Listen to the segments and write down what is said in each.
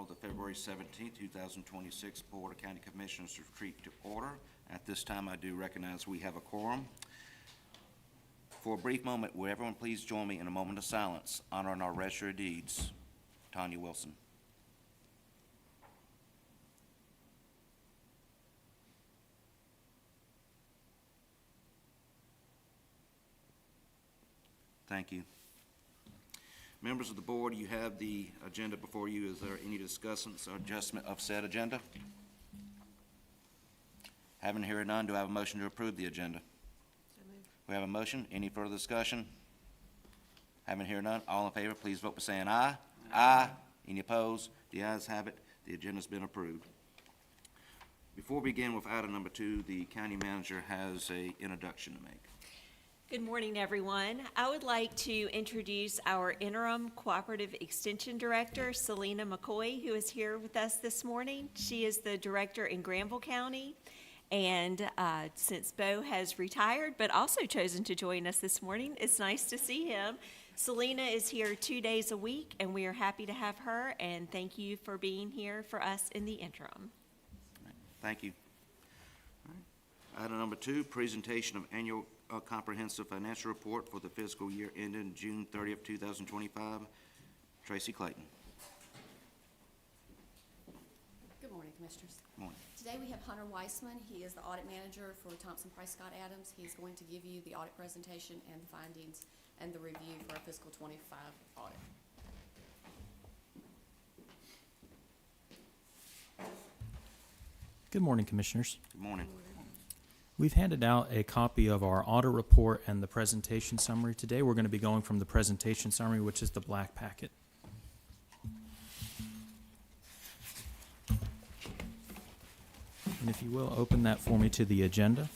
call the February 17th, 2026 Board of County Commissioners retreat to order. At this time, I do recognize we have a quorum. For a brief moment, will everyone please join me in a moment of silence honoring our Register of Deeds, Tanya Wilson. Thank you. Members of the board, you have the agenda before you. Is there any discussions or adjustment of said agenda? Having heard none, do I have a motion to approve the agenda? So moved. We have a motion. Any further discussion? Having heard none, all in favor, please vote by saying aye. Aye. Any opposed? The ayes have it. The agenda's been approved. Before we begin with item number 2, the county manager has an introduction to make. Good morning, everyone. I would like to introduce our interim cooperative extension director, Selena McCoy, who is here with us this morning. She is the director in Granville County. And since Bo has retired, but also chosen to join us this morning, it's nice to see him. Selena is here 2 days a week, and we are happy to have her. And thank you for being here for us in the interim. Thank you. All right. Item number 2, presentation of annual comprehensive financial report for the fiscal year ending June 30th, 2025. Tracy Clayton. Good morning, Commissioners. Good morning. Today we have Hunter Weissman. He is the audit manager for Thompson Price Scott Adams. He's going to give you the audit presentation and the findings and the review for our fiscal 25 audit. Good morning, Commissioners. Good morning. We've handed out a copy of our audit report and the presentation summary. Today we're going to be going from the presentation summary, which is the black packet. And if you will, open that for me to the agenda.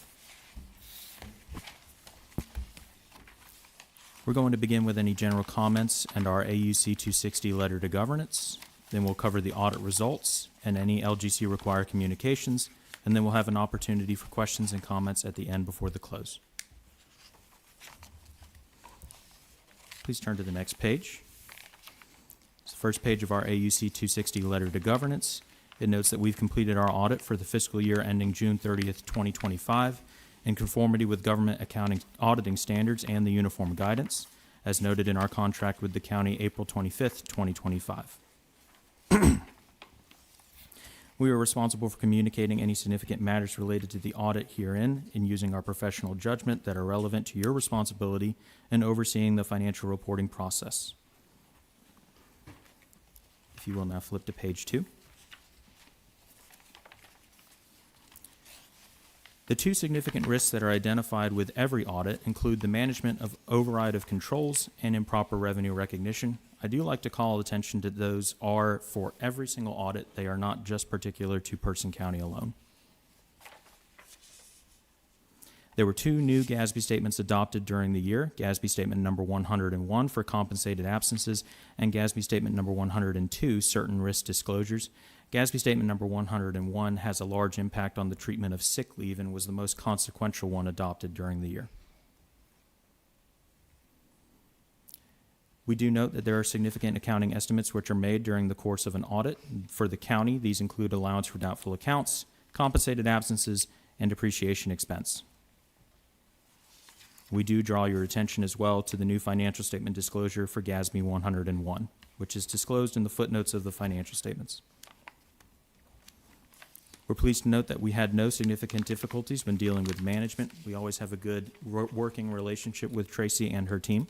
We're going to begin with any general comments and our AUC 260 letter to governance. Then we'll cover the audit results and any LGC required communications. And then we'll have an opportunity for questions and comments at the end before the close. Please turn to the next page. It's the first page of our AUC 260 letter to governance. It notes that we've completed our audit for the fiscal year ending June 30th, 2025 in conformity with government accounting auditing standards and the uniform guidance, as noted in our contract with the county April 25th, 2025. We are responsible for communicating any significant matters related to the audit herein and using our professional judgment that are relevant to your responsibility in overseeing the financial reporting process. If you will now flip to page 2. The 2 significant risks that are identified with every audit include the management of override of controls and improper revenue recognition. I do like to call attention to those are for every single audit. They are not just particular to Person County alone. There were 2 new GASB statements adopted during the year, GASB statement number 101 for compensated absences and GASB statement number 102, certain risk disclosures. GASB statement number 101 has a large impact on the treatment of sick leave and was the most consequential one adopted during the year. We do note that there are significant accounting estimates which are made during the course of an audit. For the county, these include allowance for doubtful accounts, compensated absences, and depreciation expense. We do draw your attention as well to the new financial statement disclosure for GASB 101, which is disclosed in the footnotes of the financial statements. We're pleased to note that we had no significant difficulties when dealing with management. We always have a good working relationship with Tracy and her team.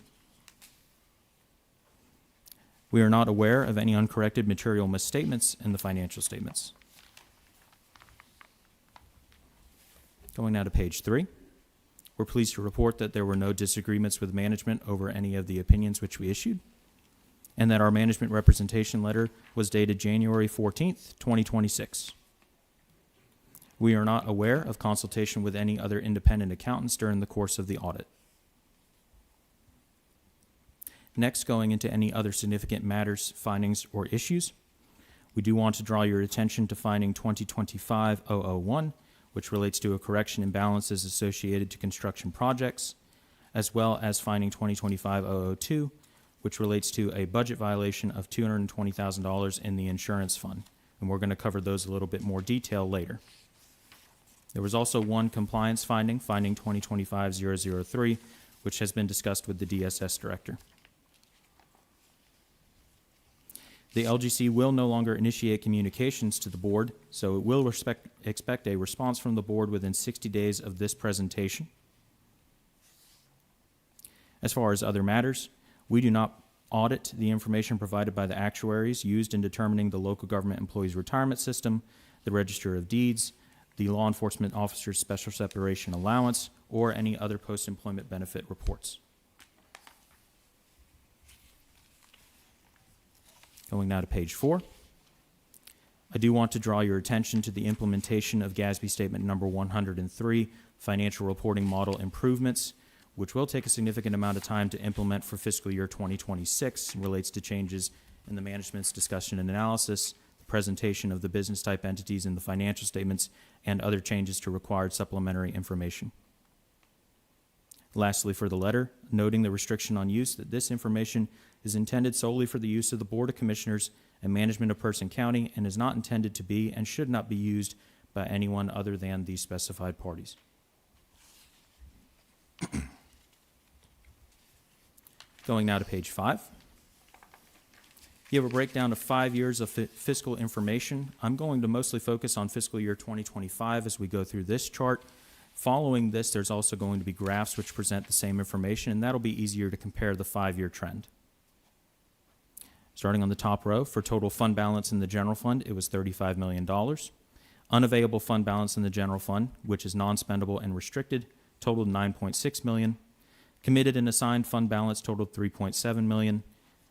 We are not aware of any uncorrected material misstatements in the financial statements. Going now to page 3. We're pleased to report that there were no disagreements with management over any of the opinions which we issued, and that our management representation letter was dated January 14th, 2026. We are not aware of consultation with any other independent accountants during the course of the audit. Next, going into any other significant matters, findings, or issues, we do want to draw your attention to finding 2025-001, which relates to a correction in balances associated to construction projects, as well as finding 2025-002, which relates to a budget violation of $220,000 in the insurance fund. And we're going to cover those a little bit more detail later. There was also one compliance finding, finding 2025-003, which has been discussed with the DSS director. The LGC will no longer initiate communications to the board, so it will expect a response from the board within 60 days of this presentation. As far as other matters, we do not audit the information provided by the actuaries used in determining the local government employees' retirement system, the Register of Deeds, the law enforcement officer's special separation allowance, or any other post-employment benefit reports. Going now to page 4. I do want to draw your attention to the implementation of GASB Statement number 103, Financial Reporting Model Improvements, which will take a significant amount of time to implement for fiscal year 2026 and relates to changes in the management's discussion and analysis, the presentation of the business type entities in the financial statements, and other changes to required supplementary information. Lastly, for the letter, noting the restriction on use, that this information is intended solely for the use of the Board of Commissioners and management of Person County and is not intended to be and should not be used by anyone other than these specified parties. Going now to page 5. You have a breakdown of 5 years of fiscal information. I'm going to mostly focus on fiscal year 2025 as we go through this chart. Following this, there's also going to be graphs which present the same information, and that'll be easier to compare the 5-year trend. Starting on the top row, for total fund balance in the general fund, it was $35 million. Unavailable fund balance in the general fund, which is non-spendable and restricted, totaled $9.6 million. Committed and assigned fund balance totaled $3.7 million.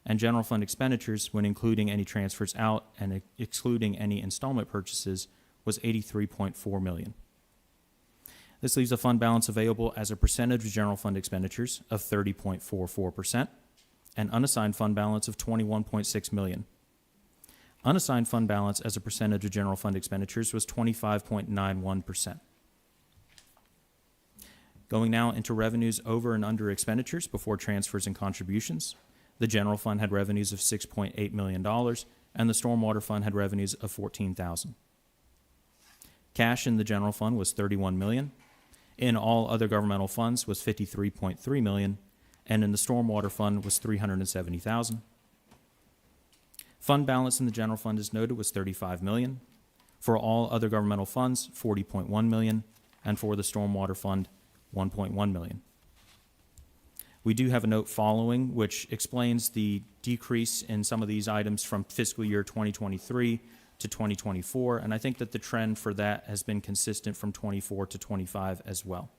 And general fund expenditures, when including any transfers out and excluding any installment purchases, was $83.4 million. This leaves a fund balance available as a percentage of general fund expenditures of 30.44% and unassigned fund balance of $21.6 million. Unassigned fund balance as a percentage of general fund expenditures was 25.91%. Going now into revenues over and under expenditures before transfers and contributions. The general fund had revenues of $6.8 million, and the stormwater fund had revenues of $14,000. Cash in the general fund was $31 million. In all other governmental funds was $53.3 million, and in the stormwater fund was $370,000. Fund balance in the general fund, as noted, was $35 million. For all other governmental funds, $40.1 million, and for the stormwater fund, $1.1 million. We do have a note following which explains the decrease in some of these items from fiscal year 2023 to 2024, and I think that the trend for that has been consistent from 24 to 25 as well.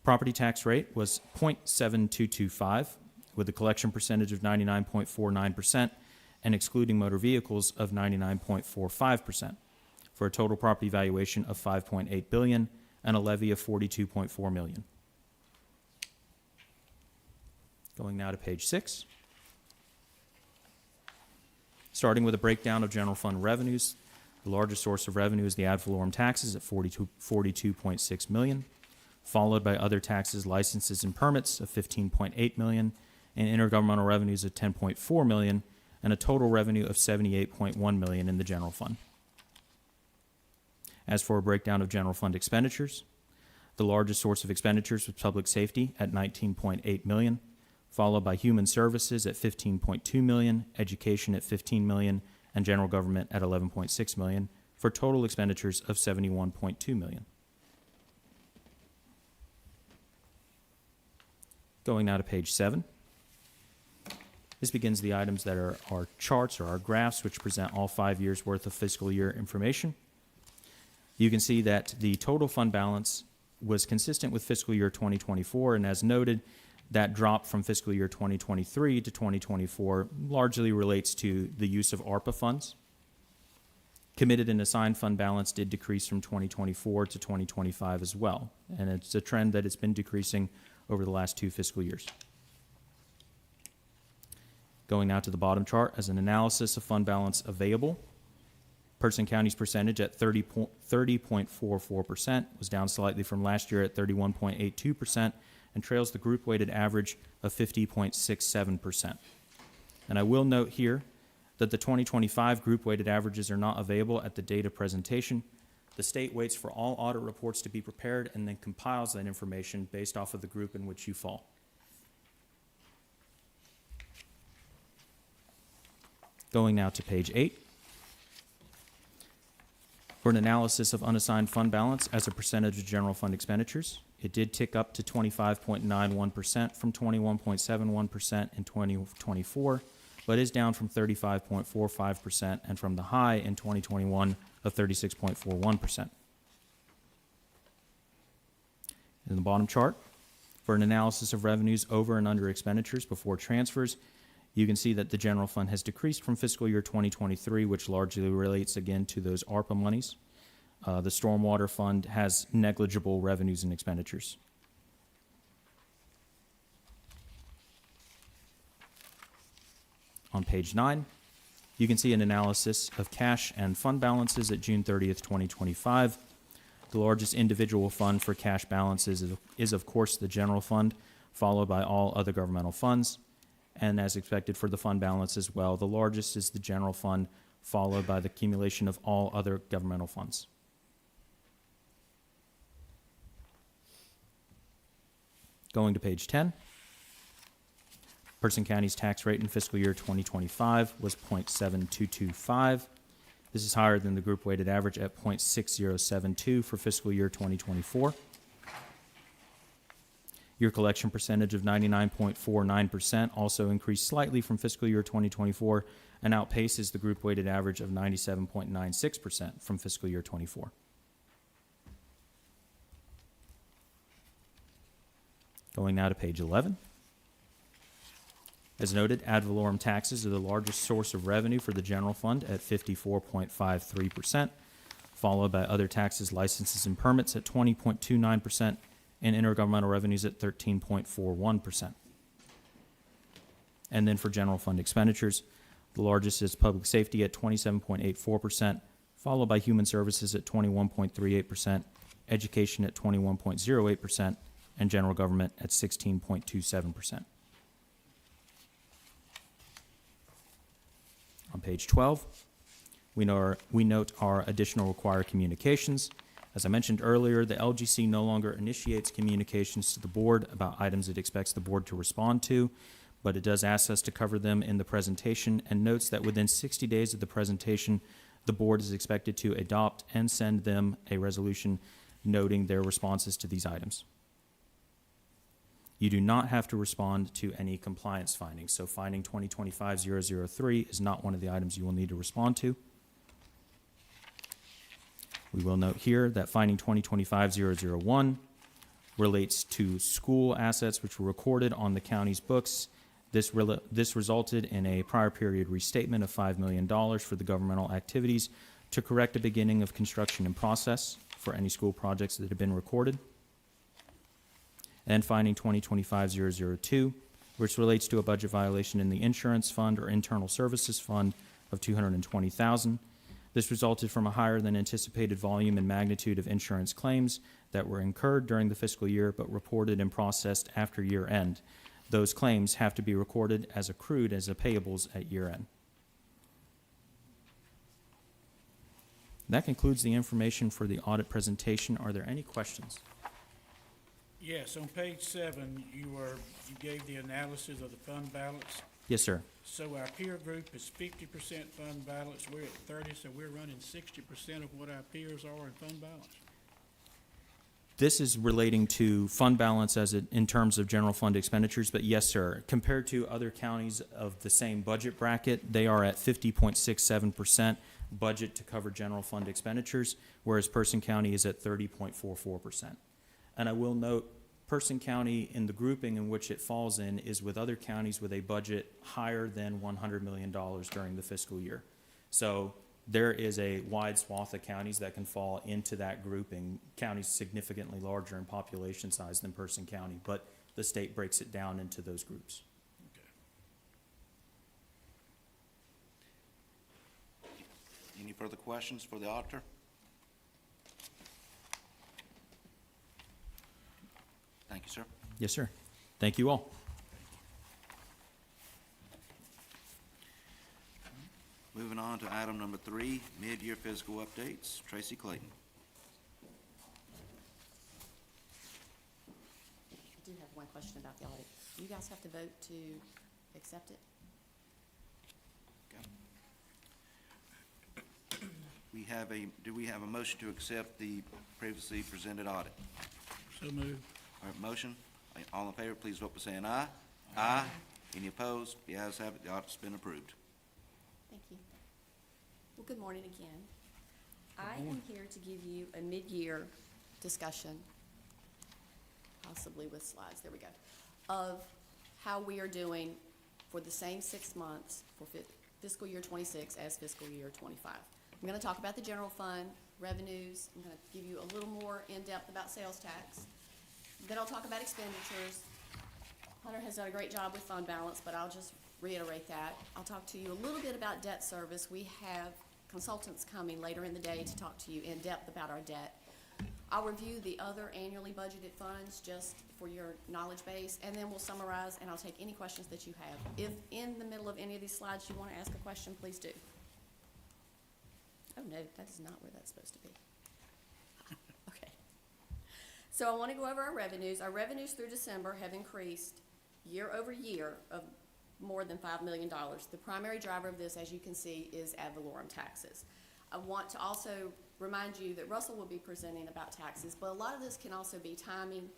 Property tax rate was 0.7225, with a collection percentage of 99.49% and excluding motor vehicles of 99.45%, for a total property valuation of $5.8 billion and a levy of $42.4 million. Going now to page 6. Starting with a breakdown of general fund revenues, the largest source of revenue is the ad valorem taxes at $42.6 million, followed by other taxes, licenses, and permits of $15.8 million, and intergovernmental revenues of $10.4 million, and a total revenue of $78.1 million in the general fund. As for a breakdown of general fund expenditures, the largest source of expenditures was public safety at $19.8 million, followed by human services at $15.2 million, education at $15 million, and general government at $11.6 million, for total expenditures of $71.2 million. Going now to page 7. This begins the items that are our charts or our graphs, which present all 5 years' worth of fiscal year information. You can see that the total fund balance was consistent with fiscal year 2024, and as noted, that drop from fiscal year 2023 to 2024 largely relates to the use of ARPA funds. Committed and assigned fund balance did decrease from 2024 to 2025 as well, and it's a trend that it's been decreasing over the last 2 fiscal years. Going now to the bottom chart as an analysis of fund balance available. Person County's percentage at 30.44% was down slightly from last year at 31.82%, and trails the group-weighted average of 50.67%. And I will note here that the 2025 group-weighted averages are not available at the date of presentation. The state waits for all audit reports to be prepared and then compiles that information based off of the group in which you fall. Going now to page 8. For an analysis of unassigned fund balance as a percentage of general fund expenditures, it did tick up to 25.91% from 21.71% in 2024, but is down from 35.45% and from the high in 2021 of 36.41%. In the bottom chart, for an analysis of revenues over and under expenditures before transfers, you can see that the general fund has decreased from fiscal year 2023, which largely relates again to those ARPA monies. The stormwater fund has negligible revenues and expenditures. On page 9, you can see an analysis of cash and fund balances at June 30th, 2025. The largest individual fund for cash balances is of course, the general fund, followed by all other governmental funds. And as expected for the fund balance as well, the largest is the general fund, followed by the accumulation of all other governmental funds. Going to page 10. Person County's tax rate in fiscal year 2025 was 0.7225. This is higher than the group weighted average at 0.6072 for fiscal year 2024. Your collection percentage of 99.49% also increased slightly from fiscal year 2024 and outpaces the group weighted average of 97.96% from fiscal year 24. Going now to page 11. As noted, ad valorem taxes are the largest source of revenue for the general fund at 54.53%, followed by other taxes, licenses, and permits at 20.29%, and intergovernmental revenues at 13.41%. And then for general fund expenditures, the largest is public safety at 27.84%, followed by human services at 21.38%, education at 21.08%, and general government at 16.27%. On page 12, we note our additional required communications. As I mentioned earlier, the LGC no longer initiates communications to the board about items it expects the board to respond to, but it does ask us to cover them in the presentation and notes that within 60 days of the presentation, the board is expected to adopt and send them a resolution noting their responses to these items. You do not have to respond to any compliance findings, so finding 2025-003 is not one of the items you will need to respond to. We will note here that finding 2025-001 relates to school assets which were recorded on the county's books. This resulted in a prior period restatement of $5 million for the governmental activities to correct a beginning of construction in process for any school projects that have been recorded. And finding 2025-002, which relates to a budget violation in the insurance fund or internal services fund of $220,000. This resulted from a higher than anticipated volume and magnitude of insurance claims that were incurred during the fiscal year but reported and processed after year end. Those claims have to be recorded as accrued as a payables at year end. That concludes the information for the audit presentation. Are there any questions? Yes, on page 7, you gave the analysis of the fund balance. Yes, sir. So our peer group is 50% fund balance, we're at 30, so we're running 60% of what our peers are in fund balance. This is relating to fund balance in terms of general fund expenditures, but yes, sir. Compared to other counties of the same budget bracket, they are at 50.67% budget to cover general fund expenditures, whereas Person County is at 30.44%. And I will note, Person County in the grouping in which it falls in is with other counties with a budget higher than $100 million during the fiscal year. So there is a wide swath of counties that can fall into that grouping, counties significantly larger in population size than Person County, but the state breaks it down into those groups. Any further questions for the auditor? Thank you, sir. Yes, sir. Thank you all. Moving on to item number 3, mid-year fiscal updates. Tracy Clayton. I do have one question about the audit. You guys have to vote to accept it? Do we have a motion to accept the previously presented audit? So moved. All right, motion. All in favor, please vote by saying aye. Aye. Any opposed? The ayes have it, the audit's been approved. Thank you. Well, good morning again. I am here to give you a mid-year discussion, possibly with slides, there we go, of how we are doing for the same 6 months for fiscal year '26 as fiscal year '25. I'm gonna talk about the general fund, revenues, I'm gonna give you a little more in-depth about sales tax. Then I'll talk about expenditures. Hunter has done a great job with fund balance, but I'll just reiterate that. I'll talk to you a little bit about debt service. We have consultants coming later in the day to talk to you in depth about our debt. I'll review the other annually budgeted funds just for your knowledge base, and then we'll summarize, and I'll take any questions that you have. If in the middle of any of these slides you want to ask a question, please do. Oh, no, that is not where that's supposed to be. Okay. So I want to go over our revenues. Our revenues through December have increased year over year of more than $5 million. The primary driver of this, as you can see, is ad valorem taxes. I want to also remind you that Russell will be presenting about taxes, but a lot of this can also be timing.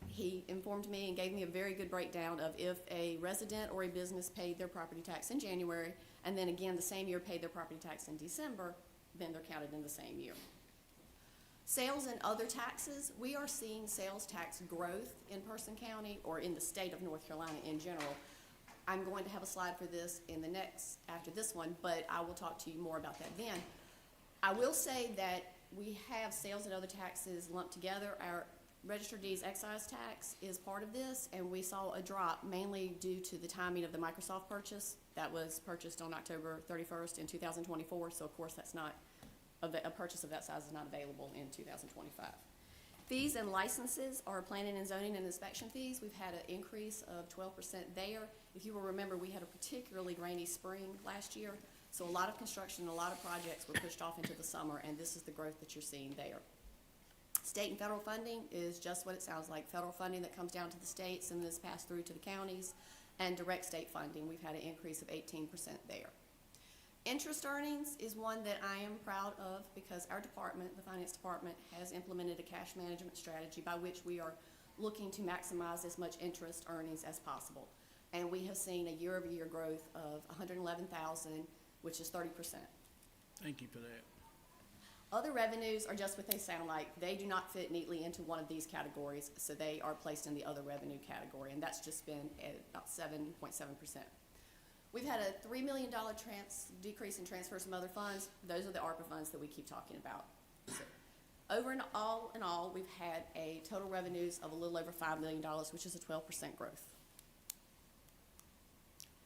He informed me and gave me a very good breakdown of if a resident or a business paid their property tax in January, and then again the same year paid their property tax in December, then they're counted in the same year. Sales and other taxes, we are seeing sales tax growth in Person County or in the state of North Carolina in general. I'm going to have a slide for this in the next, after this one, but I will talk to you more about that then. I will say that we have sales and other taxes lumped together. Our registered deeds excise tax is part of this, and we saw a drop mainly due to the timing of the Microsoft purchase. That was purchased on October 31st in 2024, so of course that's not, a purchase of that size is not available in 2025. Fees and licenses are planning and zoning and inspection fees. We've had an increase of 12% there. If you will remember, we had a particularly rainy spring last year, so a lot of construction, a lot of projects were pushed off into the summer, and this is the growth that you're seeing there. State and federal funding is just what it sounds like. Federal funding that comes down to the states and is passed through to the counties, and direct state funding. We've had an increase of 18% there. Interest earnings is one that I am proud of because our department, the finance department, has implemented a cash management strategy by which we are looking to maximize as much interest earnings as possible. And we have seen a year-over-year growth of $111,000, which is 30%. Thank you for that. Other revenues are just what they sound like. They do not fit neatly into one of these categories, so they are placed in the other revenue category, and that's just been at about 7.7%. We've had a $3 million decrease in transfers from other funds. Those are the ARPA funds that we keep talking about. So, over and all, we've had a total revenues of a little over $5 million, which is a 12% growth.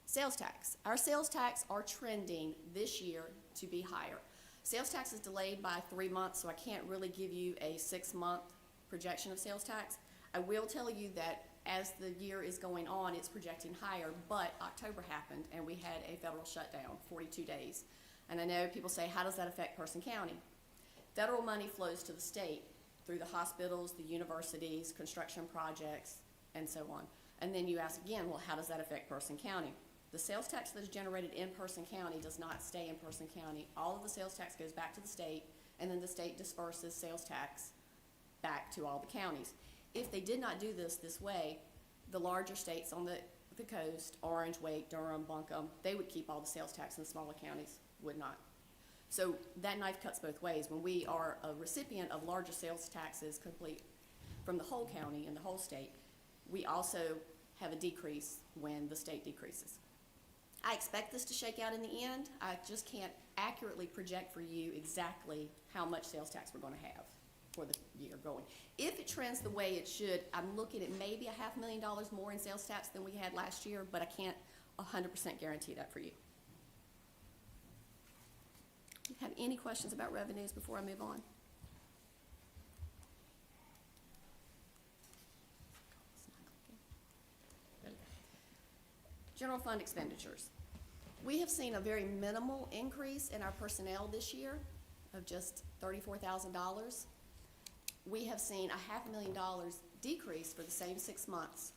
Sales tax. Our sales tax are trending this year to be higher. Sales tax is delayed by 3 months, so I can't really give you a 6-month projection of sales tax. I will tell you that as the year is going on, it's projecting higher, but October happened and we had a federal shutdown, 42 days. And I know people say, how does that affect Person County? Federal money flows to the state through the hospitals, the universities, construction projects, and so on. And then you ask again, well, how does that affect Person County? The sales tax that is generated in Person County does not stay in Person County. All of the sales tax goes back to the state, and then the state disperses sales tax back to all the counties. If they did not do this way, the larger states on the coast, Orange, Wake, Durham, Buncombe, they would keep all the sales tax, and the smaller counties would not. So that knife cuts both ways. When we are a recipient of larger sales taxes complete from the whole county and the whole state, we also have a decrease when the state decreases. I expect this to shake out in the end. I just can't accurately project for you exactly how much sales tax we're going to have for the year going. If it trends the way it should, I'm looking at maybe $500,000 more in sales tax than we had last year, but I can't 100% guarantee that for you. Do you have any questions about revenues before I move on? It's not General fund expenditures. We have seen a very minimal increase in our personnel this year of just $34,000. We have seen $500,000 decrease for the same 6 months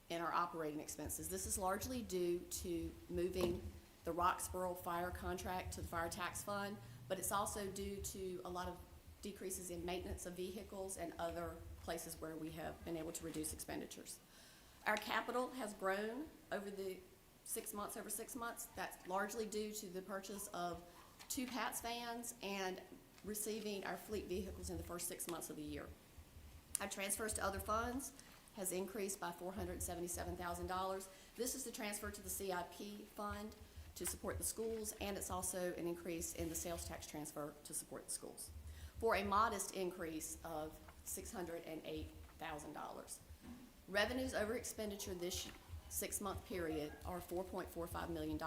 in our operating expenses. This is largely due to moving the Roxborough fire contract to the fire tax fund, but it's also due to a lot of decreases in maintenance of vehicles and other places where we have been able to reduce expenditures. Our capital has grown over the 6 months, over 6 months. That's largely due to the purchase of 2 PATS vans and receiving our fleet vehicles in the first 6 months of the year. Our transfers to other funds has increased by $477,000. This is the transfer to the CIP fund to support the schools, and it's also an increase in the sales tax transfer to support the schools, for a modest increase of $608,000. Revenues over expenditure this 6-month period are $4.45 million.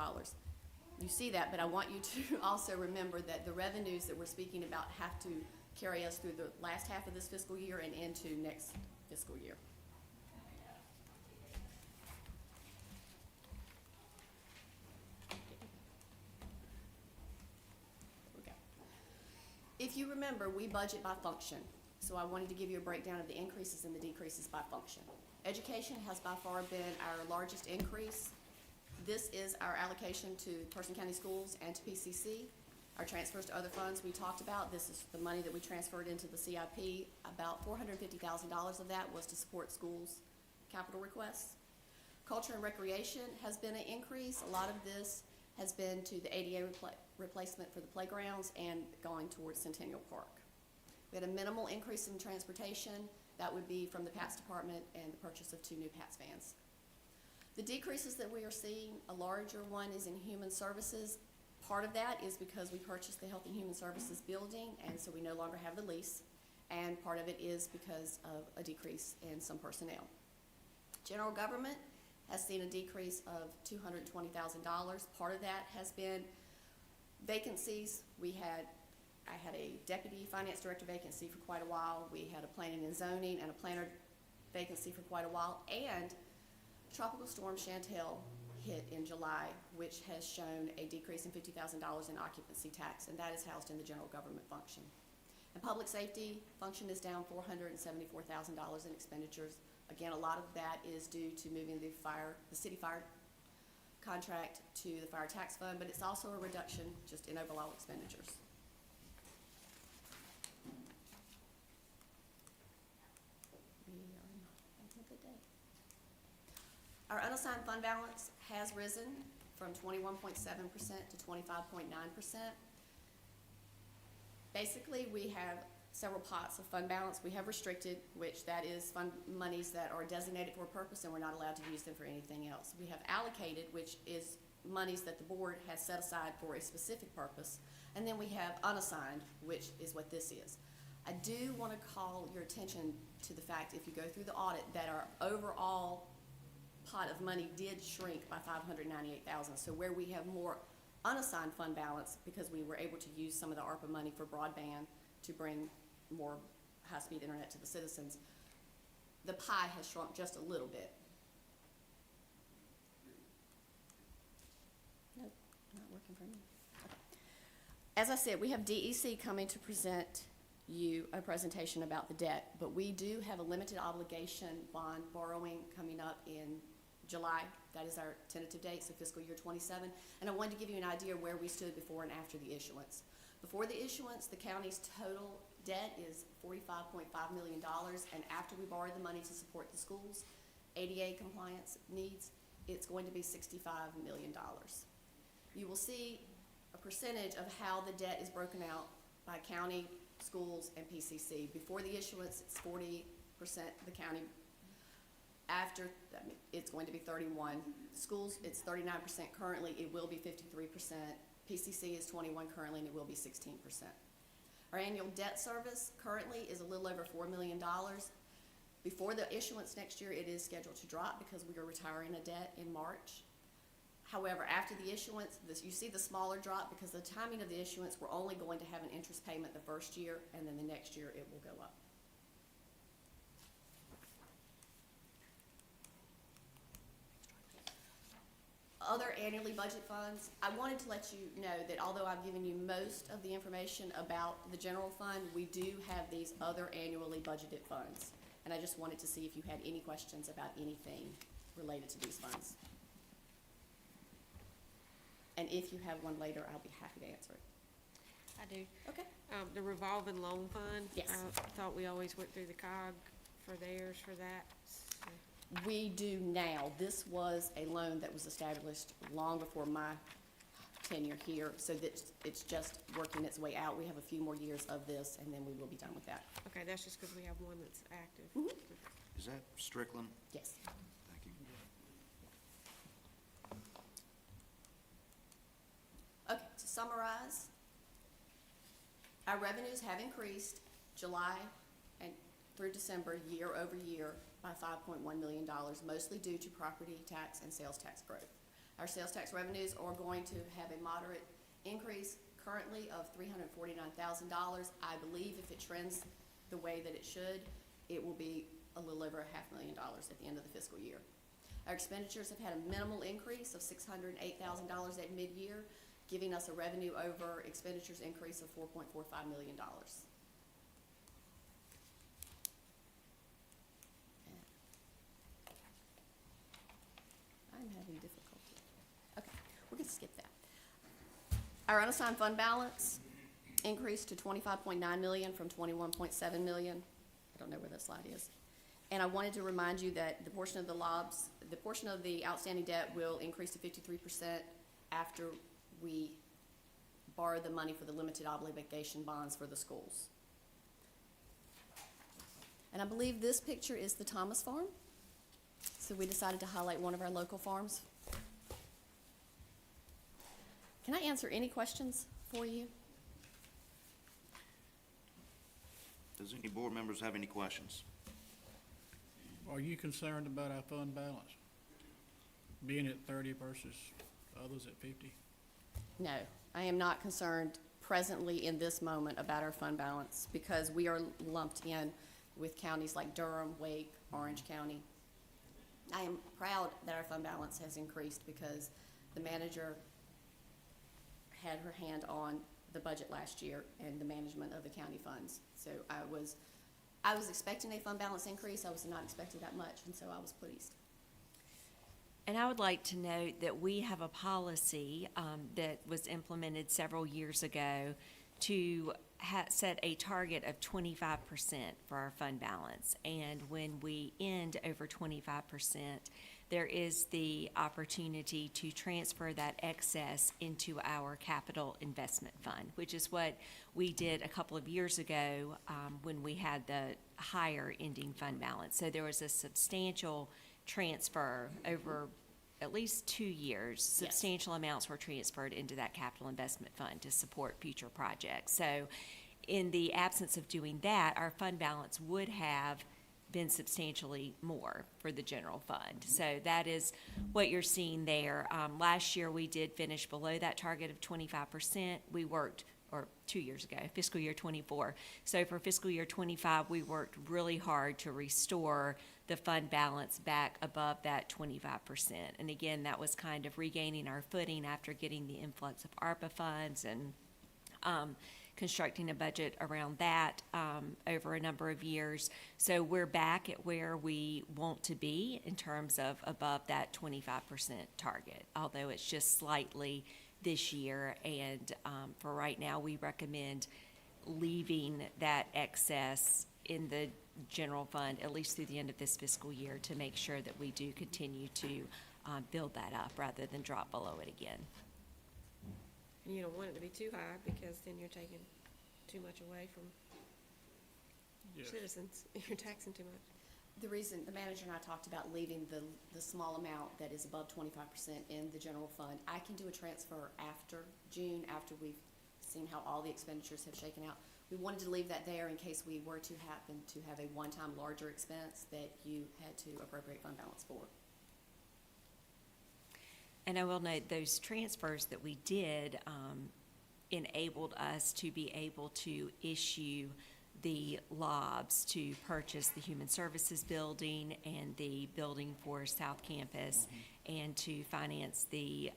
You see that, but I want you to also remember that the revenues that we're speaking about have to carry us through the last half of this fiscal year and into next fiscal year. There we go. If you remember, we budget by function, so I wanted to give you a breakdown of the increases and the decreases by function. Education has by far been our largest increase. This is our allocation to Person County Schools and to PCC. Our transfers to other funds we talked about. This is the money that we transferred into the CIP. About $450,000 of that was to support schools' capital requests. Culture and recreation has been an increase. A lot of this has been to the ADA replacement for the playgrounds and going towards Centennial Park. We had a minimal increase in transportation. That would be from the PATS department and the purchase of 2 new PATS vans. The decreases that we are seeing, a larger one is in human services. Part of that is because we purchased the Health and Human Services building, and so we no longer have the lease. And part of it is because of a decrease in some personnel. General government has seen a decrease of $220,000. Part of that has been vacancies. I had a deputy finance director vacancy for quite a while. We had a planning and zoning and a planner vacancy for quite a while. And Tropical Storm Chantel hit in July, which has shown a decrease in $50,000 in occupancy tax, and that is housed in the general government function. And public safety function is down $474,000 in expenditures. Again, a lot of that is due to moving the city fire contract to the fire tax fund, but it's also a reduction just in overall expenditures. We are having a good day. Our unassigned fund balance has risen from 21.7% to 25.9%. Basically, we have several pots of fund balance. We have restricted, which that is fund monies that are designated for a purpose and we're not allowed to use them for anything else. We have allocated, which is monies that the board has set aside for a specific purpose. And then we have unassigned, which is what this is. I do want to call your attention to the fact, if you go through the audit, that our overall pot of money did shrink by $598,000. So where we have more unassigned fund balance, because we were able to use some of the ARPA money for broadband to bring more high-speed internet to the citizens, the pie has shrunk just a little bit. Nope, not working for me. Okay. As I said, we have DEC coming to present you a presentation about the debt, but we do have a limited obligation bond borrowing coming up in July. That is our tentative date, so fiscal year 27. And I wanted to give you an idea of where we stood before and after the issuance. Before the issuance, the county's total debt is $45.5 million, and after we borrow the money to support the schools' ADA compliance needs, it's going to be $65 million. You will see a percentage of how the debt is broken out by county, schools, and PCC. Before the issuance, it's 40% the county. After, it's going to be 31. Schools, it's 39% currently. It will be 53%. PCC is 21 currently, and it will be 16%. Our annual debt service currently is a little over $4 million. Before the issuance next year, it is scheduled to drop because we are retiring a debt in March. However, after the issuance, you see the smaller drop because the timing of the issuance, we're only going to have an interest payment the first year, and then the next year it will go up. other annually budget funds, I wanted to let you know that although I've given you most of the information about the general fund, we do have these other annually budgeted funds. And I just wanted to see if you had any questions about anything related to these funds. And if you have one later, I'll be happy to answer it. I do. Okay. The revolving loan fund. Yes. I thought we always went through the COG for theirs for that. So, We do now. This was a loan that was established long before my tenure here, so that it's just working its way out. We have a few more years of this, and then we will be done with that. Okay, that's just because we have one that's active. Is that Strickland? Yes. Thank you. Okay, to summarize, our revenues have increased July and through December, year over year, by $5.1 million, mostly due to property tax and sales tax growth. Our sales tax revenues are going to have a moderate increase currently of $349,000. I believe if it trends the way that it should, it will be a little over $500,000 at the end of the fiscal year. Our expenditures have had a minimal increase of $608,000 at mid-year, giving us a revenue over expenditures increase of $4.45 million. I'm having difficulty. Okay, we're gonna skip that. Our unassigned fund balance increased to $25.9 million from $21.7 million. I don't know where that slide is. And I wanted to remind you that the portion of the portion of the outstanding debt will increase to 53% after we borrow the money for the limited obligation bonds for the schools. And I believe this picture is the Thomas Farm. So we decided to highlight one of our local farms. Can I answer any questions for you? Does any board members have any questions? Are you concerned about our fund balance? Being at 30 versus others at 50? No, I am not concerned presently in this moment about our fund balance because we are lumped in with counties like Durham, Wake, Orange County. I am proud that our fund balance has increased because the manager had her hand on the budget last year and the management of the county funds. So I was expecting a fund balance increase. I was not expecting that much, and so I was pleased. And I would like to note that we have a policy that was implemented several years ago to set a target of 25% for our fund balance. And when we end over 25%, there is the opportunity to transfer that excess into our capital investment fund, which is what we did a couple of years ago when we had the higher ending fund balance. So there was a substantial transfer over at least 2 years. Yes. Substantial amounts were transferred into that capital investment fund to support future projects. So in the absence of doing that, our fund balance would have been substantially more for the general fund. So that is what you're seeing there. Last year, we did finish below that target of 25%. We worked, or 2 years ago, fiscal year '24. So for fiscal year '25, we worked really hard to restore the fund balance back above that 25%. And again, that was kind of regaining our footing after getting the influx of ARPA funds and constructing a budget around that over a number of years. So we're back at where we want to be in terms of above that 25% target, although it's just slightly this year. And for right now, we recommend leaving that excess in the general fund, at least through the end of this fiscal year, to make sure that we do continue to build that up rather than drop below it again. And you don't want it to be too high because then you're taking too much away from Yes. citizens. You're taxing too much. The reason, the manager and I talked about leaving the small amount that is above 25% in the general fund. I can do a transfer after June, after we've seen how all the expenditures have shaken out. We wanted to leave that there in case we were to happen to have a one-time larger expense that you had to appropriate fund balance for. And I will note those transfers that we did enabled us to be able to issue the LOBs to purchase the Human Services Building and the building for South Campus and to finance the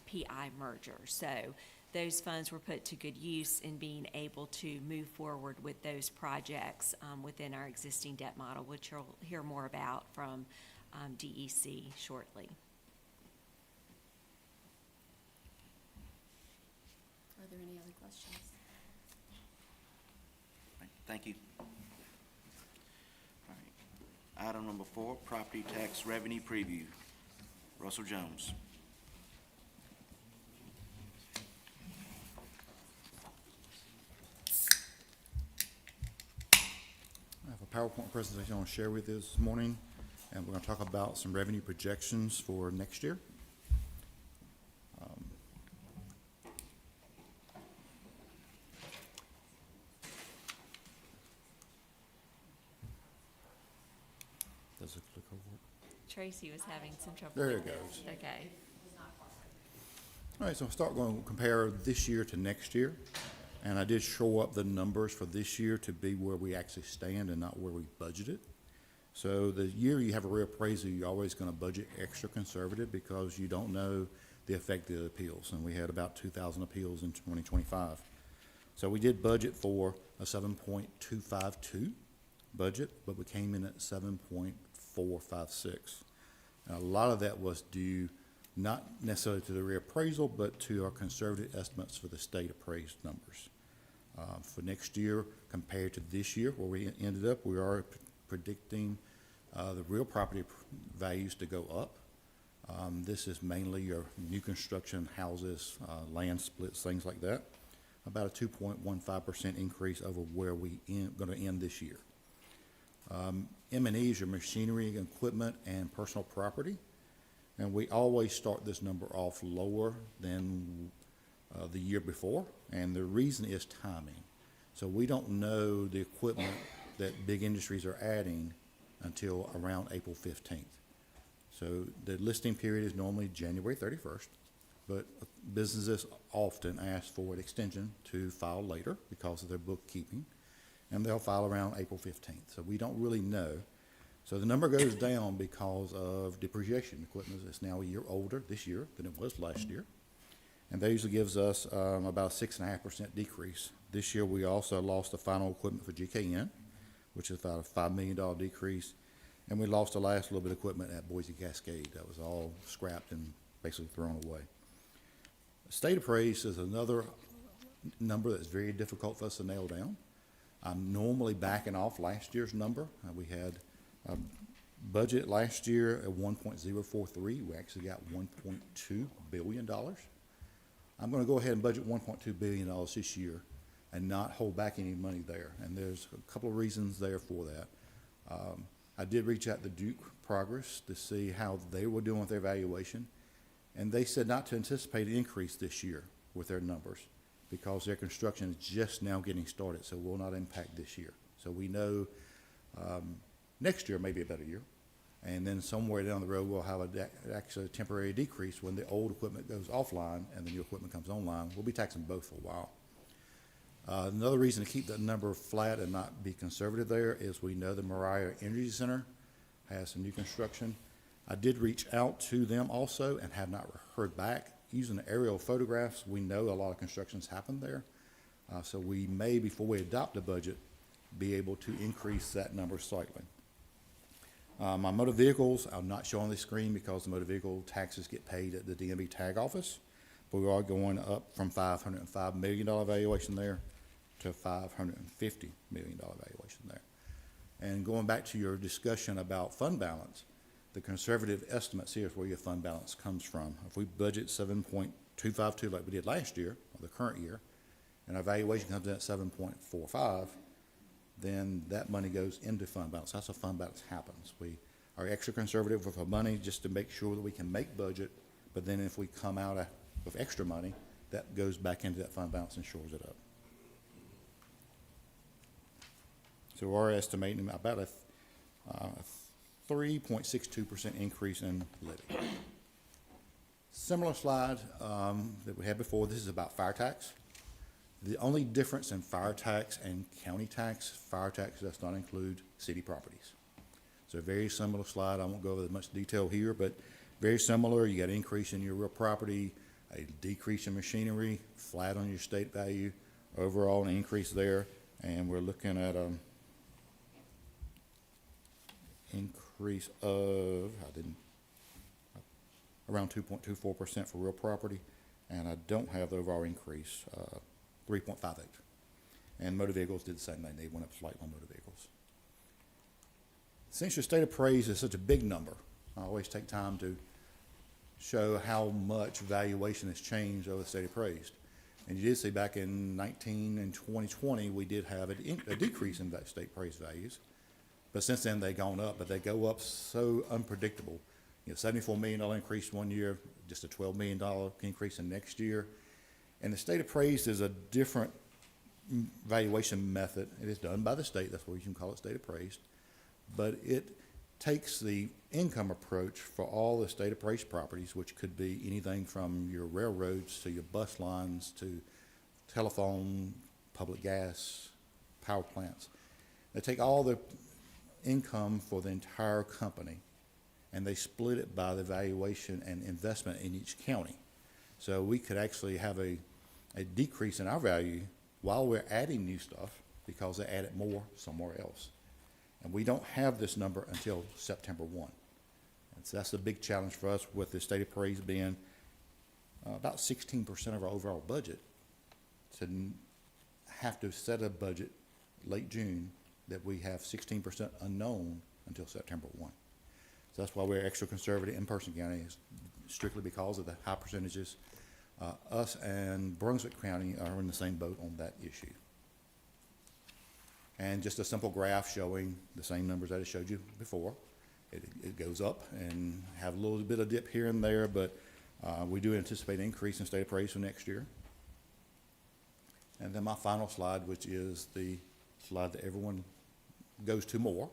PI merger. So those funds were put to good use in being able to move forward with those projects within our existing debt model, which you'll hear more about from DEC shortly. Are there any other questions? Right, thank you. All right. Item number 4, property tax revenue preview. Russell Jones. I have a PowerPoint presentation I want to share with you this morning, and we're going to talk about some revenue projections for next year. Does it click over? Tracy was having some trouble. There with it this. goes. Okay. All right, so I'll start going to compare this year to next year. And I did show up the numbers for this year to be where we actually stand and not where we budgeted. So the year you have a reappraisal, you're always going to budget extra conservative because you don't know the effect of the appeals. And we had about 2,000 appeals in 2025. So we did budget for a 7.252 budget, but we came in at 7.456. And a lot of that was due not necessarily to the reappraisal, but to our conservative estimates for the state appraised numbers. For next year, compared to this year, where we ended up, we are predicting the real property values to go up. This is mainly your new construction houses, land splits, things like that. About a 2.15% increase over where we going to end this year. M&E is your machinery and equipment and personal property. And we always start this number off lower than the year before, and the reason is timing. So we don't know the equipment that big industries are adding until around April 15th. So the listing period is normally January 31st, but businesses often ask for an extension to file later because of their bookkeeping, and they'll file around April 15th. So we don't really know. So the number goes down because of depreciation. Equipment is now a year older this year than it was last year. And that usually gives us about a 6.5% decrease. This year, we also lost the final equipment for GKN, which is about a $5 million decrease. And we lost the last little bit of equipment at Boise Cascade. That was all scrapped and basically thrown away. State appraised is another number that's very difficult for us to nail down. I'm normally backing off last year's number. We had budget last year at 1.043. We actually got $1.2 billion. I'm going to go ahead and budget $1.2 billion this year and not hold back any money there. And there's a couple of reasons there for that. I did reach out to Duke Progress to see how they were doing with their valuation. And they said not to anticipate an increase this year with their numbers because their construction is just now getting started, so it will not impact this year. So we know next year may be a better year. And then somewhere down the road, we'll have actually a temporary decrease when the old equipment goes offline and the new equipment comes online. We'll be taxing both for a while. Another reason to keep that number flat and not be conservative there is we know the Mariah Energy Center has some new construction. I did reach out to them also and have not heard back. Using the aerial photographs, we know a lot of construction's happened there. So we may, before we adopt the budget, be able to increase that number slightly. My motor vehicles, I'm not showing the screen because the motor vehicle taxes get paid at the DMV tag office. But we are going up from $505 million valuation there to $550 million valuation there. And going back to your discussion about fund balance, the conservative estimates here is where your fund balance comes from. If we budget 7.252 like we did last year, or the current year, and our valuation comes in at 7.45, then that money goes into fund balance. That's how fund balance happens. We are extra conservative with our money just to make sure that we can make budget, but then if we come out with extra money, that goes back into that fund balance and shores it up. So we're estimating about a 3.62% increase in levy. Similar slide that we had before. This is about fire tax. The only difference in fire tax and county tax, fire tax does not include city properties. So a very similar slide. I won't go over as much detail here, but very similar. You got an increase in your real property, a decrease in machinery, flat on your state value, overall an increase there. And we're looking at increase of, around 2.24% for real property. And I don't have the overall increase, 3.58. And motor vehicles did the same thing. They went up slightly on motor vehicles. Since your state appraised is such a big number, I always take time to show how much valuation has changed over the state appraised. And you did see back in 19 and 2020, we did have a decrease in that state appraised values. But since then, they've gone up, but they go up so unpredictable. You know, $74 million increase one year, just a $12 million increase in next year. And the state appraised is a different valuation method. It is done by the state, that's why you can call it state appraised. But it takes the income approach for all the state appraised properties, which could be anything from your railroads to your bus lines to telephone, public gas, power plants. They take all the income for the entire company and they split it by the valuation and investment in each county. So we could actually have a decrease in our value while we're adding new stuff because they added more somewhere else. And we don't have this number until September 1. And so that's the big challenge for us with the state appraised being about 16% of our overall budget. To have to set a budget late June that we have 16% unknown until September 1. So that's why we're extra conservative in Person County, is strictly because of the high percentages. Us and Brunswick County are in the same boat on that issue. And just a simple graph showing the same numbers that I showed you before. It goes up and have a little bit of dip here and there, but we do anticipate an increase in state appraisal next year. And then my final slide, which is the slide that everyone goes to more,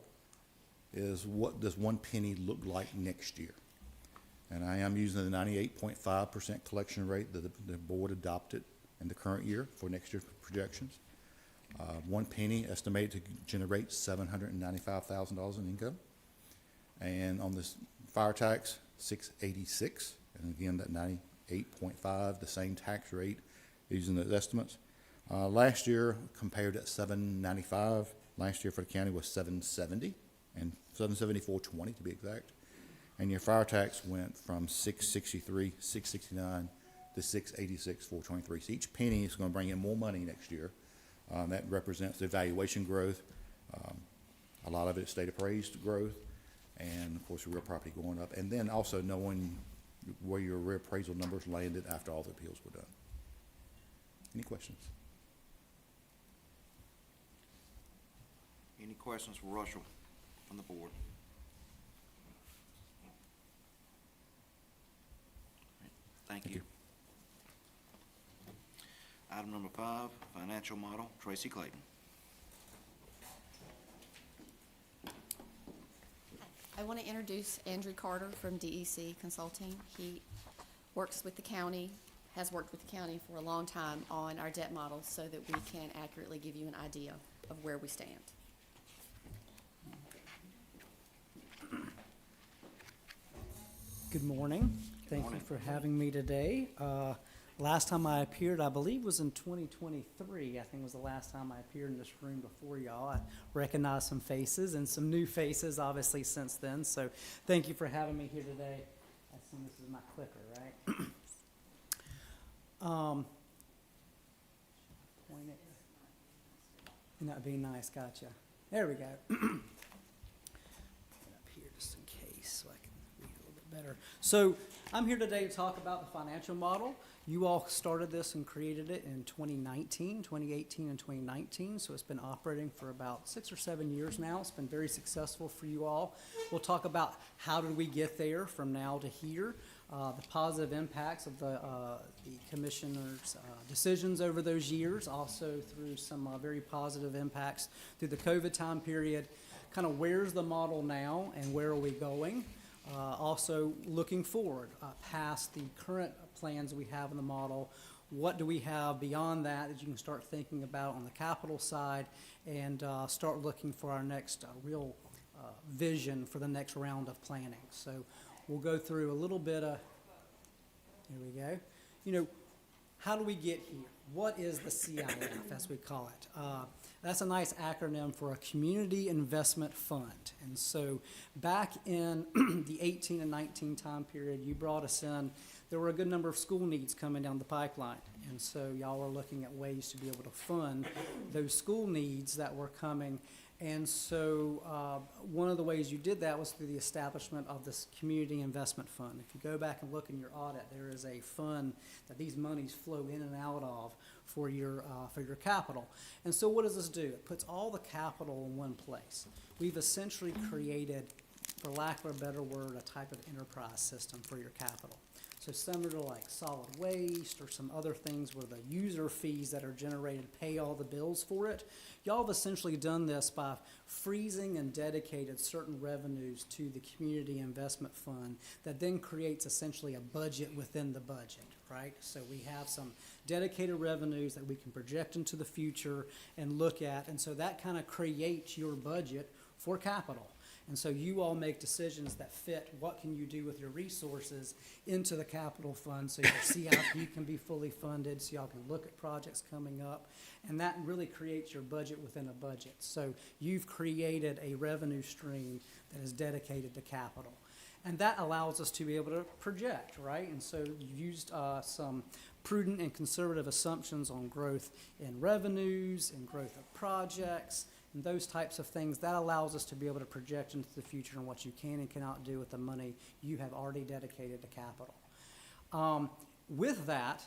is what does 1 penny look like next year? And I am using the 98.5% collection rate that the board adopted in the current year for next year's projections. 1 penny estimated to generate $795,000 in income. And on this fire tax, $686. And again, that 98.5, the same tax rate using those estimates. Last year, compared at $795, last year for the county was $770, and $774.20 to be exact. And your fire tax went from $663, $669 to $686, $423. So each penny is going to bring in more money next year. That represents the valuation growth. A lot of it is state appraised growth, and of course, real property going up. And then also knowing where your reappraisal numbers landed after all the appeals were done. Any questions? Any questions for Russell from the board? Thank you. Item number 5, financial model, Tracy Clayton. I want to introduce Andrew Carter from DEC Consulting. He works with the county, has worked with the county for a long time on our debt model so that we can accurately give you an idea of where we stand. Good morning. Thank you morning. for having me today. Last time I appeared, I believe, was in 2023. I think was the last time I appeared in this room before y'all. I recognize some faces and some new faces, obviously, since then. So thank you for having me here today. I assume this is my clicker, right? Point it. That'd be nice. Gotcha. There we go. Put it up here just in case so I can read a little bit better. So I'm here today to talk about the financial model. You all started this and created it in 2018 and 2019, so it's been operating for about 6 or 7 years now. It's been very successful for you all. We'll talk about how did we get there from now to here, the positive impacts of the commissioner's decisions over those years, also through some very positive impacts through the COVID time period, kind of where's the model now and where are we going. Also looking forward past the current plans we have in the model, what do we have beyond that that you can start thinking about on the capital side and start looking for our next real vision for the next round of planning. So we'll go through a little bit of, here we go. You know, how do we get here? What is the CIF, as we call it? That's a nice acronym for a Community Investment Fund. And so back in the 18 and 19 time period, you brought us in, there were a good number of school needs coming down the pipeline. And so y'all were looking at ways to be able to fund those school needs that were coming. And so one of the ways you did that was through the establishment of this Community Investment Fund. If you go back and look in your audit, there is a fund that these monies flow in and out of for your capital. And so what does this do? It puts all the capital in one place. We've essentially created, for lack of a better word, a type of enterprise system for your capital. So similar to like solid waste or some other things where the user fees that are generated pay all the bills for it, y'all have essentially done this by freezing and dedicated certain revenues to the Community Investment Fund that then creates essentially a budget within the budget, right? So we have some dedicated revenues that we can project into the future and look at, and so that kind of creates your budget for capital. And so you all make decisions that fit what can you do with your resources into the capital fund so your CIP can be fully funded, so y'all can look at projects coming up. And that really creates your budget within a budget. So you've created a revenue stream that is dedicated to capital. And that allows us to be able to project, right? And so you used some prudent and conservative assumptions on growth in revenues and growth of projects and those types of things. That allows us to be able to project into the future and what you can and cannot do with the money you have already dedicated to capital. With that,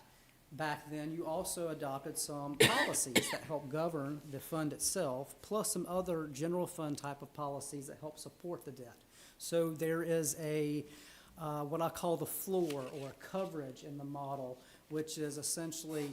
back then, you also adopted some policies that help govern the fund itself, plus some other general fund type of policies that help support the debt. So there is a, what I call the floor or coverage in the model, which is essentially,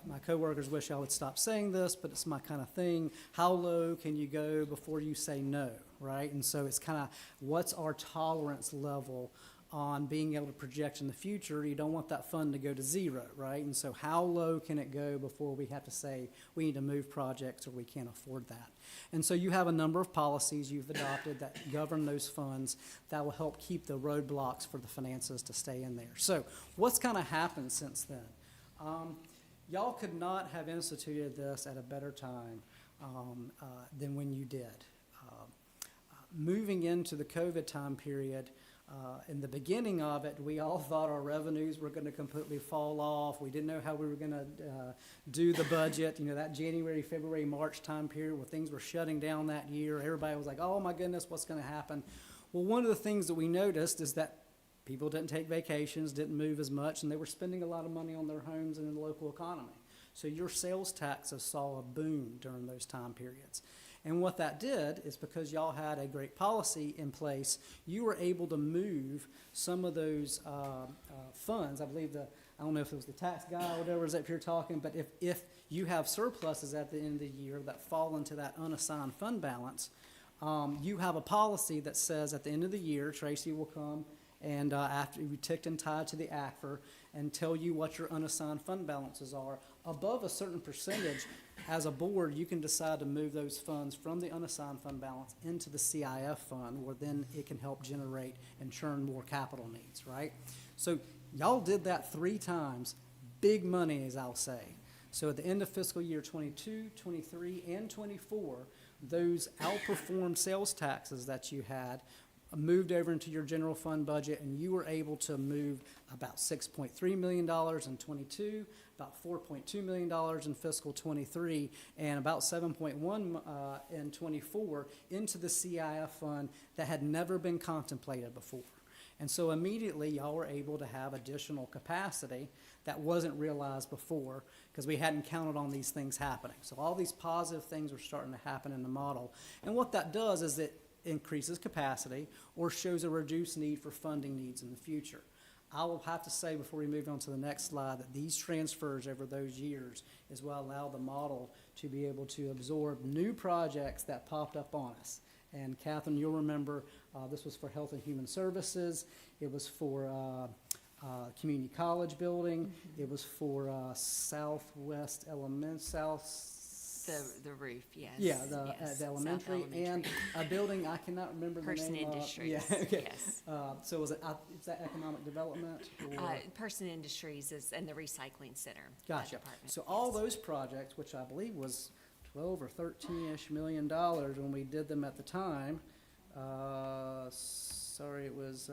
my coworkers wish I would stop saying this, but it's my kind of thing. How low can you go before you say no, right? And so it's kind of what's our tolerance level on being able to project in the future. You don't want that fund to go to zero, right? And so how low can it go before we have to say we need to move projects or we can't afford that? And so you have a number of policies you've adopted that govern those funds that will help keep the roadblocks for the finances to stay in there. So what's kind of happened since then? Y'all could not have instituted this at a better time than when you did. Moving into the COVID time period, in the beginning of it, we all thought our revenues were going to completely fall off. We didn't know how we were going to do the budget. You know, that January, February, March time period where things were shutting down that year. Everybody was like, oh my goodness, what's going to happen? Well, one of the things that we noticed is that people didn't take vacations, didn't move as much, and they were spending a lot of money on their homes and in the local economy. So your sales taxes saw a boom during those time periods. And what that did is because y'all had a great policy in place, you were able to move some of those funds. I believe I don't know if it was the tax guy or whatever is up here talking, but if you have surpluses at the end of the year that fall into that unassigned fund balance, you have a policy that says at the end of the year, Tracy will come and after you ticked and tied to the ACFR and tell you what your unassigned fund balances are. Above a certain percentage, as a board, you can decide to move those funds from the unassigned fund balance into the CIF fund, where then it can help generate and churn more capital needs, right? So y'all did that 3 times, big money, as I'll say. So at the end of fiscal year 22, 23, and 24, those outperformed sales taxes that you had moved over into your general fund budget, and you were able to move about $6.3 million in 22, about $4.2 million in fiscal 23, and about 7.1 in 24 into the CIF fund that had never been contemplated before. And so immediately y'all were able to have additional capacity that wasn't realized before because we hadn't counted on these things happening. So all these positive things were starting to happen in the model. And what that does is it increases capacity or shows a reduced need for funding needs in the future. I will have to say before we move on to the next slide that these transfers over those years is what allowed the model to be able to absorb new projects that popped up on us. And Catherine, you'll remember this was for Health and Human Services. It was for Community College building. It was for Southwest Elementary, The roof, yes. Yeah, yes, the South elementary, and a building, I cannot remember the name Person of. Industries, Yeah, okay. yes. So is that economic development? or- Person Industries is, and the recycling center. Gotcha. Department, So all yes. those projects, which I believe was 12 or 13-ish million dollars when we did them at the time, it was,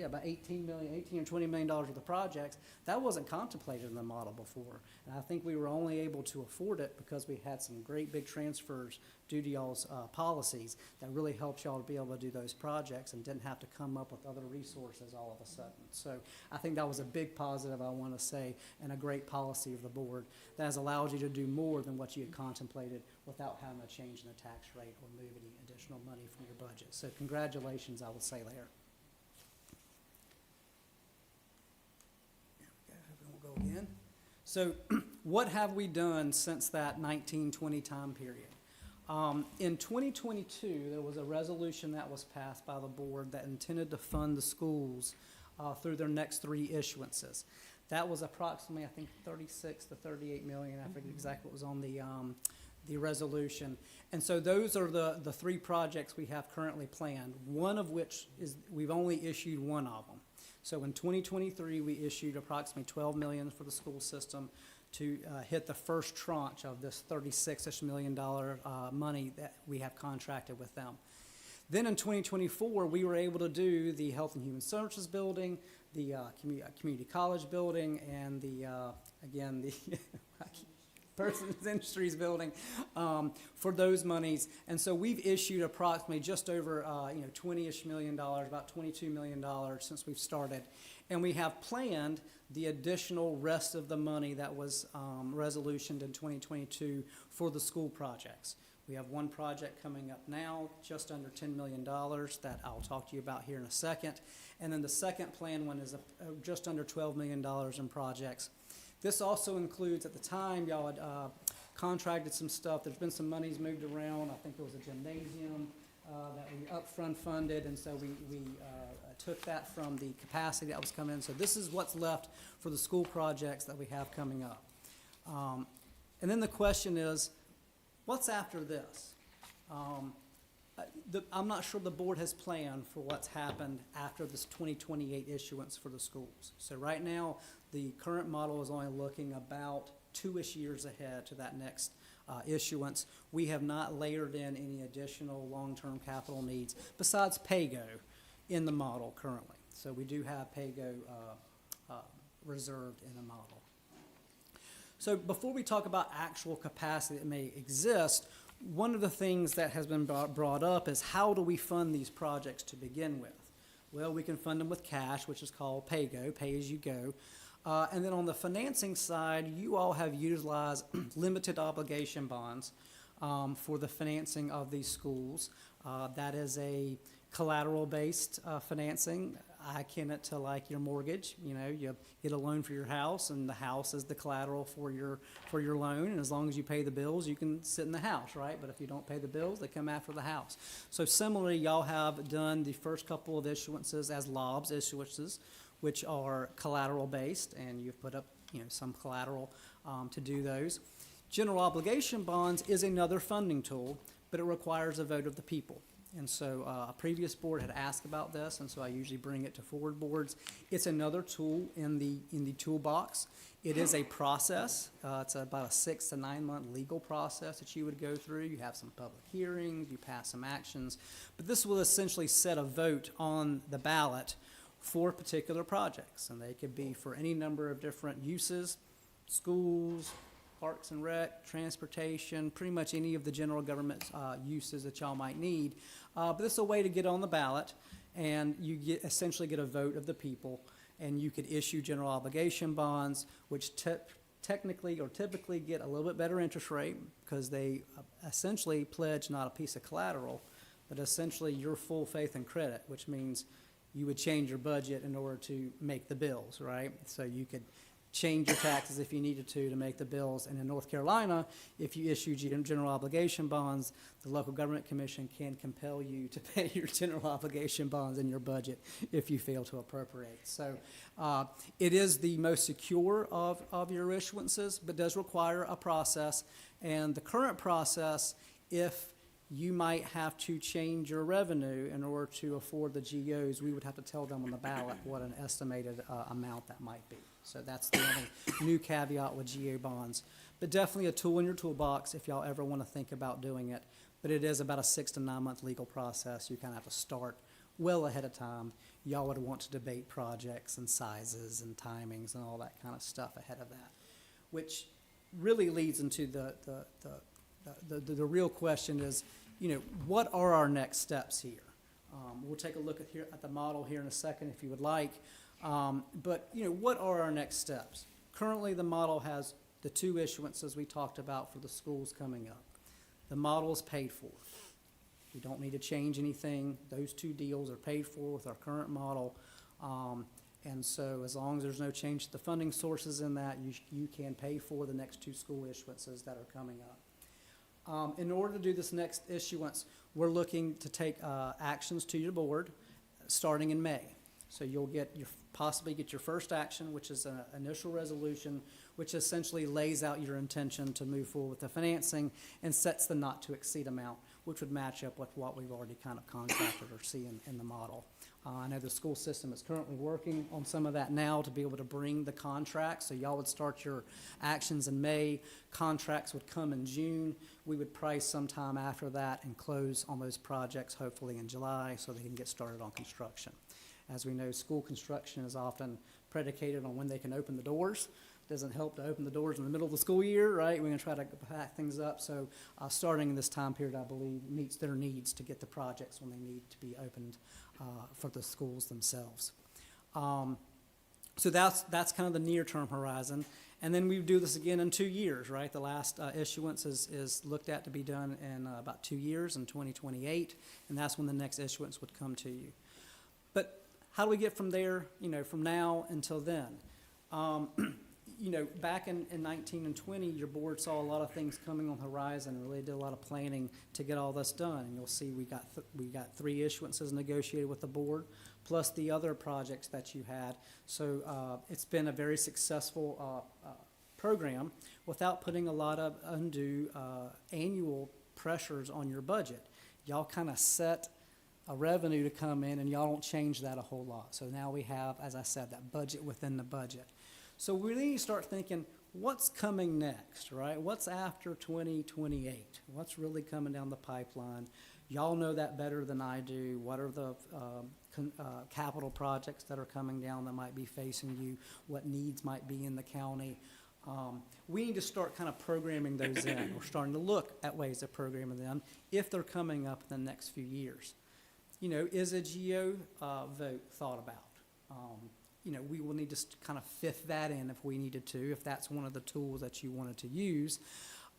about 18 or 20 million dollars worth of projects. That wasn't contemplated in the model before. And I think we were only able to afford it because we had some great big transfers due to y'all's policies that really helped y'all to be able to do those projects and didn't have to come up with other resources all of a sudden. So I think that was a big positive, I want to say, and a great policy of the board that has allowed you to do more than what you had contemplated without having a change in the tax rate or move any additional money from your budget. So congratulations, I will say there. We'll go again. So what have we done since that 1920 time period? In 2022, there was a resolution that was passed by the board that intended to fund the schools through their next 3 issuances. That was approximately, I think, 36 to 38 million. I forget exactly what was on the resolution. And so those are the 3 projects we have currently planned, one of which is, we've only issued one of them. So in 2023, we issued approximately 12 million for the school system to hit the first tranche of this $36-ish million money that we have contracted with them. Then in 2024, we were able to do the Health and Human Services building, the community college building, and the Persons Industries building for those monies. And so we've issued approximately just over $20-ish million, about $22 million since we've started. And we have planned the additional rest of the money that was resolutioned in 2022 for the school projects. We have one project coming up now, just under $10 million, that I'll talk to you about here in a second. And then the second planned one is just under $12 million in projects. This also includes, at the time, y'all had contracted some stuff. There's been some monies moved around. I think there was a gymnasium that we upfront funded, and so we took that from the capacity that was coming in. So this is what's left for the school projects that we have coming up. And then the question is, what's after this? I'm not sure the board has planned for what's happened after this 2028 issuance for the schools. So right now, the current model is only looking about 2-ish years ahead to that next issuance. We have not layered in any additional long-term capital needs besides PAYGO in the model currently. So we do have PAYGO reserved in the model. So before we talk about actual capacity that may exist, one of the things that has been brought up is how do we fund these projects to begin with? Well, we can fund them with cash, which is called PAYGO, pay as you go. And then on the financing side, you all have utilized limited obligation bonds for the financing of these schools. That is a collateral-based financing. I akin it to like your mortgage. You know, you get a loan for your house, and the house is the collateral for your loan. And as long as you pay the bills, you can sit in the house, right? But if you don't pay the bills, they come after the house. So similarly, y'all have done the first couple of issuances as LOBS issuances, which are collateral-based, and you've put up some collateral to do those. General obligation bonds is another funding tool, but it requires a vote of the people. And so a previous board had asked about this, and so I usually bring it to forward boards. It's another tool in the toolbox. It is a process. It's about a 6 to 9 month legal process that you would go through. You have some public hearings, you pass some actions, but this will essentially set a vote on the ballot for particular projects, and they could be for any number of different uses: schools, parks and rec, transportation, pretty much any of the general government uses that y'all might need. But this is a way to get on the ballot, and you essentially get a vote of the people, and you could issue general obligation bonds, which technically or typically get a little bit better interest rate because they essentially pledge not a piece of collateral, but essentially your full faith and credit, which means you would change your budget in order to make the bills, right? So you could change your taxes if you needed to make the bills. And in North Carolina, if you issue general obligation bonds, the local government commission can compel you to pay your general obligation bonds in your budget if you fail to appropriate. So it is the most secure of your issuances, but does require a process. And the current process, if you might have to change your revenue in order to afford the GOs, we would have to tell them on the ballot what an estimated amount that might be. So that's the only new caveat with GO bonds. But definitely a tool in your toolbox if y'all ever want to think about doing it. But it is about a 6 to 9 month legal process. You kind of have to start well ahead of time. Y'all would want to debate projects and sizes and timings and all that kind of stuff ahead of that, which really leads into the real question is, you know, what are our next steps here? We'll take a look at the model here in a second if you would like. But, you know, what are our next steps? Currently, the model has the 2 issuances we talked about for the schools coming up. The model is paid for. We don't need to change anything. Those 2 deals are paid for with our current model. And so as long as there's no change to the funding sources in that, you can pay for the next 2 school issuances that are coming up. In order to do this next issuance, we're looking to take actions to your board starting in May. So you'll possibly get your first action, which is an initial resolution, which essentially lays out your intention to move forward with the financing and sets the not to exceed amount, which would match up with what we've already kind of contracted or see in the model. I know the school system is currently working on some of that now to be able to bring the contracts. So y'all would start your actions in May. Contracts would come in June. We would price sometime after that and close on those projects hopefully in July so they can get started on construction. As we know, school construction is often predicated on when they can open the doors. Doesn't help to open the doors in the middle of the school year, right? We're going to try to pack things up. So starting in this time period, I believe, meets their needs to get the projects when they need to be opened for the schools themselves. So that's kind of the near-term horizon. And then we do this again in 2 years, right? The last issuance is looked at to be done in about 2 years, in 2028, and that's when the next issuance would come to you. But how do we get from there, you know, from now until then? You know, back in 19 and 20, your board saw a lot of things coming on the horizon and really did a lot of planning to get all this done. And you'll see we got 3 issuances negotiated with the board, plus the other projects that you had. So it's been a very successful program without putting a lot of undue annual pressures on your budget. Y'all kind of set a revenue to come in, and y'all don't change that a whole lot. So now we have, as I said, that budget within the budget. So we need to start thinking, what's coming next, right? What's after 2028? What's really coming down the pipeline? Y'all know that better than I do. What are the capital projects that are coming down that might be facing you? What needs might be in the county? We need to start kind of programming those in. We're starting to look at ways of programming them if they're coming up in the next few years. You know, is a GO vote thought about? You know, we will need to kind of fifth that in if we needed to, if that's one of the tools that you wanted to use.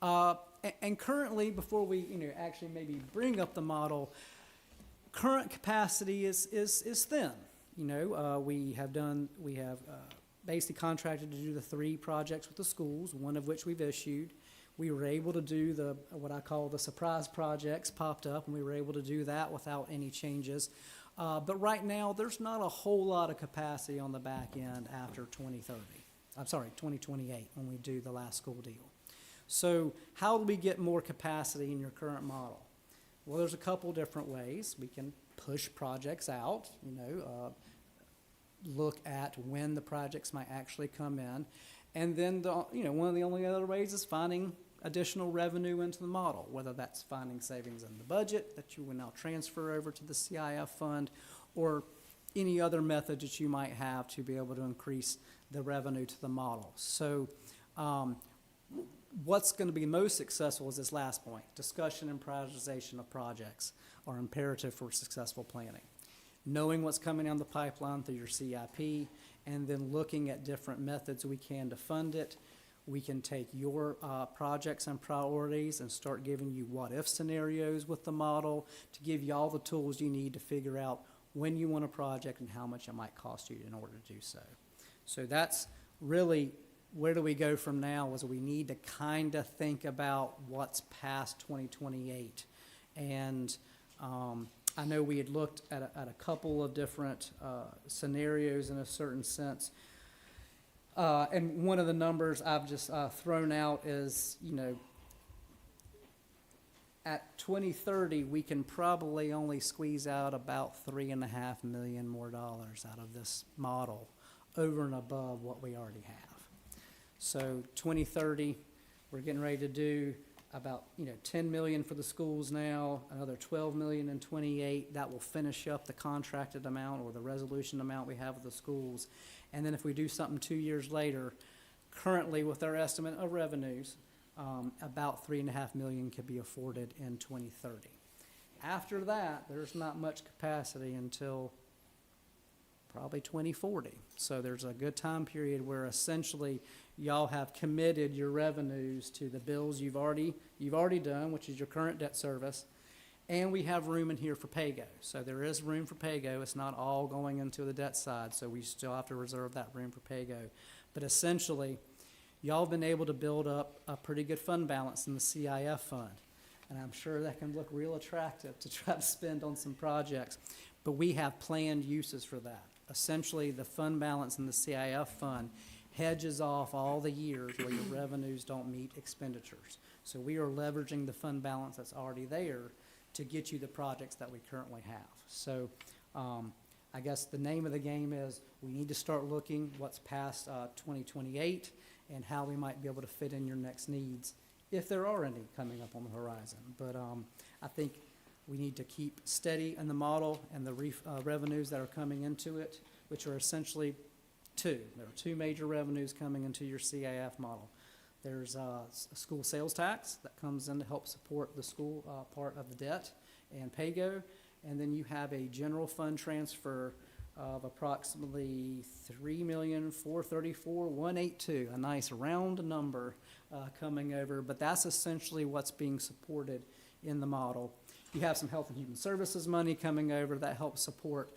And currently, before we, you know, actually maybe bring up the model, current capacity is thin. You know, we have basically contracted to do the 3 projects with the schools, one of which we've issued. We were able to do what I call the surprise projects popped up, and we were able to do that without any changes. But right now, there's not a whole lot of capacity on the back end after 2028, when we do the last school deal. So how do we get more capacity in your current model? Well, there's a couple different ways. We can push projects out, you know, look at when the projects might actually come in. And then, one of the only other ways is finding additional revenue into the model, whether that's finding savings in the budget that you will now transfer over to the CIF fund, or any other method that you might have to be able to increase the revenue to the model. So what's going to be most successful is this last point. Discussion and prioritization of projects are imperative for successful planning. Knowing what's coming down the pipeline through your CIP, and then looking at different methods we can to fund it. We can take your projects and priorities and start giving you what-if scenarios with the model to give you all the tools you need to figure out when you want a project and how much it might cost you in order to do so. So that's really where do we go from now was we need to kind of think about what's past 2028. And I know we had looked at a couple of different scenarios in a certain sense. And one of the numbers I've just thrown out is, you know, at 2030, we can probably only squeeze out about $3.5 million more dollars out of this model over and above what we already have. So 2030, we're getting ready to do about, you know, 10 million for the schools now, another 12 million in 28. That will finish up the contracted amount or the resolution amount we have with the schools. And then if we do something 2 years later, currently with our estimate of revenues, about 3.5 million could be afforded in 2030. After that, there's not much capacity until probably 2040. So there's a good time period where essentially y'all have committed your revenues to the bills you've already done, which is your current debt service, and we have room in here for PAYGO. So there is room for PAYGO. It's not all going into the debt side, so we still have to reserve that room for PAYGO. But essentially, y'all have been able to build up a pretty good fund balance in the CIF fund. And I'm sure that can look real attractive to try to spend on some projects. But we have planned uses for that. Essentially, the fund balance in the CIF fund hedges off all the years where your revenues don't meet expenditures. So we are leveraging the fund balance that's already there to get you the projects that we currently have. So I guess the name of the game is we need to start looking what's past 2028 and how we might be able to fit in your next needs, if there are any coming up on the horizon. But I think we need to keep steady in the model and the revenues that are coming into it, which are essentially two. There are two major revenues coming into your CIF model. There's a school sales tax that comes in to help support the school part of the debt and PAYGO, and then you have a general fund transfer of approximately $3,434,182, a nice round number coming over, but that's essentially what's being supported in the model. You have some health and human services money coming over that helps support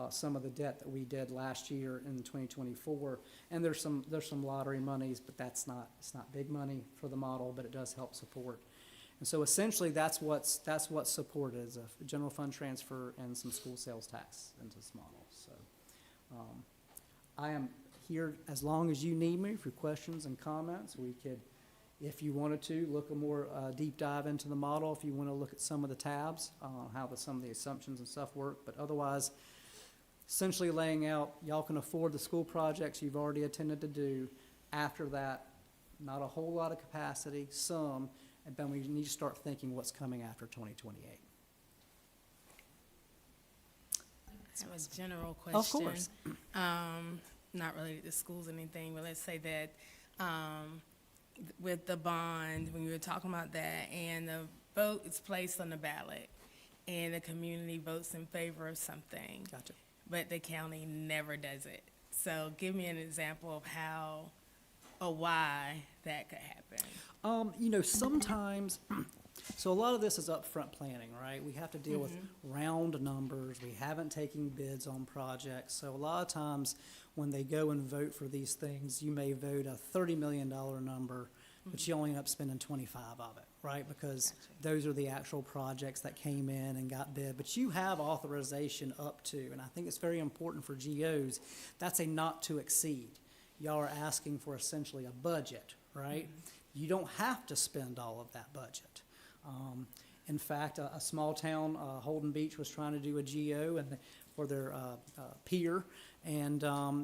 some of the debt that we did last year in 2024, and there's some lottery monies, but it's not big money for the model, but it does help support. And so essentially that's what's supported is a general fund transfer and some school sales tax into this model. So I am here as long as you need me for questions and comments. We could, if you wanted to, look a more deep dive into the model, if you want to look at some of the tabs, how some of the assumptions and stuff work, but otherwise, essentially laying out, y'all can afford the school projects you've already intended to do. After that, not a whole lot of capacity, some, and then we need to start thinking what's coming after 2028. I have a general question. Of course. Not related to schools or anything, but let's say that with the bond, when you were talking about that, and the vote is placed on the ballot, and the community votes in favor of something, Gotcha. but the county never does it. So give me an example of how or why that could happen. Sometimes, so a lot of this is upfront planning, right? We have to deal with round numbers. We haven't taken bids on projects. So a lot of times when they go and vote for these things, you may vote a $30 million number, but you only end up spending 25 of it, right? Because those are the actual projects that came in and got bid. But you have authorization up to, and I think it's very important for GOs, that's a not to exceed. Y'all are asking for essentially a budget, right? You don't have to spend all of that budget. In fact, a small town, Holden Beach, was trying to do a GO and for their pier, and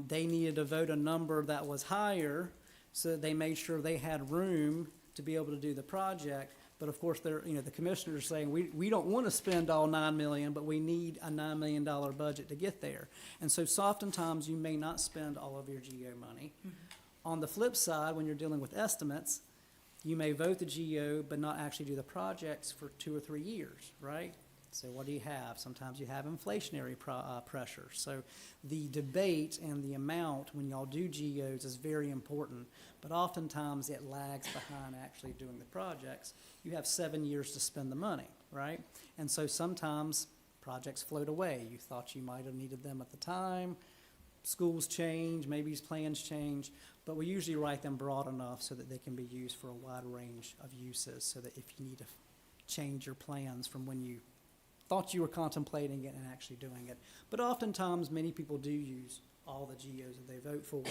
they needed to vote a number that was higher, so they made sure they had room to be able to do the project. But of course, the commissioners saying we don't want to spend all $9 million, but we need a $9 million budget to get there. And so, oftentimes you may not spend all of your GO money. On the flip side, when you're dealing with estimates, you may vote the GO, but not actually do the projects for 2 or 3 years, right? So what do you have? Sometimes you have inflationary pressure. So the debate and the amount when y'all do GOs is very important, but oftentimes it lags behind actually doing the projects. You have 7 years to spend the money, right? And so sometimes projects float away. You thought you might have needed them at the time. Schools change, maybe plans change. But we usually write them broad enough so that they can be used for a wide range of uses, so that if you need to change your plans from when you thought you were contemplating it and actually doing it. But oftentimes, many people do use all the GOs that they vote for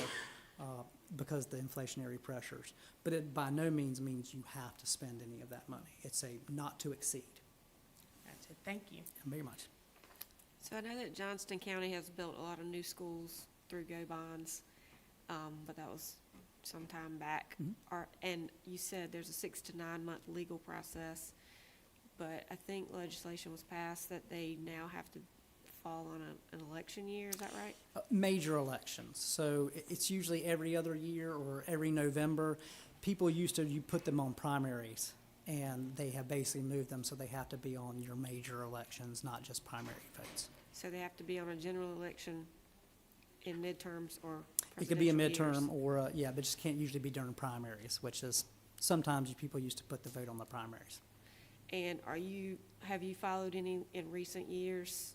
because of the inflationary pressures. But it by no means means you have to spend any of that money. It's a not to exceed. That's it. Thank you. Very much. So I know that Johnston County has built a lot of new schools through GO bonds, but that was some time back. And you said there's a 6 to 9 month legal process, but I think legislation was passed that they now have to fall on an election year, is that right? Major elections. So it's usually every other year or every November. People used to, you put them on primaries, and they have basically moved them so they have to be on your major elections, not just primary votes. So they have to be on a general election in midterms or It could be a presidential midterm years? or, yeah, but just can't usually be during primaries, which is, sometimes people used to put the vote on the primaries. And have you followed any in recent years?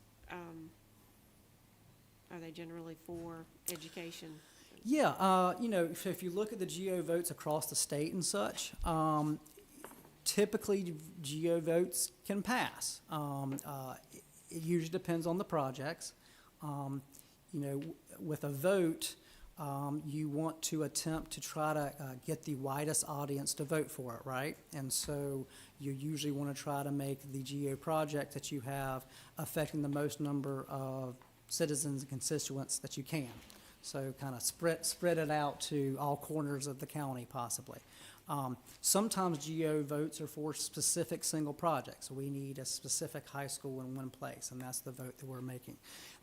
Are they generally for education? Yeah, if you look at the GO votes across the state and such, typically GO votes can pass. It usually depends on the projects. With a vote, you want to attempt to try to get the widest audience to vote for it, right? And so you usually want to try to make the GO project that you have affecting the most number of citizens and constituents that you can. So kind of spread it out to all corners of the county possibly. Sometimes GO votes are for specific single projects. We need a specific high school in one place, and that's the vote that we're making.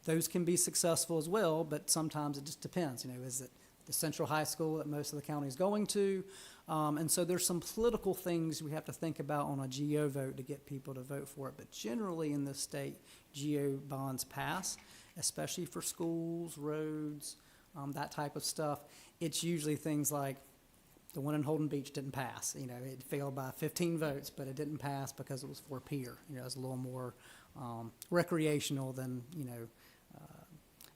Those can be successful as well, but sometimes it just depends. Is it the central high school that most of the county is going to? And so there's some political things we have to think about on a GO vote to get people to vote for it. But generally in this state, GO bonds pass, especially for schools, roads, that type of stuff. It's usually things like the one in Holden Beach didn't pass. It failed by 15 votes, but it didn't pass because it was for peer. It was a little more recreational than,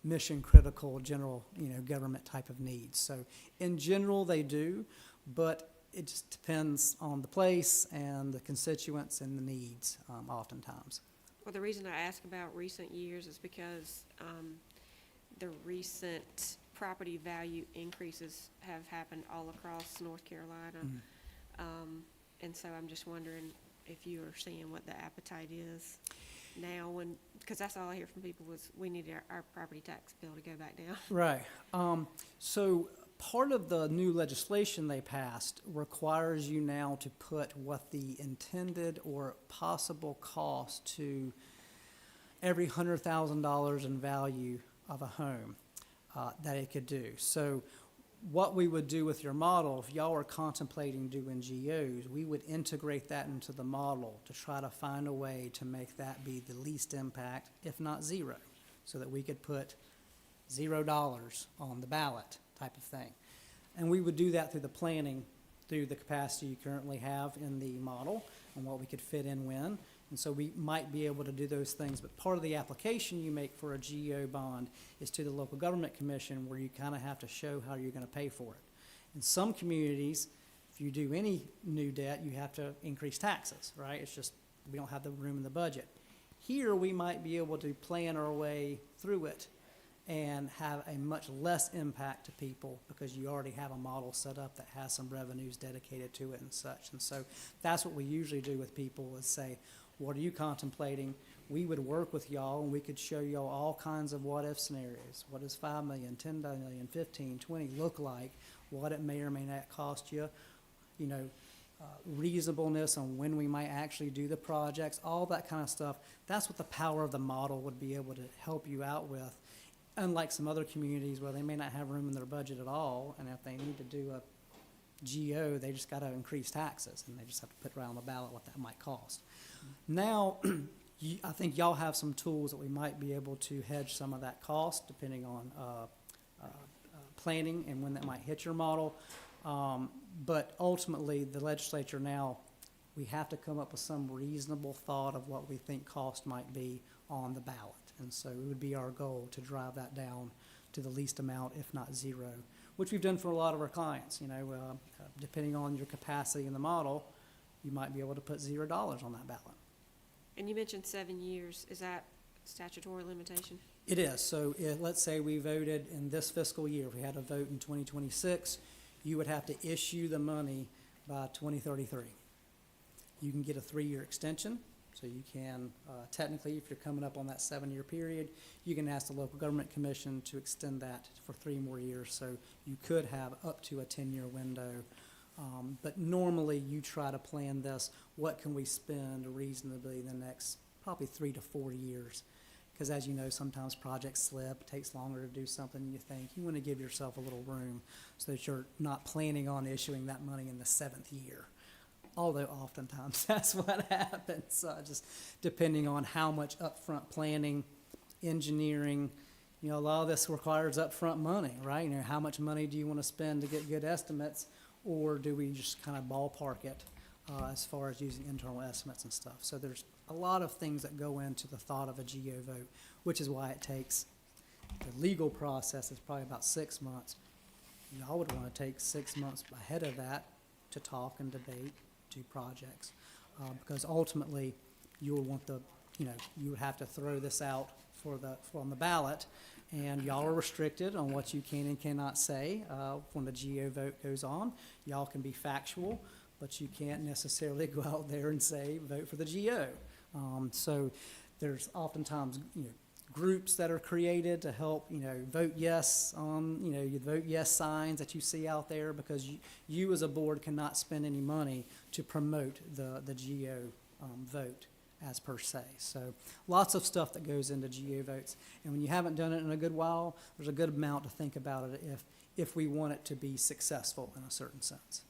mission critical, general, government type of needs. So in general, they do, but it just depends on the place and the constituents and the needs, oftentimes. Well, the reason I ask about recent years is because the recent property value increases have happened all across North Carolina. And so I'm just wondering if you are seeing what the appetite is now because that's all I hear from people was we need our property tax bill to go back down. Right. So part of the new legislation they passed requires you now to put what the intended or possible cost to every $100,000 in value of a home that it could do. So what we would do with your model, if y'all are contemplating doing GOs, we would integrate that into the model to try to find a way to make that be the least impact, if not zero, so that we could put $0 on the ballot type of thing. And we would do that through the planning, through the capacity you currently have in the model and what we could fit in when. And so we might be able to do those things, but part of the application you make for a GO bond is to the local government commission where you kind of have to show how you're going to pay for it. In some communities, if you do any new debt, you have to increase taxes, right? It's just we don't have the room in the budget. Here, we might be able to plan our way through it and have a much less impact to people because you already have a model set up that has some revenues dedicated to it and such. And so that's what we usually do with people is say, what are you contemplating? We would work with y'all and we could show y'all all kinds of what-if scenarios. What does 5 million, 10 million, 15, 20 look like? What it may or may not cost you, reasonableness on when we might actually do the projects, all that kind of stuff. That's what the power of the model would be able to help you out with. Unlike some other communities where they may not have room in their budget at all, and if they need to do a GO, they just got to increase taxes, and they just have to put right on the ballot what that might cost. Now, I think y'all have some tools that we might be able to hedge some of that cost, depending on planning and when that might hit your model. But ultimately, the legislature now, we have to come up with some reasonable thought of what we think cost might be on the ballot. And so it would be our goal to drive that down to the least amount, if not zero, which we've done for a lot of our clients. Depending on your capacity in the model, you might be able to put $0 on that ballot. And you mentioned 7 years. Is that statutory limitation? It is. So let's say we voted in this fiscal year, if we had a vote in 2026, you would have to issue the money by 2033. You can get a 3-year extension, so you can, technically, if you're coming up on that 7-year period, you can ask the local government commission to extend that for 3 more years, so you could have up to a 10-year window. But normally, you try to plan this, what can we spend reasonably the next probably 3 to 4 years? Because as you know, sometimes projects slip, it takes longer to do something than you think. You want to give yourself a little room so that you're not planning on issuing that money in the 7th year. Although oftentimes that's what happens, just depending on how much upfront planning, engineering, a lot of this requires upfront money, right? How much money do you want to spend to get good estimates, or do we just kind of ballpark it as far as using internal estimates and stuff? So there's a lot of things that go into the thought of a GO vote, which is why it takes, the legal process is probably about 6 months. Y'all would want to take 6 months ahead of that to talk and debate, do projects, because ultimately you'll want you would have to throw this out on the ballot, and y'all are restricted on what you can and cannot say when the GO vote goes on. Y'all can be factual, but you can't necessarily go out there and say vote for the GO. So there's oftentimes groups that are created to help vote yes on you vote yes signs that you see out there, because you as a board cannot spend any money to promote the GO vote as per se. So lots of stuff that goes into GO votes, and when you haven't done it in a good while, there's a good amount to think about it if we want it to be successful in a certain sense.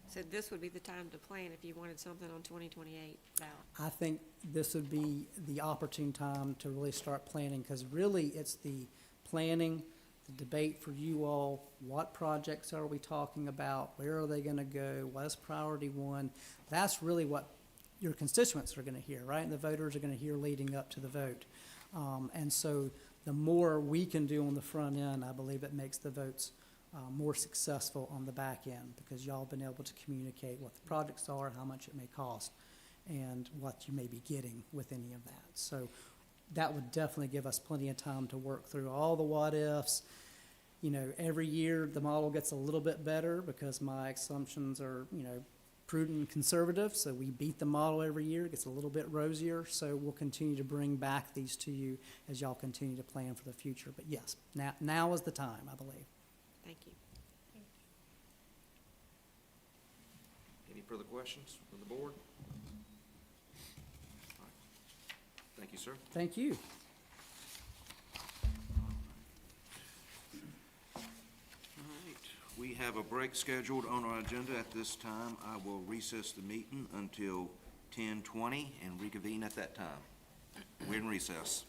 So this would be the time to plan if you wanted something on 2028 ballot. I think this would be the opportune time to really start planning, because really it's the planning, the debate for you all. What projects are we talking about? Where are they going to go? What is priority one? That's really what your constituents are going to hear, right? And the voters are going to hear leading up to the vote. And so the more we can do on the front end, I believe it makes the votes more successful on the back end, because y'all have been able to communicate what the projects are, how much it may cost, and what you may be getting with any of that. So that would definitely give us plenty of time to work through all the what-ifs. Every year the model gets a little bit better because my assumptions are, prudent and conservative, so we beat the model every year. It gets a little bit rosier, so we'll continue to bring back these to you as y'all continue to plan for the future. But yes, now is the time, I believe. Thank you. Any further questions from the board? All right. Thank you, sir. Thank you. All right, we have a break scheduled on our agenda at this time. I will recess the meeting until 10:20 and reconvene at that time. We're in recess.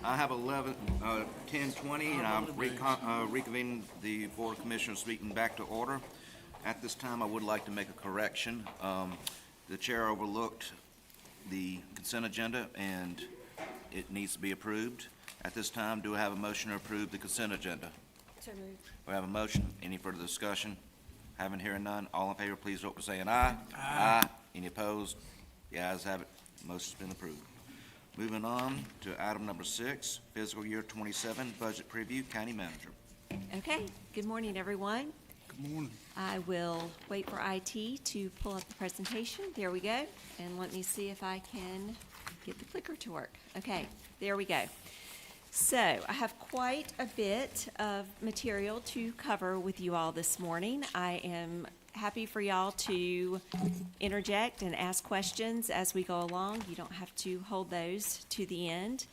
I have 10:20, and I'm reconvening the Board of Commissioners meeting back to order. At this time, I would like to make a correction. The chair overlooked the consent agenda, and it needs to be approved. At this time, do I have a motion to approve the consent agenda? So moved. We have a motion. Any further discussion? Having hearing none, all in favor, please vote by saying aye. Aye. Any opposed? The ayes have it. Motion's been approved. Moving on to item number 6, fiscal year 27 budget preview, county manager. Okay, good morning, everyone. Good morning. I will wait for IT to pull up the presentation. There we go. And let me see if I can get the clicker to work. Okay, there we go. So I have quite a bit of material to cover with you all this morning. I am happy for y'all to interject and ask questions as we go along. You don't have to hold those to the end.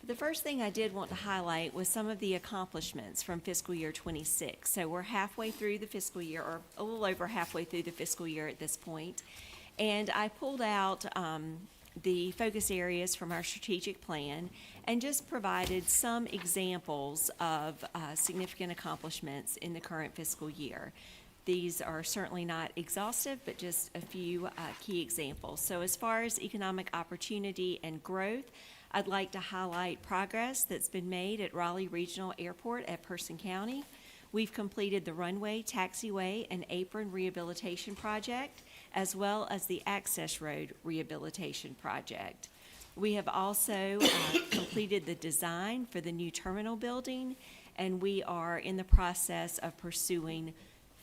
The first thing I did want to highlight was some of the accomplishments from fiscal year 26. So we're halfway through the fiscal year, or a little over halfway through the fiscal year at this point. And I pulled out the focus areas from our strategic plan and just provided some examples of significant accomplishments in the current fiscal year. These are certainly not exhaustive, but just a few key examples. So as far as economic opportunity and growth, I'd like to highlight progress that's been made at Raleigh Regional Airport at Person County. We've completed the runway, taxiway, and apron rehabilitation project, as well as the access road rehabilitation project. We have also completed the design for the new terminal building, and we are in the process of pursuing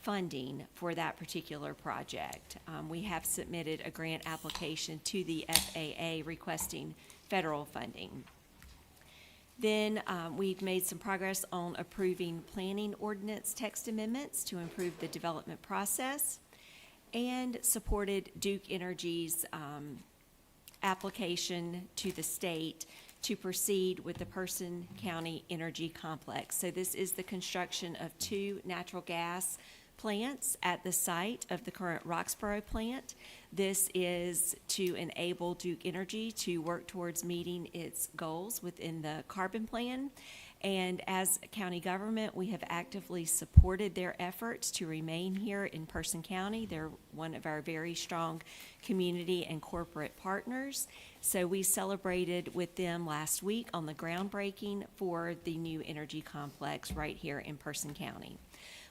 funding for that particular project. We have submitted a grant application to the FAA requesting federal funding. Then we've made some progress on approving planning ordinance text amendments to improve the development process, and supported Duke Energy's application to the state to proceed with the Person County Energy Complex. So this is the construction of 2 natural gas plants at the site of the current Roxborough plant. This is to enable Duke Energy to work towards meeting its goals within the carbon plan. And as a county government, we have actively supported their efforts to remain here in Person County. They're one of our very strong community and corporate partners. So we celebrated with them last week on the groundbreaking for the new energy complex right here in Person County.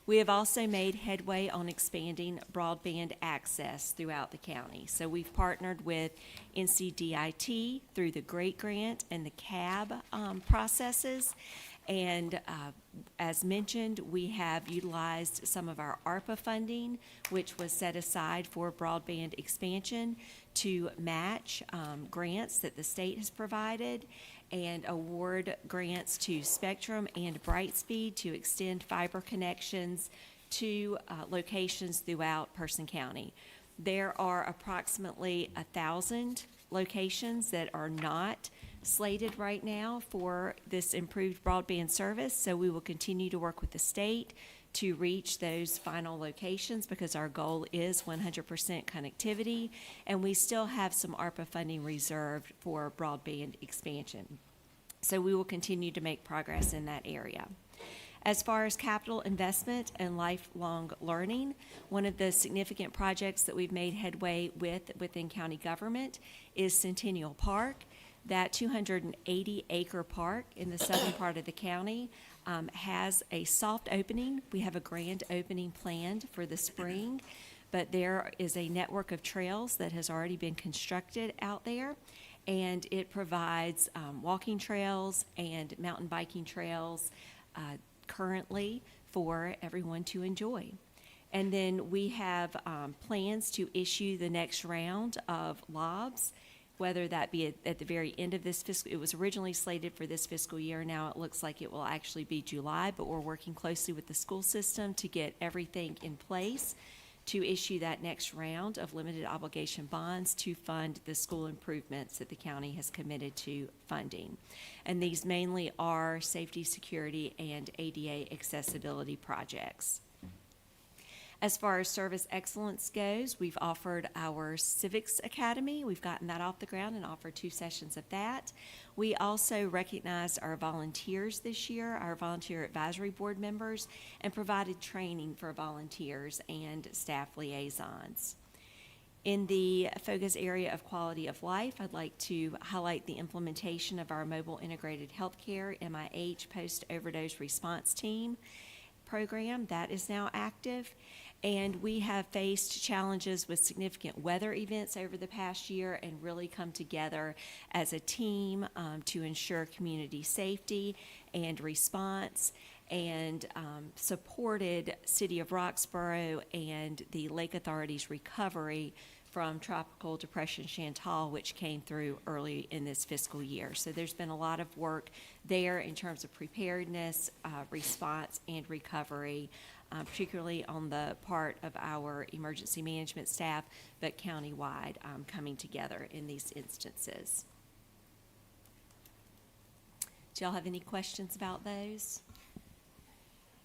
We have also made headway on expanding broadband access throughout the county. So we've partnered with NCDIT through the GREAT grant and the CAB processes. And as mentioned, we have utilized some of our ARPA funding, which was set aside for broadband expansion, to match grants that the state has provided and award grants to Spectrum and Brightspeed to extend fiber connections to locations throughout Person County. There are approximately 1,000 locations that are not slated right now for this improved broadband service, so we will continue to work with the state to reach those final locations because our goal is 100% connectivity, and we still have some ARPA funding reserved for broadband expansion. So we will continue to make progress in that area. As far as capital investment and lifelong learning, one of the significant projects that we've made headway with within county government is Centennial Park. That 280-acre park in the southern part of the county has a soft opening. We have a grand opening planned for the spring, but there is a network of trails that has already been constructed out there, and it provides walking trails and mountain biking trails currently for everyone to enjoy. And then we have plans to issue the next round of LOBs, whether that be at the very end of this fiscal. It was originally slated for this fiscal year. Now it looks like it will actually be July, but we're working closely with the school system to get everything in place to issue that next round of limited obligation bonds to fund the school improvements that the county has committed to funding. And these mainly are safety, security, and ADA accessibility projects. As far as service excellence goes, we've offered our Civics Academy. We've gotten that off the ground and offered 2 sessions of that. We also recognized our volunteers this year, our volunteer advisory board members, and provided training for volunteers and staff liaisons. In the focus area of quality of life, I'd like to highlight the implementation of our Mobile Integrated Healthcare MIH Post-Overdose Response Team program. That is now active. And we have faced challenges with significant weather events over the past year and really come together as a team to ensure community safety and response, and supported City of Roxborough and the Lake Authority's recovery from Tropical Depression Chantal, which came through early in this fiscal year. So there's been a lot of work there in terms of preparedness, response, and recovery, particularly on the part of our emergency management staff, but countywide, coming together in these instances. Do y'all have any questions about those?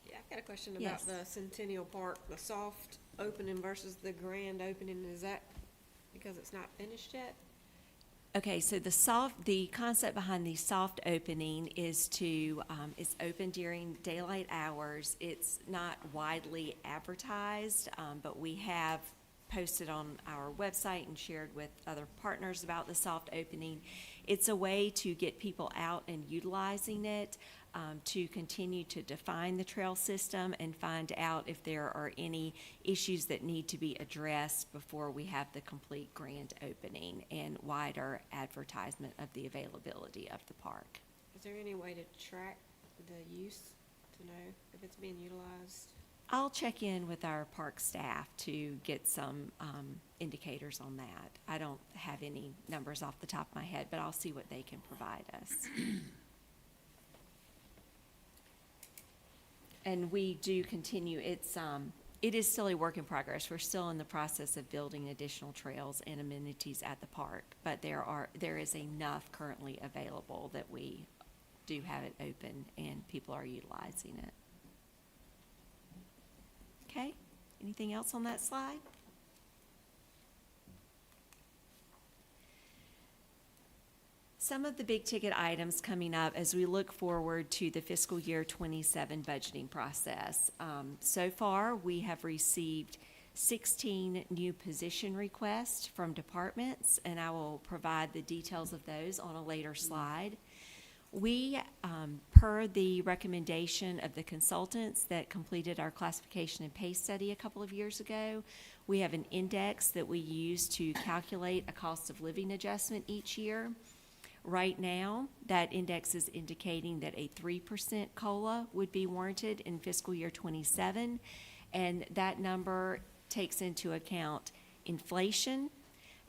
Yeah, I've got a question about Yes. the Centennial Park, the soft opening versus the grand opening. Is that because it's not finished yet? Okay, so the concept behind the soft opening is to, it's open during daylight hours. It's not widely advertised, but we have posted on our website and shared with other partners about the soft opening. It's a way to get people out and utilizing it, to continue to define the trail system and find out if there are any issues that need to be addressed before we have the complete grand opening and wider advertisement of the availability of the park. Is there any way to track the use to know if it's being utilized? I'll check in with our park staff to get some indicators on that. I don't have any numbers off the top of my head, but I'll see what they can provide us. And we do continue, it is still a work in progress. We're still in the process of building additional trails and amenities at the park, but there is enough currently available that we do have it open and people are utilizing it. Okay, anything else on that slide? Some of the big ticket items coming up as we look forward to the fiscal year 27 budgeting process. So far, we have received 16 new position requests from departments, and I will provide the details of those on a later slide. We, per the recommendation of the consultants that completed our classification and pay study a couple of years ago, we have an index that we use to calculate a cost of living adjustment each year. Right now, that index is indicating that a 3% COLA would be warranted in fiscal year 27, and that number takes into account inflation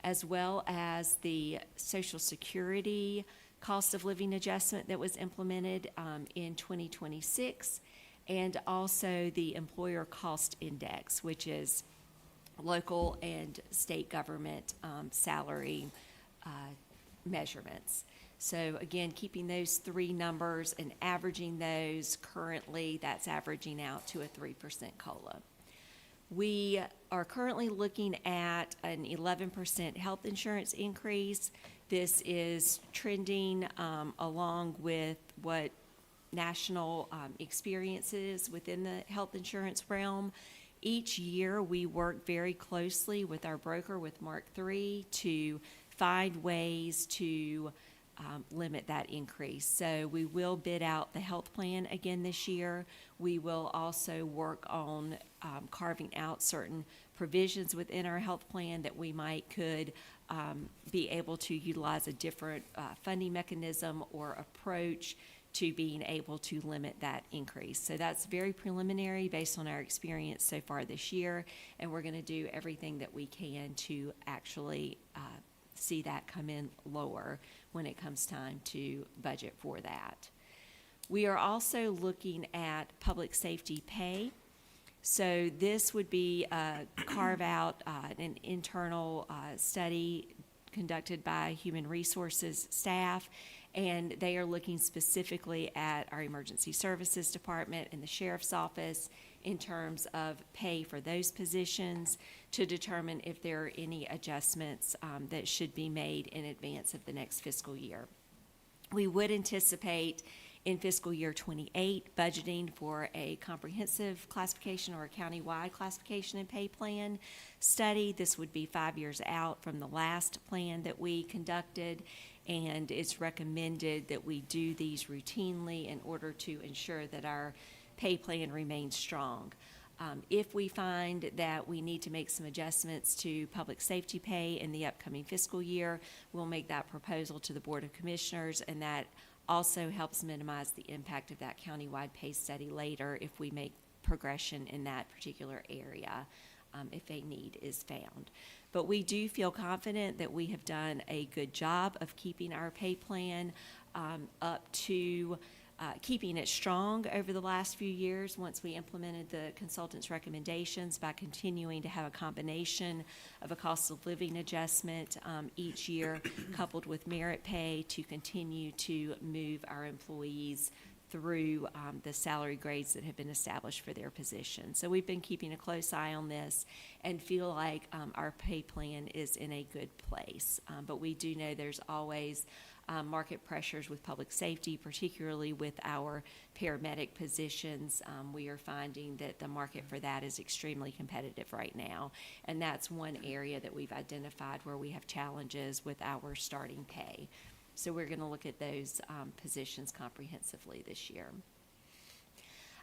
as well as the Social Security cost of living adjustment that was implemented in 2026, and also the employer cost index, which is local and state government salary measurements. So again, keeping those 3 numbers and averaging those, currently that's averaging out to a 3% COLA. We are currently looking at an 11% health insurance increase. This is trending along with what national experience is within the health insurance realm. Each year, we work very closely with our broker, with Mark III, to find ways to limit that increase. So we will bid out the health plan again this year. We will also work on carving out certain provisions within our health plan that we could be able to utilize a different funding mechanism or approach to being able to limit that increase. So that's very preliminary based on our experience so far this year, and we're going to do everything that we can to actually see that come in lower when it comes time to budget for that. We are also looking at public safety pay. So this would be carve out an internal study conducted by Human Resources staff, and they are looking specifically at our Emergency Services Department and the Sheriff's Office in terms of pay for those positions to determine if there are any adjustments that should be made in advance of the next fiscal year. We would anticipate in fiscal year '28 budgeting for a comprehensive classification or a countywide classification and pay plan study. This would be 5 years out from the last plan that we conducted, and it's recommended that we do these routinely in order to ensure that our pay plan remains strong. If we find that we need to make some adjustments to public safety pay in the upcoming fiscal year, we'll make that proposal to the Board of Commissioners, and that also helps minimize the impact of that countywide pay study later if we make progression in that particular area, if a need is found. But we do feel confident that we have done a good job of keeping our pay plan up to keeping it strong over the last few years once we implemented the consultant's recommendations by continuing to have a combination of a cost of living adjustment each year coupled with merit pay to continue to move our employees through the salary grades that have been established for their position. So we've been keeping a close eye on this and feel like our pay plan is in a good place. But we do know there's always market pressures with public safety, particularly with our paramedic positions. We are finding that the market for that is extremely competitive right now, and that's one area that we've identified where we have challenges with our starting pay. So we're going to look at those positions comprehensively this year.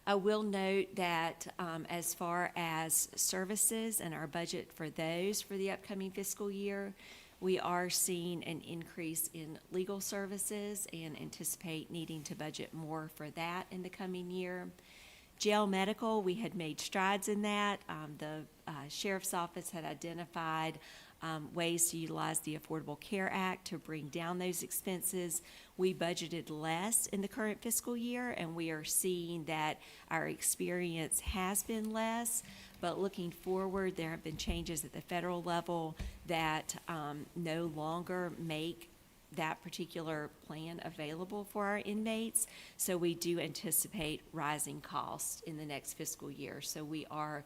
I will note that as far as services and our budget for those for the upcoming fiscal year, we are seeing an increase in legal services and anticipate needing to budget more for that in the coming year. Jail medical, we had made strides in that. The Sheriff's Office had identified ways to utilize the Affordable Care Act to bring down those expenses. We budgeted less in the current fiscal year, and we are seeing that our experience has been less. But looking forward, there have been changes at the federal level that no longer make that particular plan available for our inmates. So we do anticipate rising costs in the next fiscal year. So we are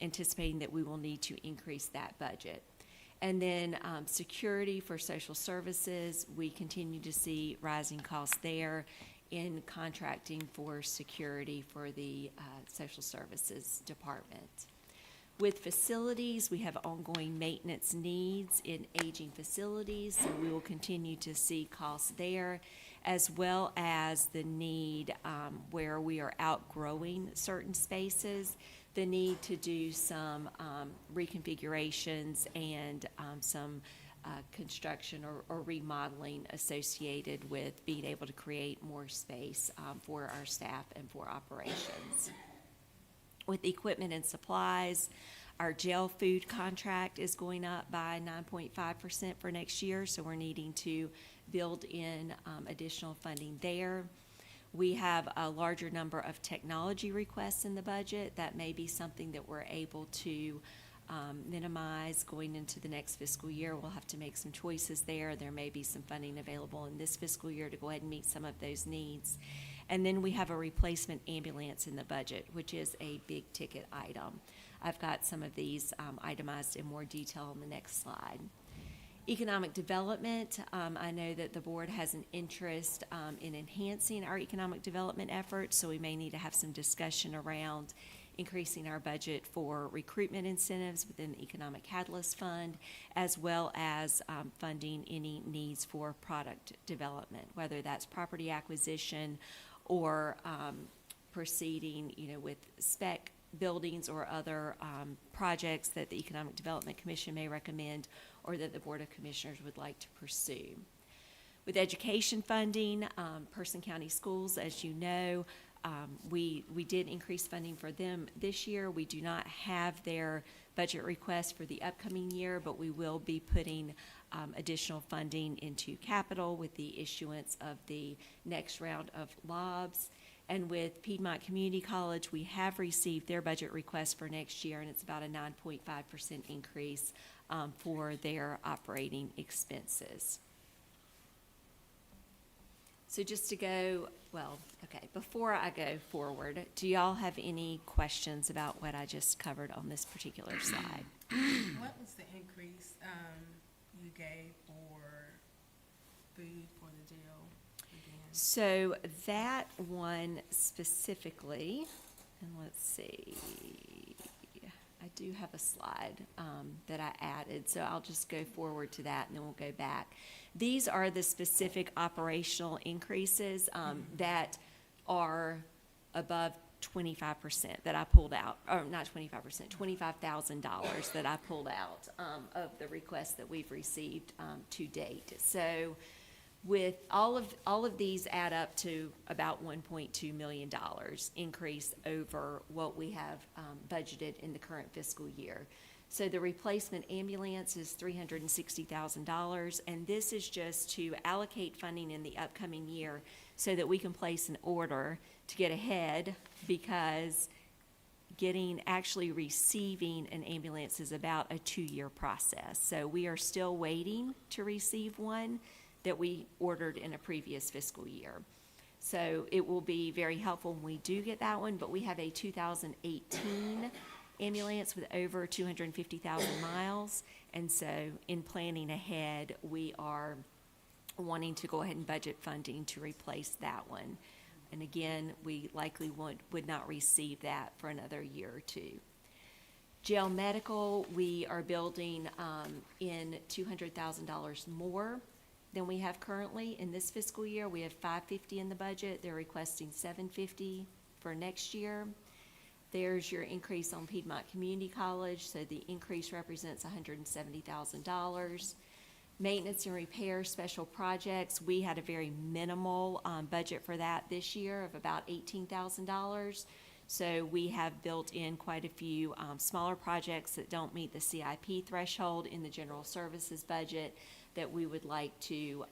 anticipating that we will need to increase that budget. And then security for social services, we continue to see rising costs there in contracting for security for the social services department. With facilities, we have ongoing maintenance needs in aging facilities, so we will continue to see costs there, as well as the need where we are outgrowing certain spaces, the need to do some reconfigurations and some construction or remodeling associated with being able to create more space for our staff and for operations. With equipment and supplies, our jail food contract is going up by 9.5% for next year, so we're needing to build in additional funding there. We have a larger number of technology requests in the budget. That may be something that we're able to minimize going into the next fiscal year. We'll have to make some choices there. There may be some funding available in this fiscal year to go ahead and meet some of those needs. And then we have a replacement ambulance in the budget, which is a big ticket item. I've got some of these itemized in more detail on the next slide. Economic development, I know that the board has an interest in enhancing our economic development efforts, so we may need to have some discussion around increasing our budget for recruitment incentives within the Economic Catalyst Fund, as well as funding any needs for product development, whether that's property acquisition or proceeding, with spec buildings or other projects that the Economic Development Commission may recommend or that the Board of Commissioners would like to pursue. With education funding, Person County Schools, as you know, we did increase funding for them this year. We do not have their budget request for the upcoming year, but we will be putting additional funding into capital with the issuance of the next round of LOBs. And with Piedmont Community College, we have received their budget request for next year, and it's about a 9.5% increase for their operating expenses. So just to go, well, okay, before I go forward, do y'all have any questions about what I just covered on this particular slide? What was the increase, you gave for food for the jail again? So that one specifically, and let's see, I do have a slide that I added, so I'll just go forward to that and then we'll go back. These are the specific operational increases that are above 25% that I pulled out, or not 25%, $25,000 that I pulled out of the requests that we've received to date. So with all of these add up to about $1.2 million increase over what we have budgeted in the current fiscal year. So the replacement ambulance is $360,000, and this is just to allocate funding in the upcoming year so that we can place an order to get ahead, because actually receiving an ambulance is about a 2-year process. So we are still waiting to receive one that we ordered in a previous fiscal year. So it will be very helpful when we do get that one, but we have a 2018 ambulance with over 250,000 miles. And so in planning ahead, we are wanting to go ahead and budget funding to replace that one. And again, we likely would not receive that for another year or two. Jail medical, we are building in $200,000 more than we have currently in this fiscal year. We have $550 in the budget. They're requesting $750 for next year. There's your increase on Piedmont Community College, so the increase represents $170,000. Maintenance and repair special projects, we had a very minimal budget for that this year of about $18,000. So we have built in quite a few smaller projects that don't meet the CIP threshold in the general services budget that we would like to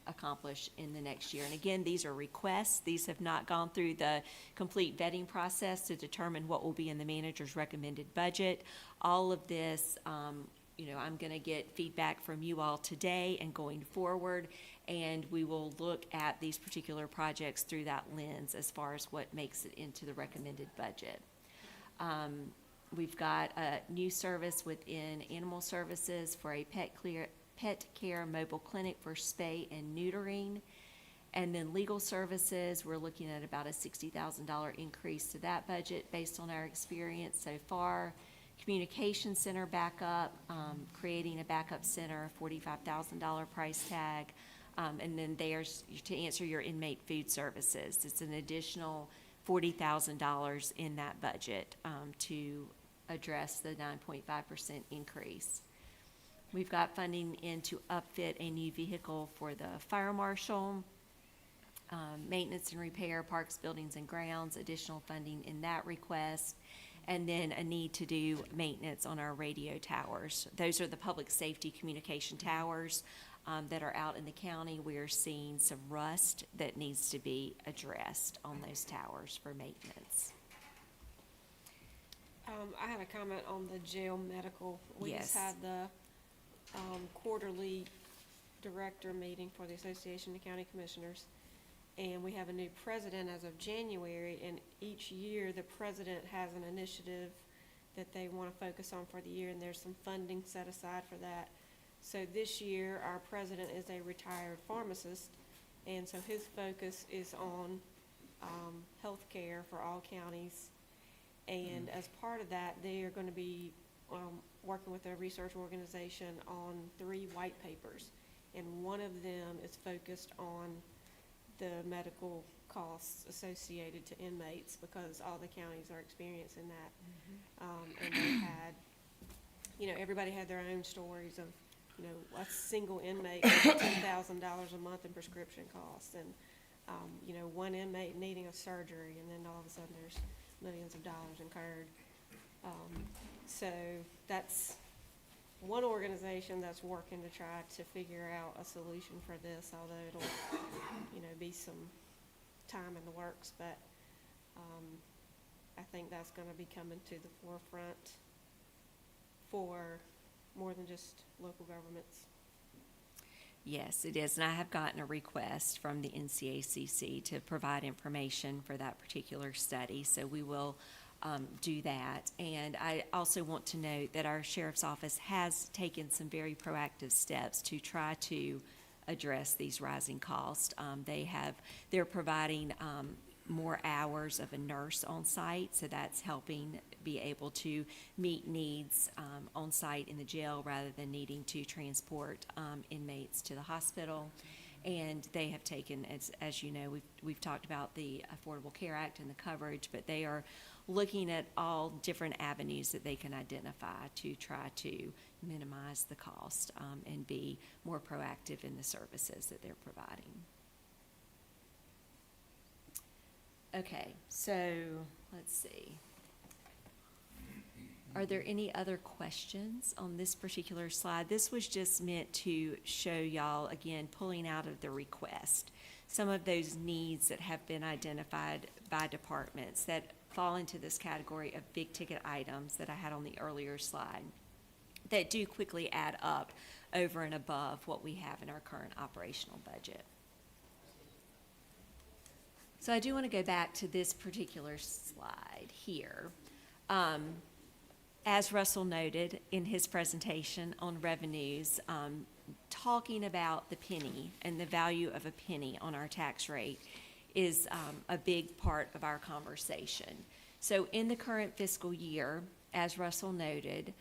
accomplish in the next year. And again, these are requests. These have not gone through the complete vetting process to determine what will be in the manager's recommended budget. All of this, I'm going to get feedback from you all today and going forward, and we will look at these particular projects through that lens as far as what makes it into the recommended budget. We've got a new service within animal services for a pet care mobile clinic for spay and neutering. And then legal services, we're looking at about a $60,000 increase to that budget based on our experience so far. Communication center backup, creating a backup center, $45,000 price tag. And then there's, to answer your inmate food services, it's an additional $40,000 in that budget to address the 9.5% increase. We've got funding in to upfit a new vehicle for the fire marshal, maintenance and repair, parks, buildings, and grounds, additional funding in that request, and then a need to do maintenance on our radio towers. Those are the public safety communication towers that are out in the county. We're seeing some rust that needs to be addressed on those towers for maintenance. I had a comment on the jail medical. We Yes. just had the quarterly director meeting for the Association of County Commissioners, and we have a new president as of January, and each year the president has an initiative that they want to focus on for the year, and there's some funding set aside for that. So this year, our president is a retired pharmacist, and so his focus is on health care for all counties. And as part of that, they are going to be working with a research organization on 3 white papers. And one of them is focused on the medical costs associated to inmates, because all the counties are experiencing that. And they had, everybody had their own stories of, a single inmate with $10,000 a month in prescription costs, and, one inmate needing a surgery, and then all of a sudden there's millions of dollars incurred. So that's one organization that's working to try to figure out a solution for this, although it'll, be some time in the works, but, I think that's gonna be coming to the forefront for more than just local governments. Yes, it is, and I have gotten a request from the NCACC to provide information for that particular study, so we will do that. And I also want to note that our sheriff's office has taken some very proactive steps to try to address these rising costs. They're providing more hours of a nurse on site, so that's helping be able to meet needs on site in the jail rather than needing to transport inmates to the hospital. And they have taken, as you know, we've talked about the Affordable Care Act and the coverage, but they are looking at all different avenues that they can identify to try to minimize the cost and be more proactive in the services that they're providing. Okay, so let's see. Are there any other questions on this particular slide? This was just meant to show y'all, again, pulling out of the request, some of those needs that have been identified by departments that fall into this category of big ticket items that I had on the earlier slide that do quickly add up over and above what we have in our current operational budget. So I do want to go back to this particular slide here. As Russell noted in his presentation on revenues, talking about the penny and the value of a penny on our tax rate is a big part of our conversation. So in the current fiscal year, as Russell noted,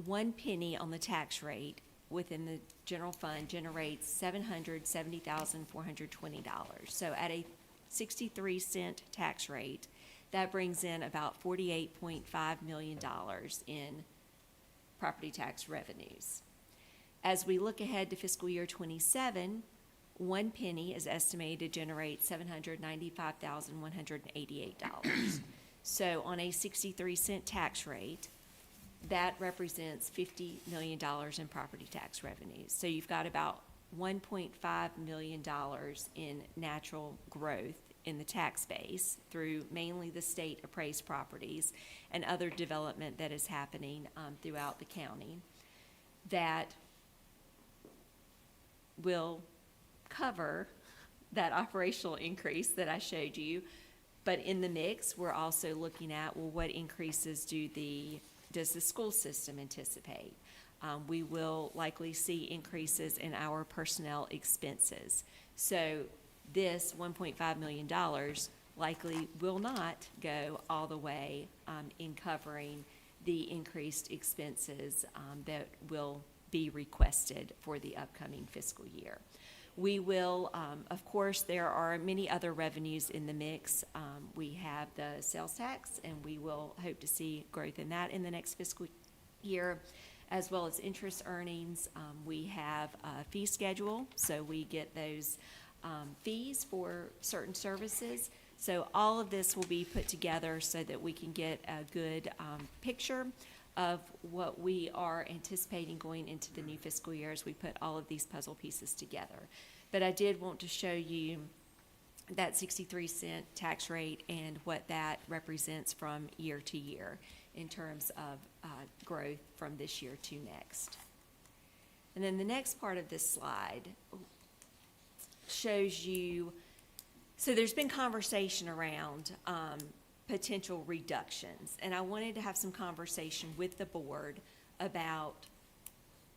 1 penny on the tax rate within the general fund generates $770,420. So at a 63-cent tax rate, that brings in about $48.5 million in property tax revenues. As we look ahead to fiscal year 27, 1 penny is estimated to generate $795,188. So on a 63-cent tax rate, that represents $50 million in property tax revenues. So you've got about $1.5 million in natural growth in the tax base through mainly the state appraised properties and other development that is happening throughout the county that will cover that operational increase that I showed you. But in the mix, we're also looking at, well, what increases does the school system anticipate? We will likely see increases in our personnel expenses. So this $1.5 million likely will not go all the way in covering the increased expenses that will be requested for the upcoming fiscal year. We will, of course, there are many other revenues in the mix. We have the sales tax, and we will hope to see growth in that in the next fiscal year, as well as interest earnings. We have a fee schedule, so we get those fees for certain services. So all of this will be put together so that we can get a good picture of what we are anticipating going into the new fiscal year as we put all of these puzzle pieces together. But I did want to show you that 63-cent tax rate and what that represents from year to year in terms of growth from this year to next. And then the next part of this slide shows you, so there's been conversation around potential reductions, and I wanted to have some conversation with the board about,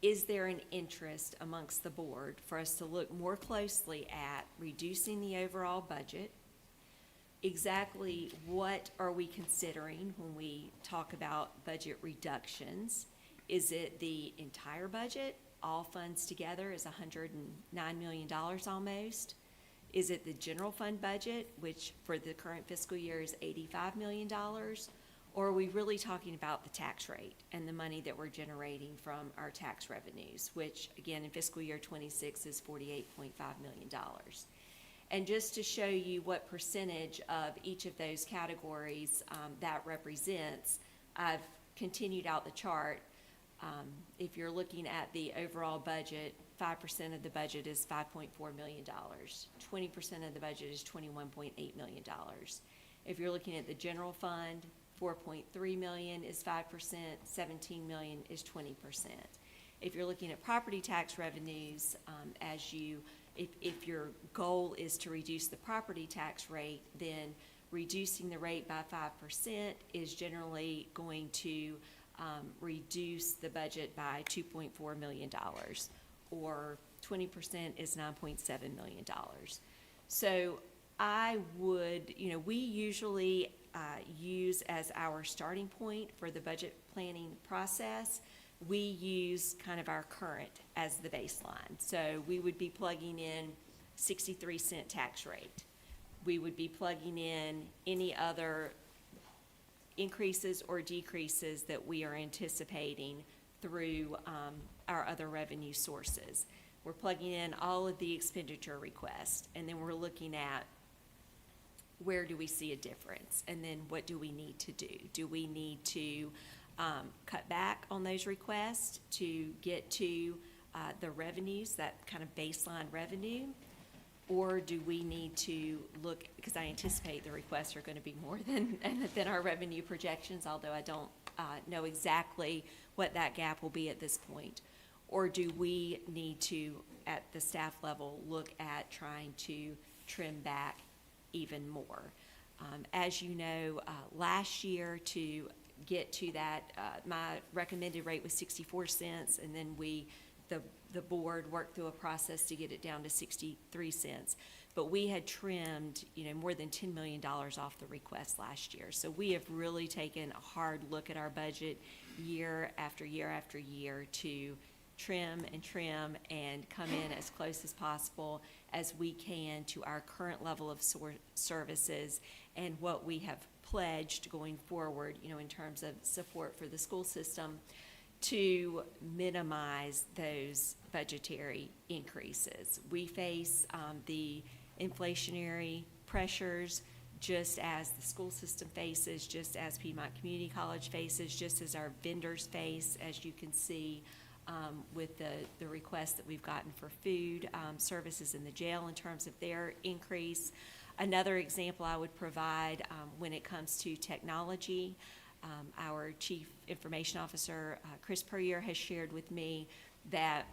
is there an interest amongst the board for us to look more closely at reducing the overall budget? Exactly what are we considering when we talk about budget reductions? Is it the entire budget? All funds together is $109 million almost. Is it the general fund budget, which for the current fiscal year is $85 million? Or are we really talking about the tax rate and the money that we're generating from our tax revenues, which again in fiscal year 26 is $48.5 million? And just to show you what percentage of each of those categories that represents, I've continued out the chart. If you're looking at the overall budget, 5% of the budget is $5.4 million. 20% of the budget is $21.8 million. If you're looking at the general fund, 4.3 million is 5%, 17 million is 20%. If you're looking at property tax revenues, if your goal is to reduce the property tax rate, then reducing the rate by 5% is generally going to reduce the budget by $2.4 million, or 20% is $9.7 million. So I would, we usually use as our starting point for the budget planning process, we use kind of our current as the baseline. So we would be plugging in 63-cent tax rate. We would be plugging in any other increases or decreases that we are anticipating through our other revenue sources. We're plugging in all of the expenditure requests, and then we're looking at where do we see a difference, and then what do we need to do? Do we need to cut back on those requests to get to the revenues, that kind of baseline revenue? Or do we need to look, because I anticipate the requests are going to be more than our revenue projections, although I don't know exactly what that gap will be at this point. Or do we need to, at the staff level, look at trying to trim back even more? As you know, last year to get to that, my recommended rate was 64 cents, and then the board worked through a process to get it down to 63 cents. But we had trimmed, more than $10 million off the request last year. So we have really taken a hard look at our budget year after year after year to trim and come in as close as possible as we can to our current level of services and what we have pledged going forward, in terms of support for the school system, to minimize those budgetary increases. We face the inflationary pressures just as the school system faces, just as Piedmont Community College faces, just as our vendors face, as you can see with the requests that we've gotten for food services in the jail in terms of their increase. Another example I would provide when it comes to technology, our Chief Information Officer, Chris Puryear, has shared with me that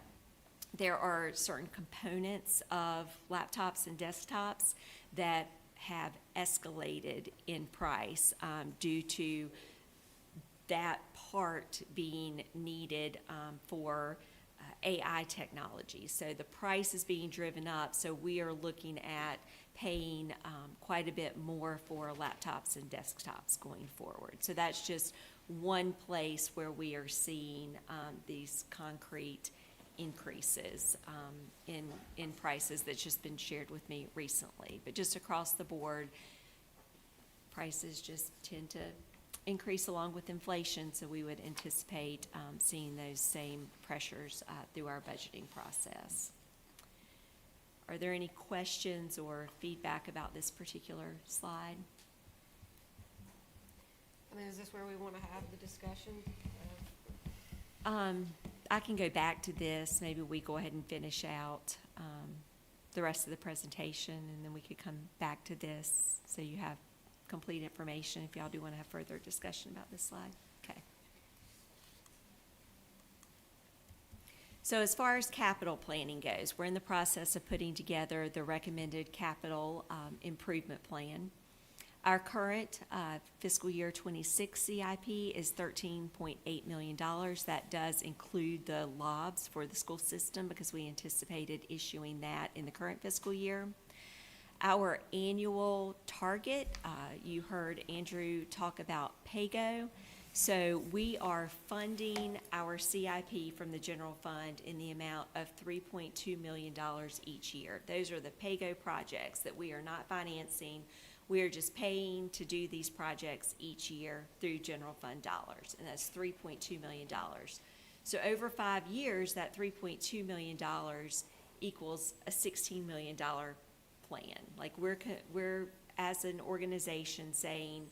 there are certain components of laptops and desktops that have escalated in price due to that part being needed for AI technology. So the price is being driven up, so we are looking at paying quite a bit more for laptops and desktops going forward. So that's just one place where we are seeing these concrete increases in prices that's just been shared with me recently. But just across the board, prices just tend to increase along with inflation, so we would anticipate seeing those same pressures through our budgeting process. Are there any questions or feedback about this particular slide? I mean, is this where we want to have the discussion? I can go back to this. Maybe we go ahead and finish out the rest of the presentation, and then we could come back to this so you have complete information if y'all do want to have further discussion about this slide. Okay. So as far as capital planning goes, we're in the process of putting together the recommended capital improvement plan. Our current fiscal year 26 CIP is $13.8 million. That does include the LOBs for the school system because we anticipated issuing that in the current fiscal year. Our annual target, you heard Andrew talk about PAYGO. So we are funding our CIP from the general fund in the amount of $3.2 million each year. Those are the PAYGO projects that we are not financing. We are just paying to do these projects each year through general fund dollars, and that's $3.2 million. So over 5 years, that $3.2 million equals a $16 million plan. Like we're as an organization saying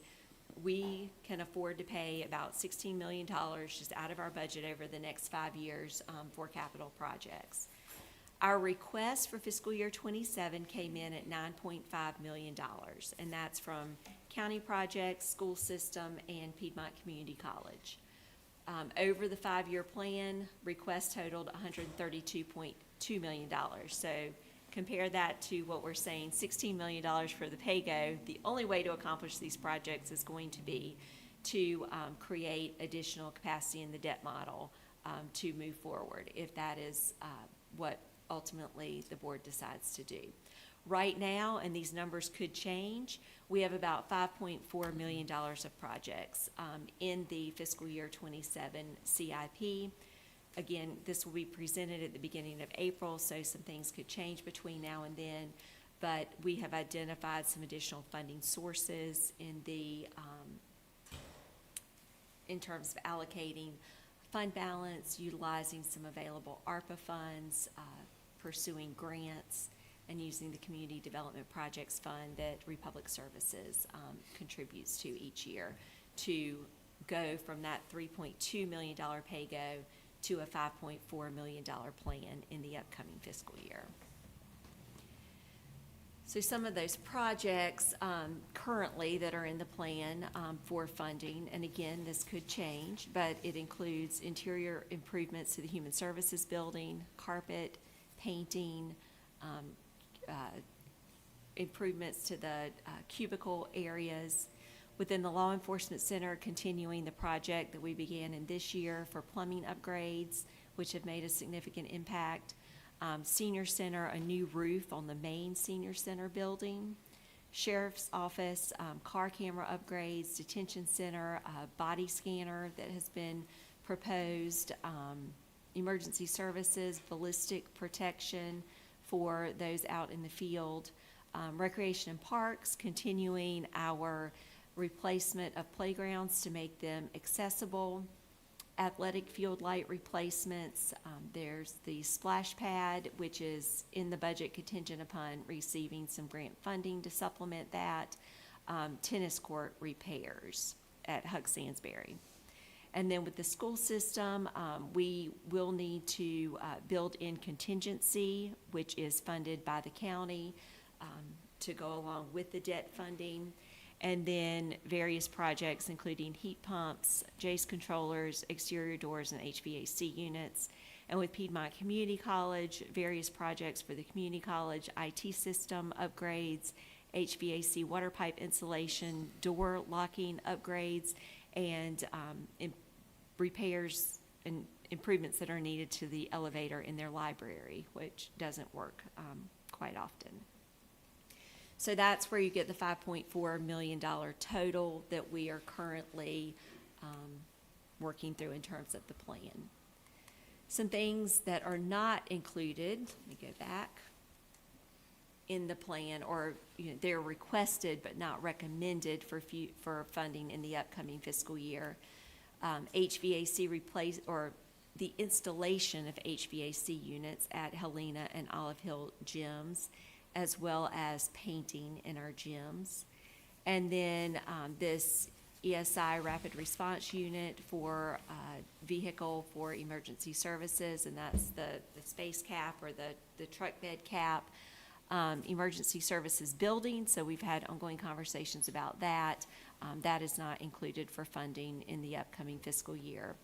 we can afford to pay about $16 million just out of our budget over the next 5 years for capital projects. Our request for fiscal year 27 came in at $9.5 million, and that's from county projects, school system, and Piedmont Community College. Over the 5-year plan, requests totaled $132.2 million. So compare that to what we're saying, $16 million for the PAYGO. The only way to accomplish these projects is going to be to create additional capacity in the debt model to move forward, if that is what ultimately the board decides to do. Right now, and these numbers could change, we have about $5.4 million of projects in the fiscal year 27 CIP. Again, this will be presented at the beginning of April, so some things could change between now and then. But we have identified some additional funding sources in terms of allocating fund balance, utilizing some available ARPA funds, pursuing grants, and using the Community Development Projects Fund that Republic Services contributes to each year to go from that $3.2 million PAYGO to a $5.4 million plan in the upcoming fiscal year. So some of those projects currently that are in the plan for funding, and again, this could change, but it includes interior improvements to the Human Services Building, carpet, painting, improvements to the cubicle areas. Within the Law Enforcement Center, continuing the project that we began in this year for plumbing upgrades, which have made a significant impact. Senior Center, a new roof on the main Senior Center building. Sheriff's Office, car camera upgrades. Detention Center, body scanner that has been proposed. Emergency Services, ballistic protection for those out in the field. Recreation and Parks, continuing our replacement of playgrounds to make them accessible. Athletic field light replacements. There's the splash pad, which is in the budget contingent upon receiving some grant funding to supplement that. Tennis court repairs at Huck Sansbury. And then with the school system, we will need to build in contingency, which is funded by the county to go along with the debt funding. And then various projects, including heat pumps, JACE controllers, exterior doors, and HVAC units. And with Piedmont Community College, various projects for the community college, IT system upgrades, HVAC water pipe insulation, door locking upgrades, and repairs and improvements that are needed to the elevator in their library, which doesn't work quite often. So that's where you get the $5.4 million total that we are currently working through in terms of the plan. Some things that are not included, let me go back, in the plan, or they're requested but not recommended for funding in the upcoming fiscal year. HVAC the installation of HVAC units at Helena and Olive Hill gyms, as well as painting in our gyms. And then this ESI rapid response unit for vehicle for emergency services, and that's the space cap or the truck bed cap. Emergency services building, so we've had ongoing conversations about that. That is not included for funding in the upcoming fiscal year.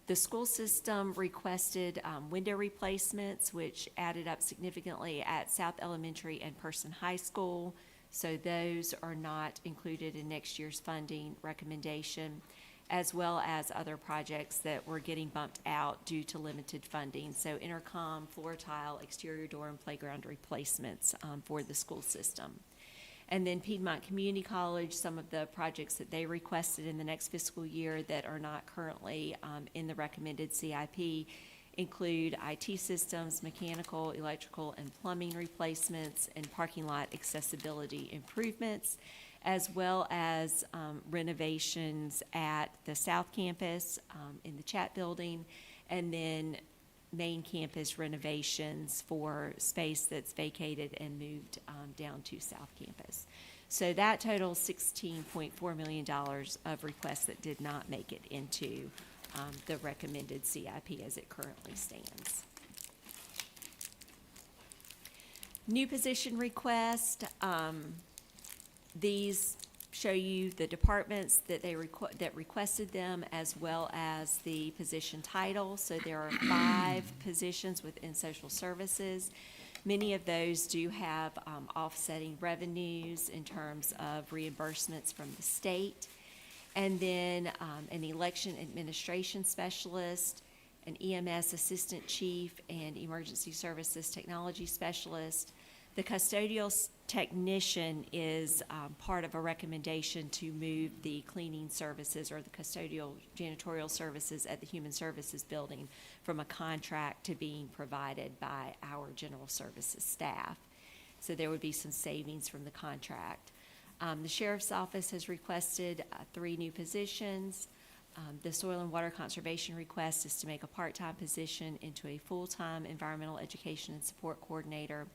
The school system requested window replacements, which added up significantly at South Elementary and Person High School. So those are not included in next year's funding recommendation, as well as other projects that were getting bumped out due to limited funding. So intercom, floor tile, exterior door, and playground replacements for the school system. And then Piedmont Community College, some of the projects that they requested in the next fiscal year that are not currently in the recommended CIP include IT systems, mechanical, electrical, and plumbing replacements, and parking lot accessibility improvements, as well as renovations at the South Campus in the Chat Building, and then main campus renovations for space that's vacated and moved down to South Campus. So that totals $16.4 million of requests that did not make it into the recommended CIP as it currently stands. New position request, these show you the departments that that requested them, as well as the position title. So there are 5 positions within social services. Many of those do have offsetting revenues in terms of reimbursements from the state. And then an election administration specialist, an EMS assistant chief, and emergency services technology specialist. The custodial technician is part of a recommendation to move the cleaning services or the custodial janitorial services at the Human Services Building from a contract to being provided by our general services staff. So there would be some savings from the contract. The sheriff's office has requested 3 new positions. The soil and water conservation request is to make a part-time position into a full-time environmental education and support coordinator.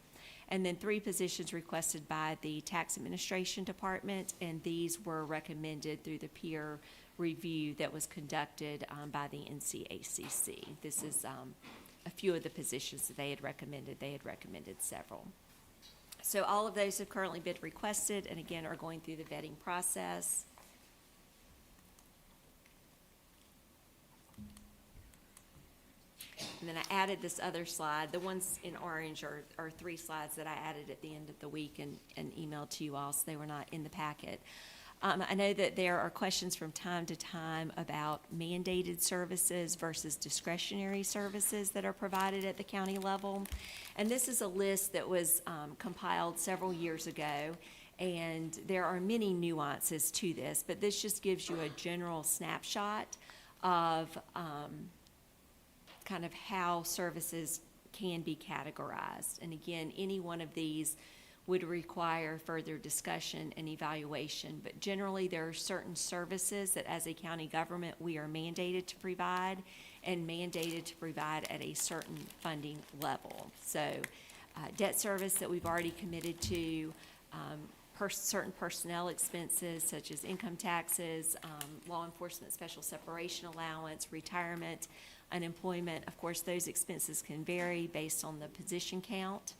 And then 3 positions requested by the tax administration department, and these were recommended through the peer review that was conducted by the NCACC. This is a few of the positions that they had recommended. They had recommended several. So all of those have currently been requested and again are going through the vetting process. And then I added this other slide. The ones in orange are 3 slides that I added at the end of the week and emailed to you all, so they were not in the packet. I know that there are questions from time to time about mandated services versus discretionary services that are provided at the county level. And this is a list that was compiled several years ago, and there are many nuances to this, but this just gives you a general snapshot of kind of how services can be categorized. And again, any one of these would require further discussion and evaluation, but generally there are certain services that as a county government we are mandated to provide and mandated to provide at a certain funding level. So debt service that we've already committed to, certain personnel expenses such as income taxes, law enforcement special separation allowance, retirement, unemployment. Of course, those expenses can vary based on the position count.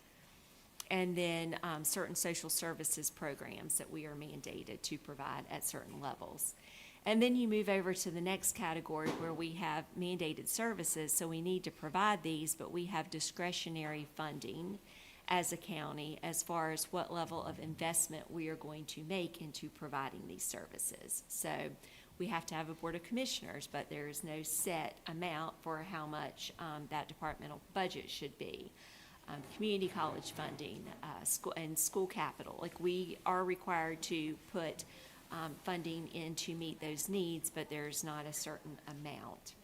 And then certain social services programs that we are mandated to provide at certain levels. And then you move over to the next category where we have mandated services, so we need to provide these, but we have discretionary funding as a county as far as what level of investment we are going to make into providing these services. So we have to have a board of commissioners, but there is no set amount for how much that departmental budget should be. Community college funding, school capital. Like, we are required to put funding in to meet those needs, but there's not a certain amount.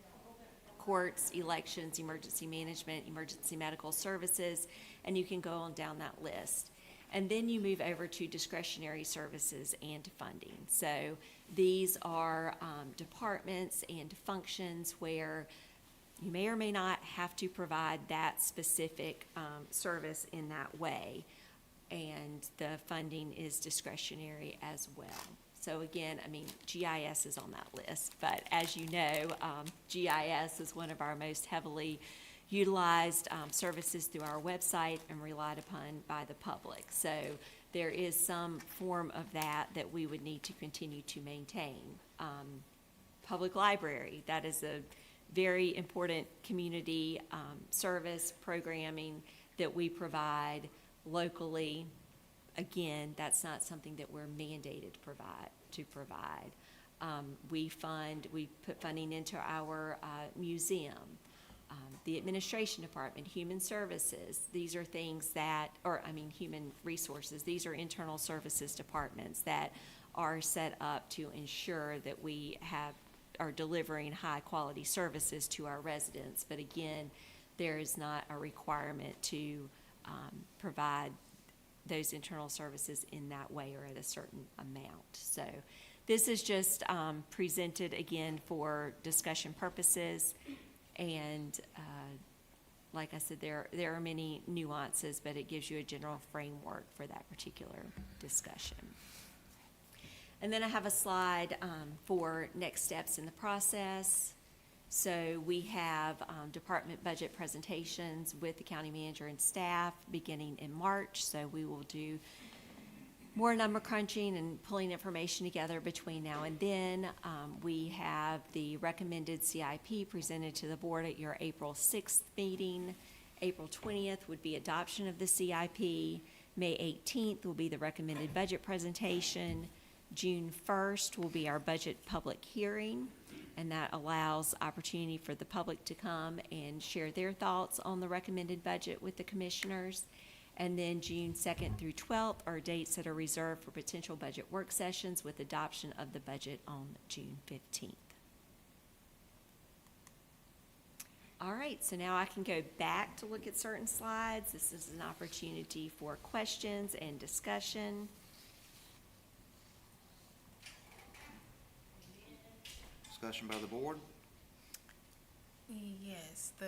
Courts, elections, emergency management, emergency medical services, and you can go on down that list. And then you move over to discretionary services and funding. So these are departments and functions where you may or may not have to provide that specific service in that way, and the funding is discretionary as well. So again, I mean, GIS is on that list, but as you know, GIS is one of our most heavily utilized services through our website and relied upon by the public. So there is some form of that we would need to continue to maintain. Public library, that is a very important community service programming that we provide locally. Again, that's not something that we're mandated to provide. We put funding into our museum, the administration department, human services. These are things human resources. These are internal services departments that are set up to ensure that we are delivering high-quality services to our residents. But again, there is not a requirement to provide those internal services in that way or at a certain amount. So this is just presented again for discussion purposes. And like I said, there are many nuances, but it gives you a general framework for that particular discussion. And then I have a slide for next steps in the process. So we have department budget presentations with the county manager and staff beginning in March. So we will do more number crunching and pulling information together between now and then. We have the recommended CIP presented to the board at your April 6th meeting. April 20th would be adoption of the CIP. May 18th will be the recommended budget presentation. June 1st will be our budget public hearing, and that allows opportunity for the public to come and share their thoughts on the recommended budget with the commissioners. And then June 2nd through 12th are dates that are reserved for potential budget work sessions with adoption of the budget on June 15th. All right, so now I can go back to look at certain slides. This is an opportunity for questions and discussion. Discussion by the board? Yes, the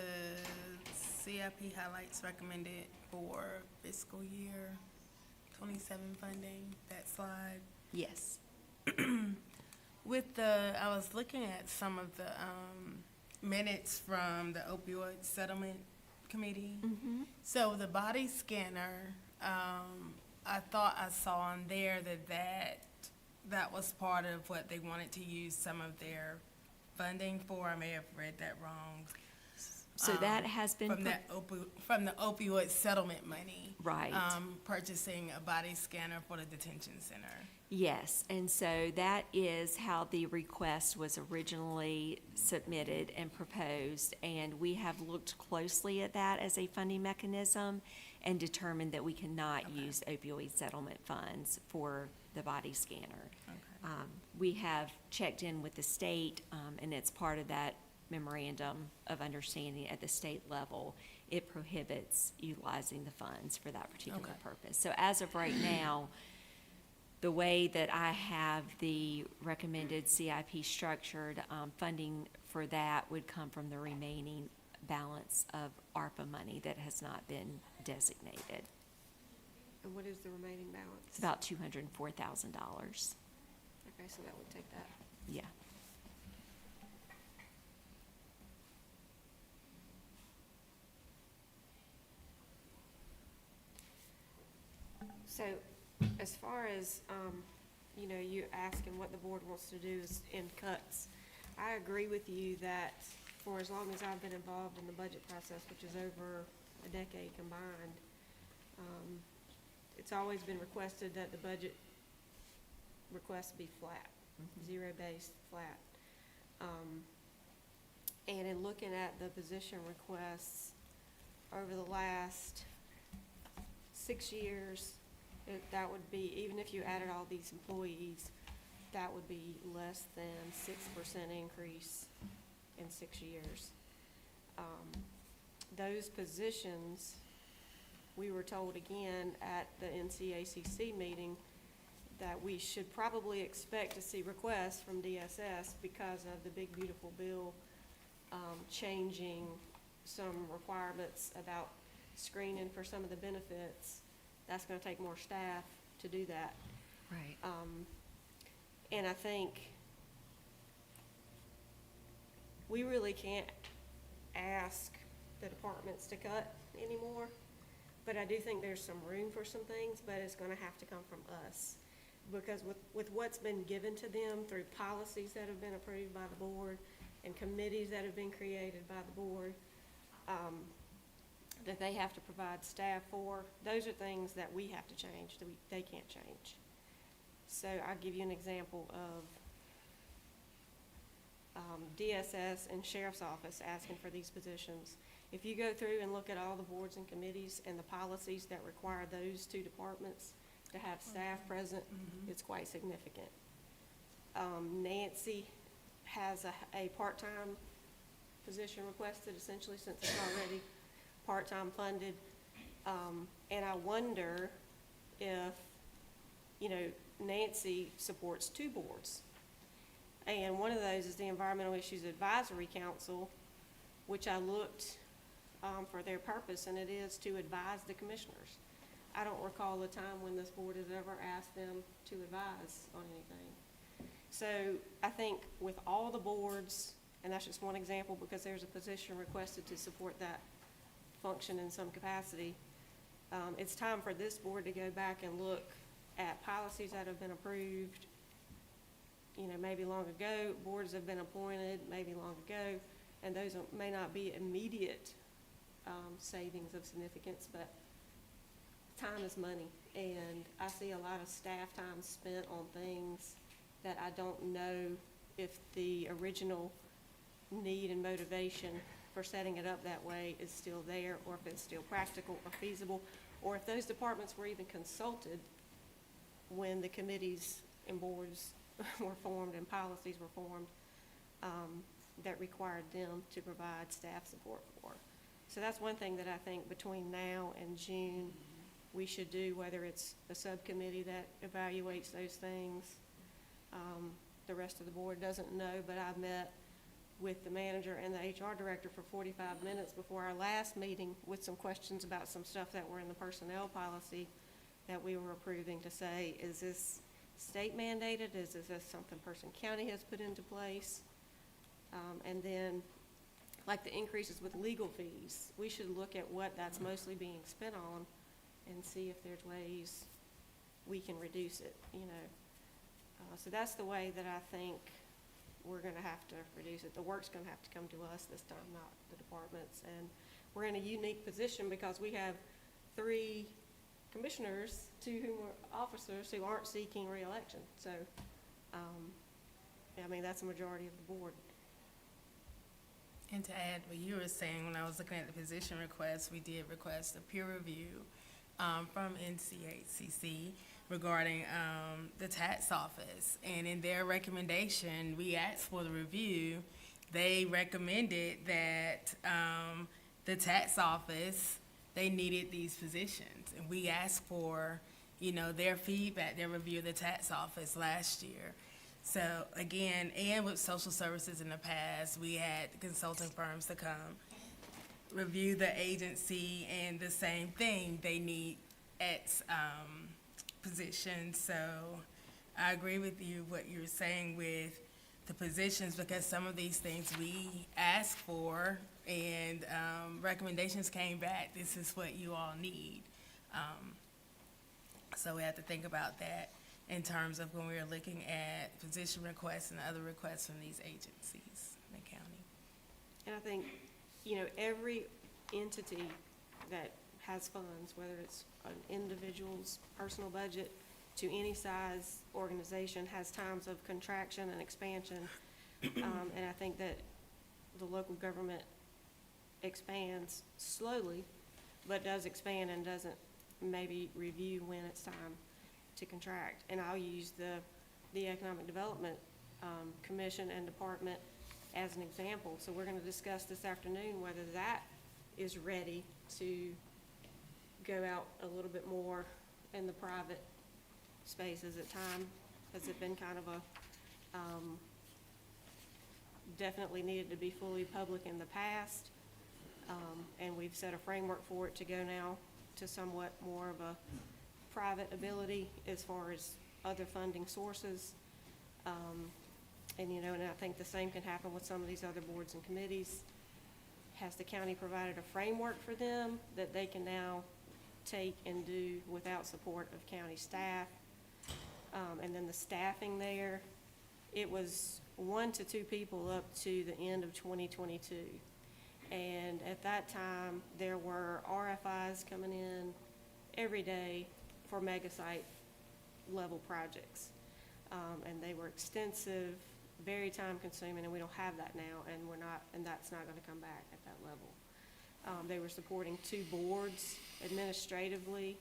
CIP highlights recommended for fiscal year 27 funding, that slide. Yes. With the, I was looking at some of the minutes from the opioid settlement committee. So the body scanner, I thought I saw on there that was part of what they wanted to use some of their funding for. I may have read that wrong. So that has been. From the opioid settlement money. Right. Purchasing a body scanner for the detention center. Yes, and so that is how the request was originally submitted and proposed, and we have looked closely at that as a funding mechanism and determined that we cannot use opioid settlement funds for the body scanner. We have checked in with the state, and it's part of that memorandum of understanding at the state level. It prohibits utilizing the funds for that particular purpose. So as of right now, the way that I have the recommended CIP structured, funding for that would come from the remaining balance of ARPA money that has not been designated. And what is the remaining balance? It's about $204,000. Okay, so that would take that. Yeah. So, as far as, you asking what the board wants to do is in cuts, I agree with you that for as long as I've been involved in the budget process, which is over a decade combined, it's always been requested that the budget request be flat, zero-based, flat. And in looking at the position requests over the last 6 years, that would be, even if you added all these employees, that would be less than 6% increase in 6 years. Those positions, we were told again at the NCACC meeting that we should probably expect to see requests from DSS because of the big beautiful bill changing some requirements about screening for some of the benefits. That's gonna take more staff to do that. Right. And I think we really can't ask the departments to cut anymore, but I do think there's some room for some things, but it's gonna have to come from us. Because with what's been given to them through policies that have been approved by the board and committees that have been created by the board, that they have to provide staff for, those are things that we have to change, that they can't change. So I'll give you an example of DSS and Sheriff's Office asking for these positions. If you go through and look at all the boards and committees and the policies that require those two departments to have staff present, it's quite significant. Nancy has a part-time position requested, essentially, since it's already part-time funded. And I wonder if, Nancy supports two boards. And one of those is the Environmental Issues Advisory Council, which I looked for their purpose, and it is to advise the commissioners. I don't recall a time when this board has ever asked them to advise on anything. So I think with all the boards, and that's just one example because there's a position requested to support that function in some capacity, it's time for this board to go back and look at policies that have been approved, you know, maybe long ago, boards have been appointed, maybe long ago, and those may not be immediate savings of significance, but time is money. And I see a lot of staff time spent on things that I don't know if the original need and motivation for setting it up that way is still there, or if it's still practical or feasible, or if those departments were even consulted when the committees and boards were formed and policies were formed, that required them to provide staff support for. So that's one thing that I think between now and June, we should do, whether it's a subcommittee that evaluates those things. The rest of the board doesn't know, but I met with the manager and the HR director for 45 minutes before our last meeting with some questions about some stuff that were in the personnel policy that we were approving, to say, is this state mandated? Is this something Person County has put into place? And then, like the increases with legal fees, we should look at what that's mostly being spent on and see if there's ways we can reduce it, you know. So that's the way that I think we're gonna have to reduce it. The work's gonna have to come to us this time, not the departments. And we're in a unique position because we have 3 commissioners, 2 who are officers who aren't seeking reelection. So, I mean, that's a majority of the board. And to add what you were saying, when I was looking at the position request, we did request a peer review from NCHCC regarding the tax office. And in their recommendation, we asked for the review. They recommended that the tax office, they needed these positions. And we asked for, you know, their feedback, their review of the tax office last year. So again, and with social services in the past, we had consulting firms to come review the agency, and the same thing, they need X positions. So I agree with you, what you're saying with the positions, because some of these things we asked for and recommendations came back, this is what you all need. So we have to think about that in terms of when we're looking at position requests and other requests from these agencies in the county. And I think, you know, every entity that has funds, whether it's an individual's personal budget to any size organization, has times of contraction and expansion. And I think that the local government expands slowly, but does expand and doesn't maybe review when it's time to contract. And I'll use the Economic Development Commission and Department as an example. So we're gonna discuss this afternoon whether that is ready to go out a little bit more in the private spaces at time. Has it been kind of a, definitely needed to be fully public in the past. And we've set a framework for it to go now to somewhat more of a private ability as far as other funding sources. And, you know, and I think the same can happen with some of these other boards and committees. Has the county provided a framework for them that they can now take and do without support of county staff? And then the staffing there, it was 1 to 2 people up to the end of 2022. And at that time, there were RFIs coming in every day for mega site level projects. And they were extensive, very time consuming, and we don't have that now, and that's not gonna come back at that level. They were supporting 2 boards administratively,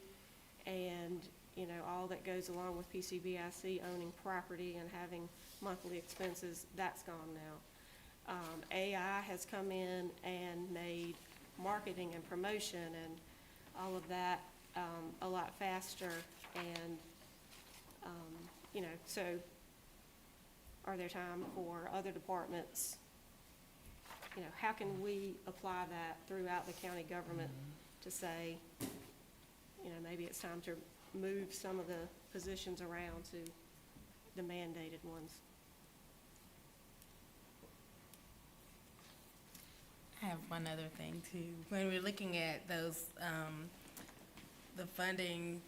and, you know, all that goes along with PCBIC owning property and having monthly expenses, that's gone now. AI has come in and made marketing and promotion and all of that a lot faster, and, you know, so are there time for other departments? You know, how can we apply that throughout the county government to say, you know, maybe it's time to move some of the positions around to the mandated ones? I have one other thing too. When we're looking at those, the funding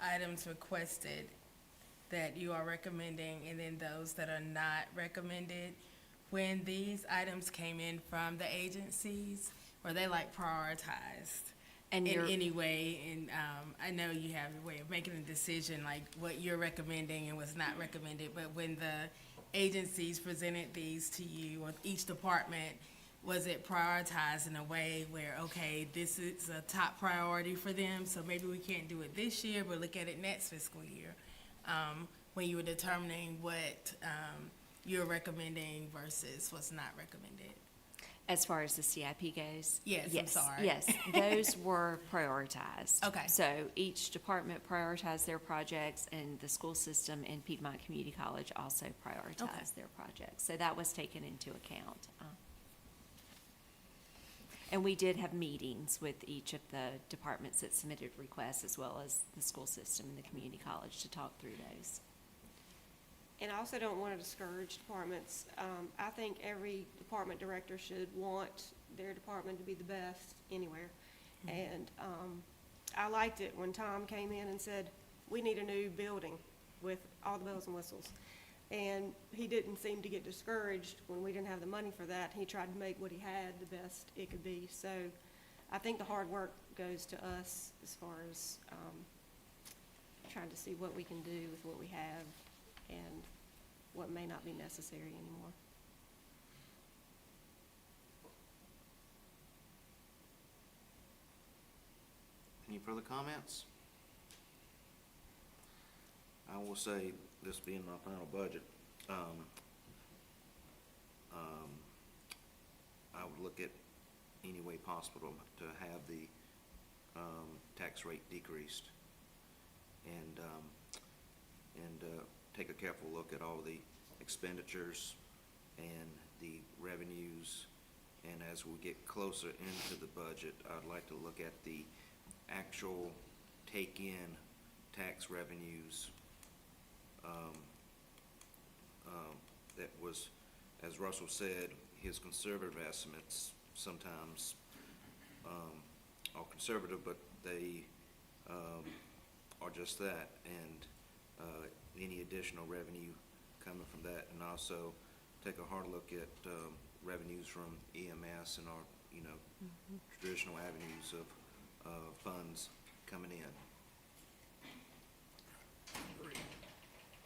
items requested that you are recommending, and then those that are not recommended. When these items came in from the agencies, were they like prioritized And in you're- any way? And I know you have a way of making a decision, like what you're recommending and what's not recommended, but when the agencies presented these to you, or each department, was it prioritized in a way where, okay, this is a top priority for them, so maybe we can't do it this year, but look at it next fiscal year? When you were determining what you're recommending versus what's not recommended? As far as the CIP goes? Yes, I'm sorry. Yes, those were prioritized. Okay. So each department prioritized their projects, and the school system and Piedmont Community College also prioritized their projects. So that was taken into account. And we did have meetings with each of the departments that submitted requests, as well as the school system and the community college, to talk through those. And I also don't want to discourage departments. I think every department director should want their department to be the best anywhere. And I liked it when Tom came in and said, we need a new building with all the bells and whistles. And he didn't seem to get discouraged when we didn't have the money for that. He tried to make what he had the best it could be. So I think the hard work goes to us as far as trying to see what we can do with what we have and what may not be necessary anymore. Any further comments? I will say, this being my final budget, I would look at any way possible to have the tax rate decreased, and take a careful look at all the expenditures and the revenues. And as we get closer into the budget, I'd like to look at the actual take-in tax revenues that was, as Russell said, his conservative estimates sometimes are conservative, but they are just that, and any additional revenue coming from that, and also take a hard look at revenues from EMS and our, traditional avenues of funds coming in.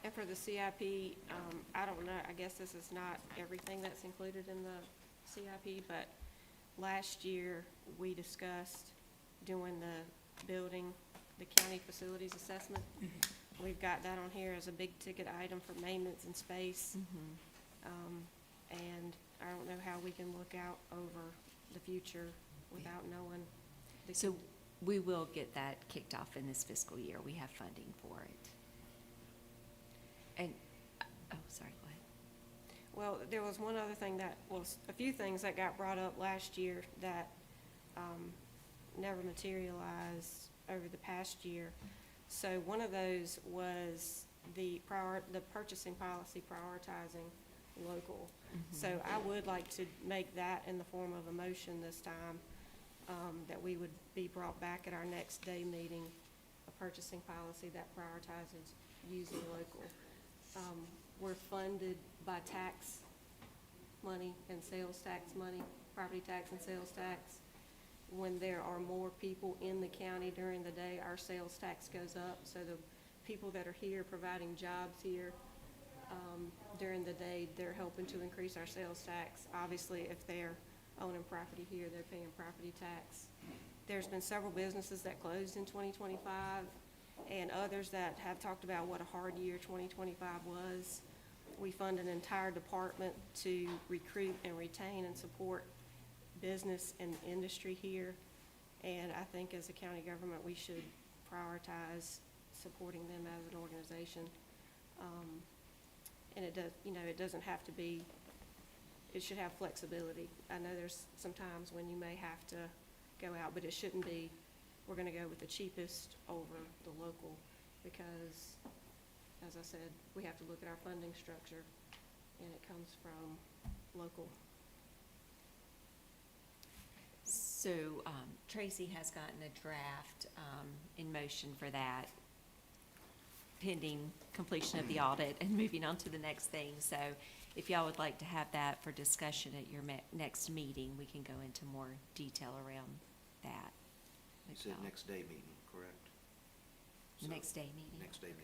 And for the CIP, I don't know, I guess this is not everything that's included in the CIP, but last year, we discussed doing the building, the county facilities assessment. We've got that on here as a big ticket item for maintenance and space. And I don't know how we can look out over the future without knowing. So we will get that kicked off in this fiscal year. We have funding for it. And, oh, sorry, go ahead. Well, there was one other thing a few things that got brought up last year that never materialized over the past year. So one of those was the purchasing policy prioritizing local. So I would like to make that in the form of a motion this time, that we would be brought back at our next day meeting, a purchasing policy that prioritizes using local. We're funded by tax money and sales tax money, property tax and sales tax. When there are more people in the county during the day, our sales tax goes up. So the people that are here providing jobs here during the day, they're helping to increase our sales tax. Obviously, if they're owning property here, they're paying property tax. There's been several businesses that closed in 2025 and others that have talked about what a hard year 2025 was. We fund an entire department to recruit and retain and support business and industry here. And I think as a county government, we should prioritize supporting them as an organization. And it does, it doesn't have to be, it should have flexibility. I know there's some times when you may have to go out, but it shouldn't be, we're gonna go with the cheapest over the local, because, as I said, we have to look at our funding structure, and it comes from local. So Tracy has gotten a draft in motion for that. pending completion of the audit and moving on to the next thing. So if y'all would like to have that for discussion at your next meeting, we can go into more detail around that. You with said y'all. next day meeting, correct? The So, next day meeting. Next day meeting.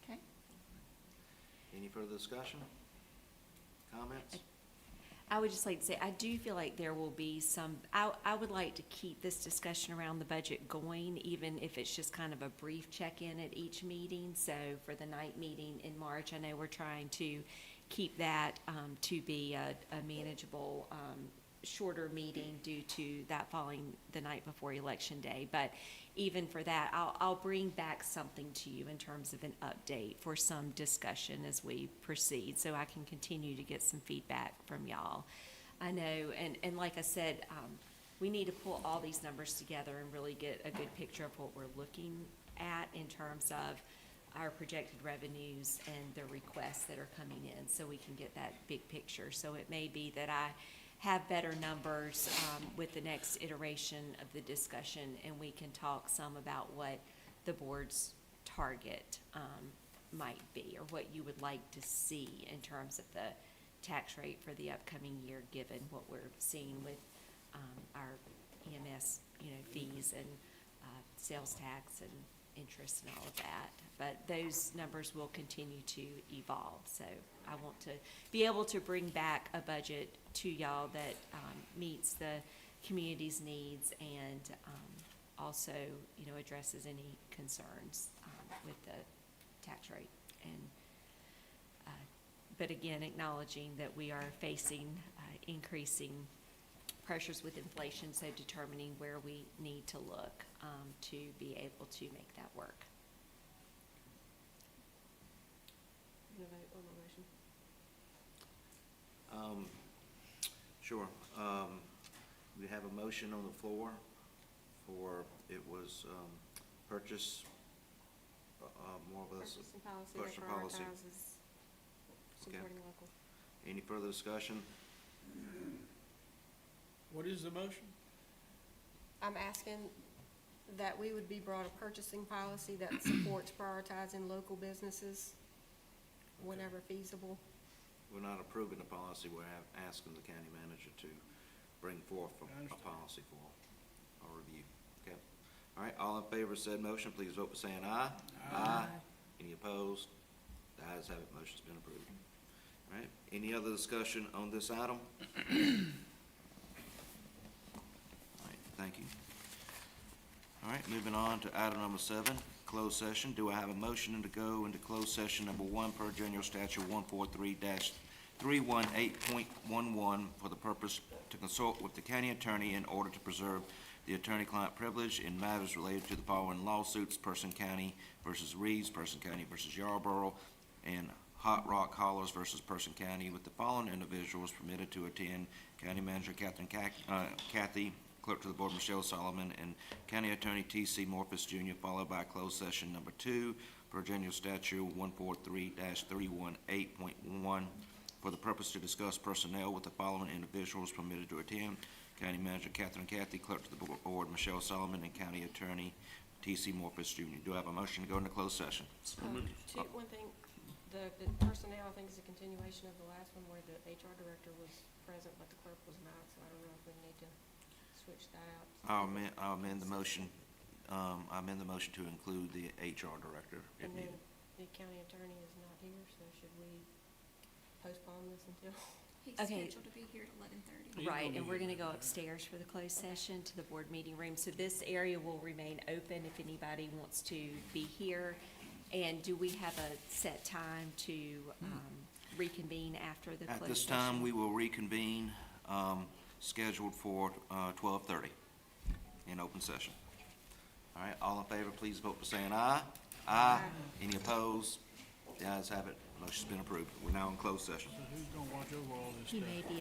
Okay. Any further discussion? Comments? I would just like to say, I do feel like there will be some, I would like to keep this discussion around the budget going, even if it's just kind of a brief check-in at each meeting. So for the night meeting in March, I know we're trying to keep that to be a manageable, shorter meeting due to that falling the night before Election Day. But even for that, I'll bring back something to you in terms of an update for some discussion as we proceed, so I can continue to get some feedback from y'all. I know, and like I said, we need to pull all these numbers together and really get a good picture of what we're looking at in terms of our projected revenues and the requests that are coming in, so we can get that big picture. So it may be that I have better numbers with the next iteration of the discussion, and we can talk some about what the board's target might be, or what you would like to see in terms of the tax rate for the upcoming year, given what we're seeing with our EMS, fees and sales tax and interest and all of that. But those numbers will continue to evolve, so I want to be able to bring back a budget to y'all that meets the community's needs and also, addresses any concerns with the tax rate. And but again, acknowledging that we are facing increasing pressures with inflation, so determining where we need to look to be able to make that work. You gonna vote on the motion? Sure. We have a motion on the floor for, it was, purchase, more or less. Purchasing policy Purchasing that policy. prioritizes Okay. supporting local. Any further discussion? What is the motion? I'm asking that we would be brought a purchasing policy that supports prioritizing local businesses whenever feasible. We're not approving the policy, we're asking the county manager to bring forth I a understand. policy for our review. Okay. All right, all in favor of said motion, please vote by saying aye. Aye. Any opposed? The ayes have it, motion's been approved. All right, any other discussion on this item? All right, thank you. All right, moving on to item number 7, closed session. Do I have a motion to go into closed session number 1 per general statute 143-318.11 for the purpose to consult with the county attorney in order to preserve the attorney-client privilege in matters related to the following lawsuits: Person County versus Reeves, Person County versus Yarborough, and Hot Rock Haulers versus Person County, with the following individuals permitted to attend: County Manager Kathy, Clerk to the Board Michelle Solomon, and County Attorney T.C. Morphus Jr., followed by closed session number 2 per general statute 143-318.1 for the purpose to discuss personnel with the following individuals permitted to attend: County Manager Kathy, Clerk to the Board Michelle Solomon, and County Attorney T.C. Morphus Jr. Do I have a motion to go into closed session? One thing, the personnel, I think, is a continuation of the last one where the HR director was present, but the clerk was not, so I don't know if we need to switch that out. I'll amend the motion, I amend the motion to include the HR director if And then needed. the county attorney is not here, so should we postpone this until? He's Okay. scheduled to be here at 11:30. He's Right, gonna and be we're here. gonna go upstairs for the closed session to the board meeting room. So this area will remain open if anybody wants to be here. And do we have a set time to reconvene after the closed session? At this time, we will reconvene, scheduled for 12:30 in open session. All right, all in favor, please vote by saying aye. Aye. Any opposed? The ayes have it, motion's been approved. We're now in closed session. So who's gonna watch over all this He stuff? may be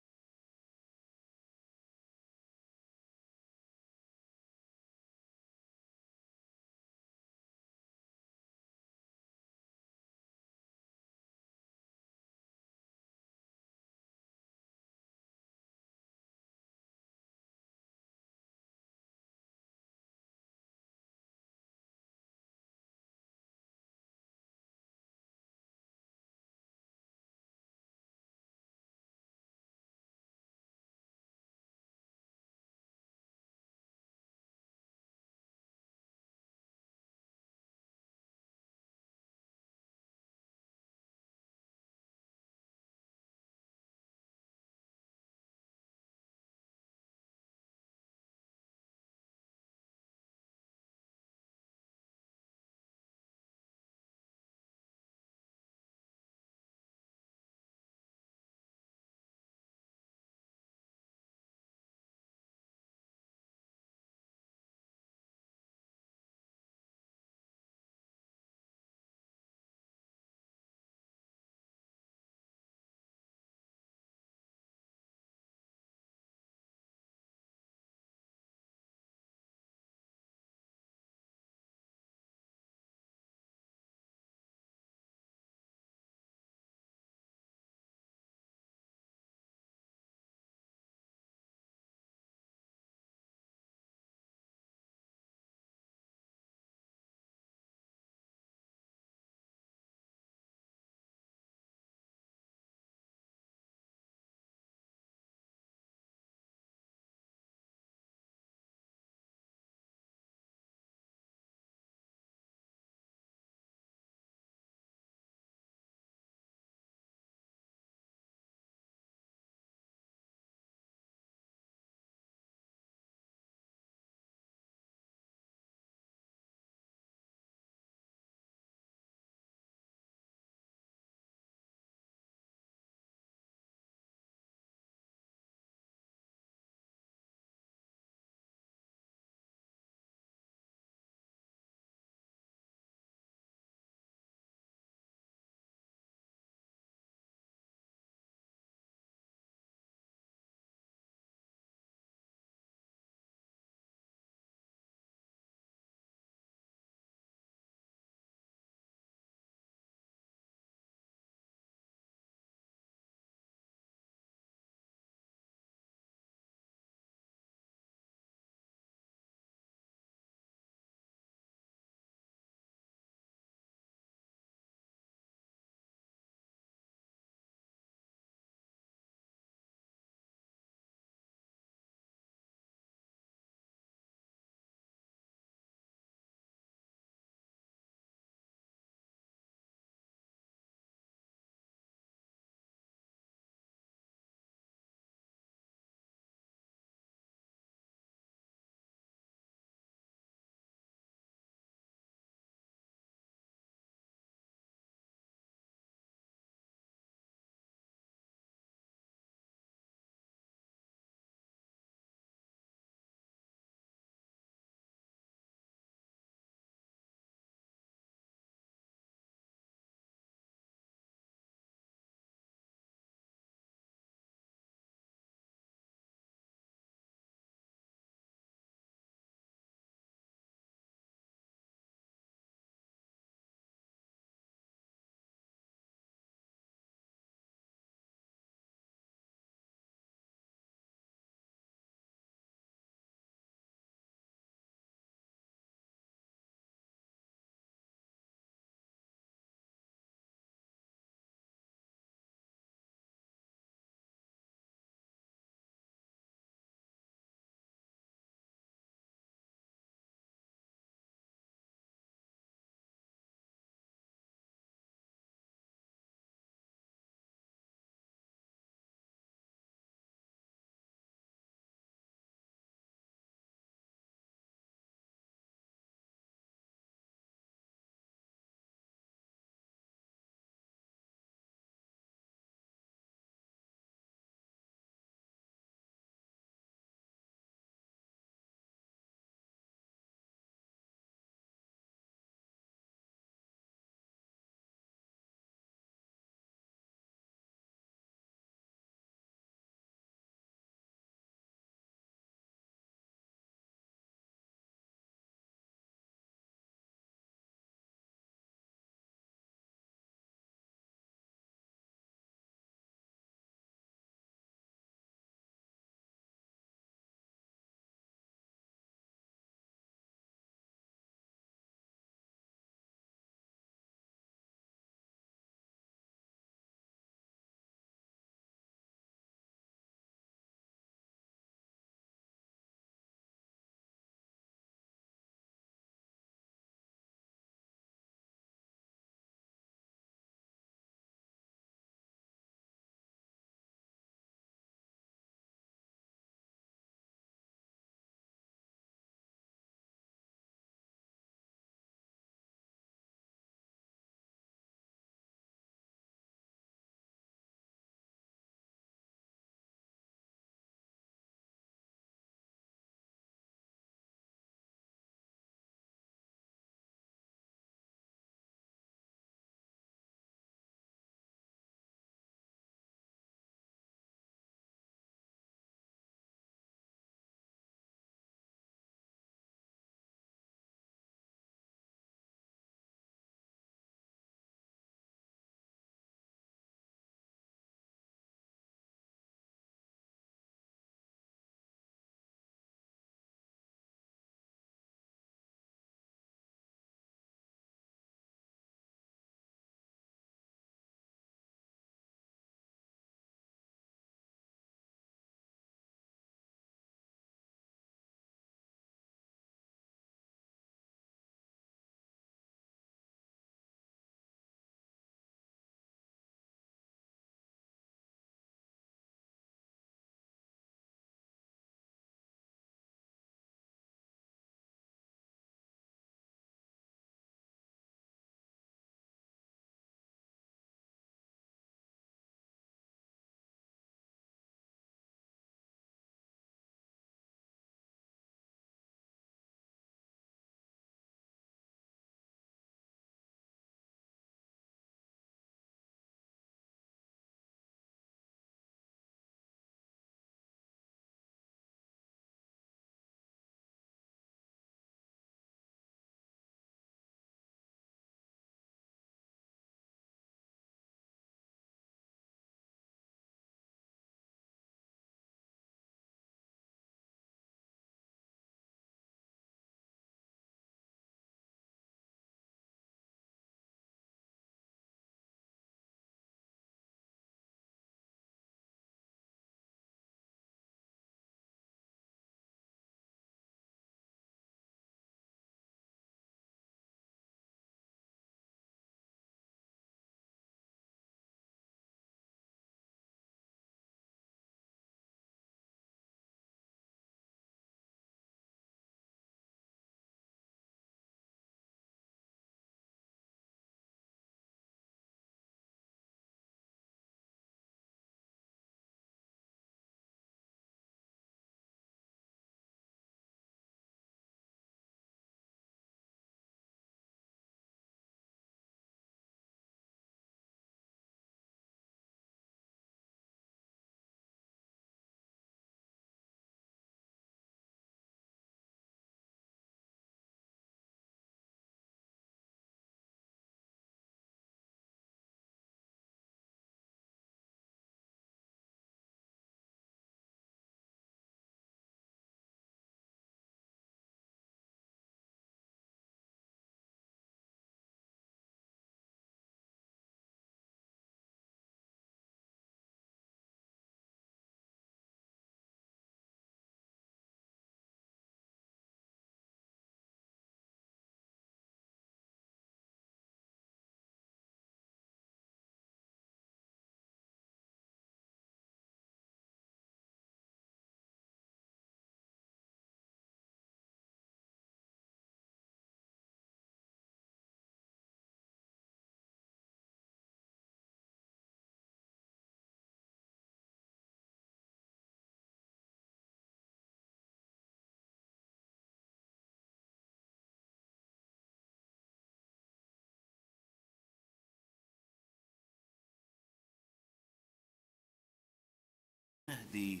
the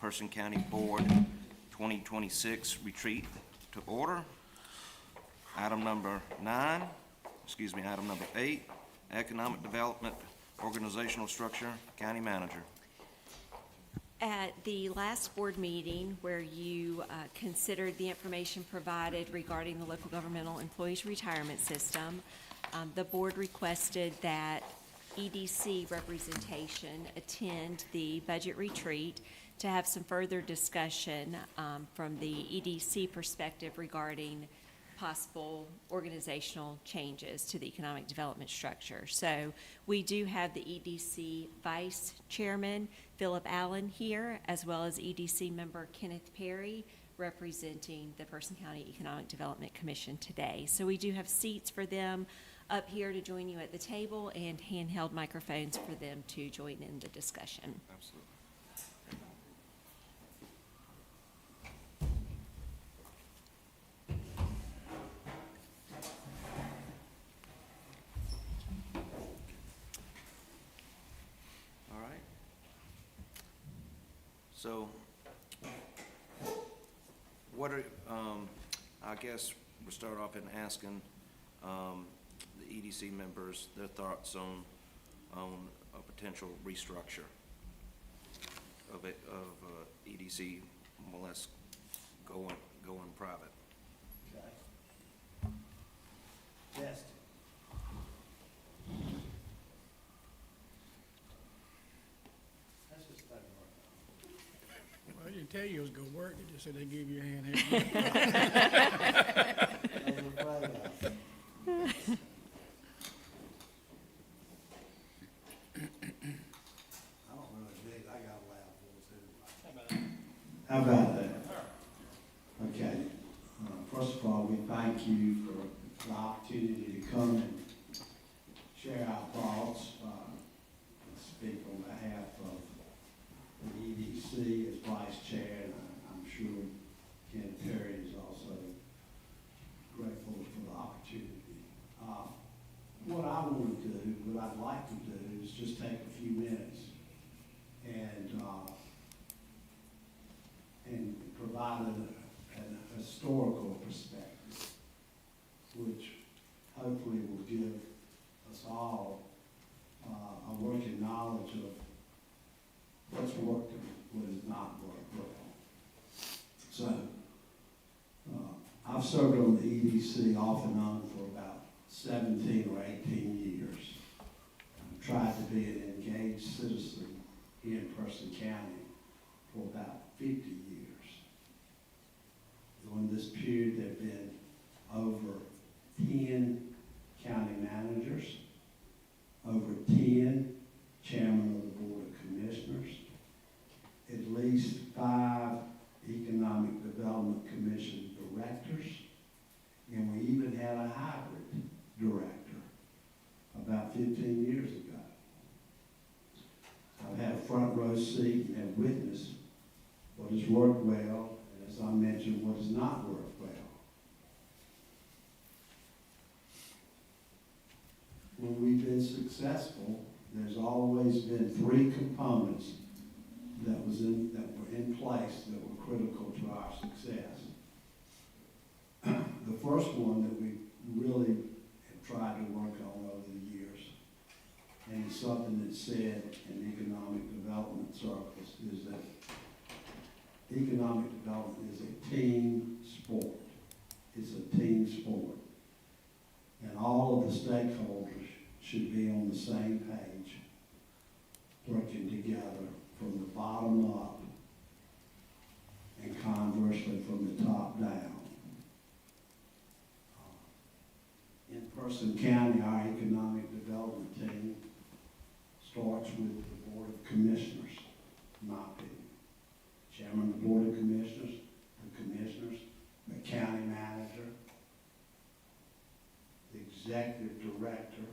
Person County Board 2026 retreat to order. Item number 8, Economic Development Organizational Structure, County Manager. At the last board meeting where you considered the information provided regarding the local governmental employees retirement system, the board requested that EDC representation attend the budget retreat to have some further discussion from the EDC perspective regarding possible organizational changes to the economic development structure. So we do have the EDC Vice Chairman, Philip Allen, here, as well as EDC member Kenneth Perry, representing the Person County Economic Development Commission today. So we do have seats for them up here to join you at the table and handheld microphones for them to join in the discussion. Absolutely. All right. So, what are, I guess we'll start off in asking, the EDC members their thoughts on a potential restructure of EDC, more or less going private. Okay. Test. That's just not working. Well, I didn't tell you it was gonna work, they just said they give you a handheld. I don't really dig, I got a loud voice anyway. How about that? Okay, first of all, we thank you for the opportunity to come and share our thoughts, and speak on behalf of the EDC as vice chair, and I'm sure Ken Perry is also grateful for the opportunity. What I want to do, what I'd like to do, is just take a few minutes and provide an historical perspective, which hopefully will give us all a working knowledge of what's worked and what has not worked well. So, I've served on the EDC off and on for about 17 or 18 years. I've tried to be an engaged citizen here in Person County for about 50 years. During this period, there have been over 10 county managers, over 10 chairmen of the Board of Commissioners, at least 5 Economic Development Commission directors, and we even had a hybrid director about 15 years ago. I've had a front row seat and witnessed what has worked well, and as I mentioned, what has not worked well. When we've been successful, there's always been 3 components that were in place that were critical to our success. The first one that we really have tried to work on over the years, and it's something that's said in economic development circles, is that economic development is a team sport. It's a team sport. And all of the stakeholders should be on the same page, working together from the bottom up and conversely from the top down. In Person County, our economic development team starts with the Board of Commissioners, my opinion. Chairman of the Board of Commissioners, the county manager, the executive director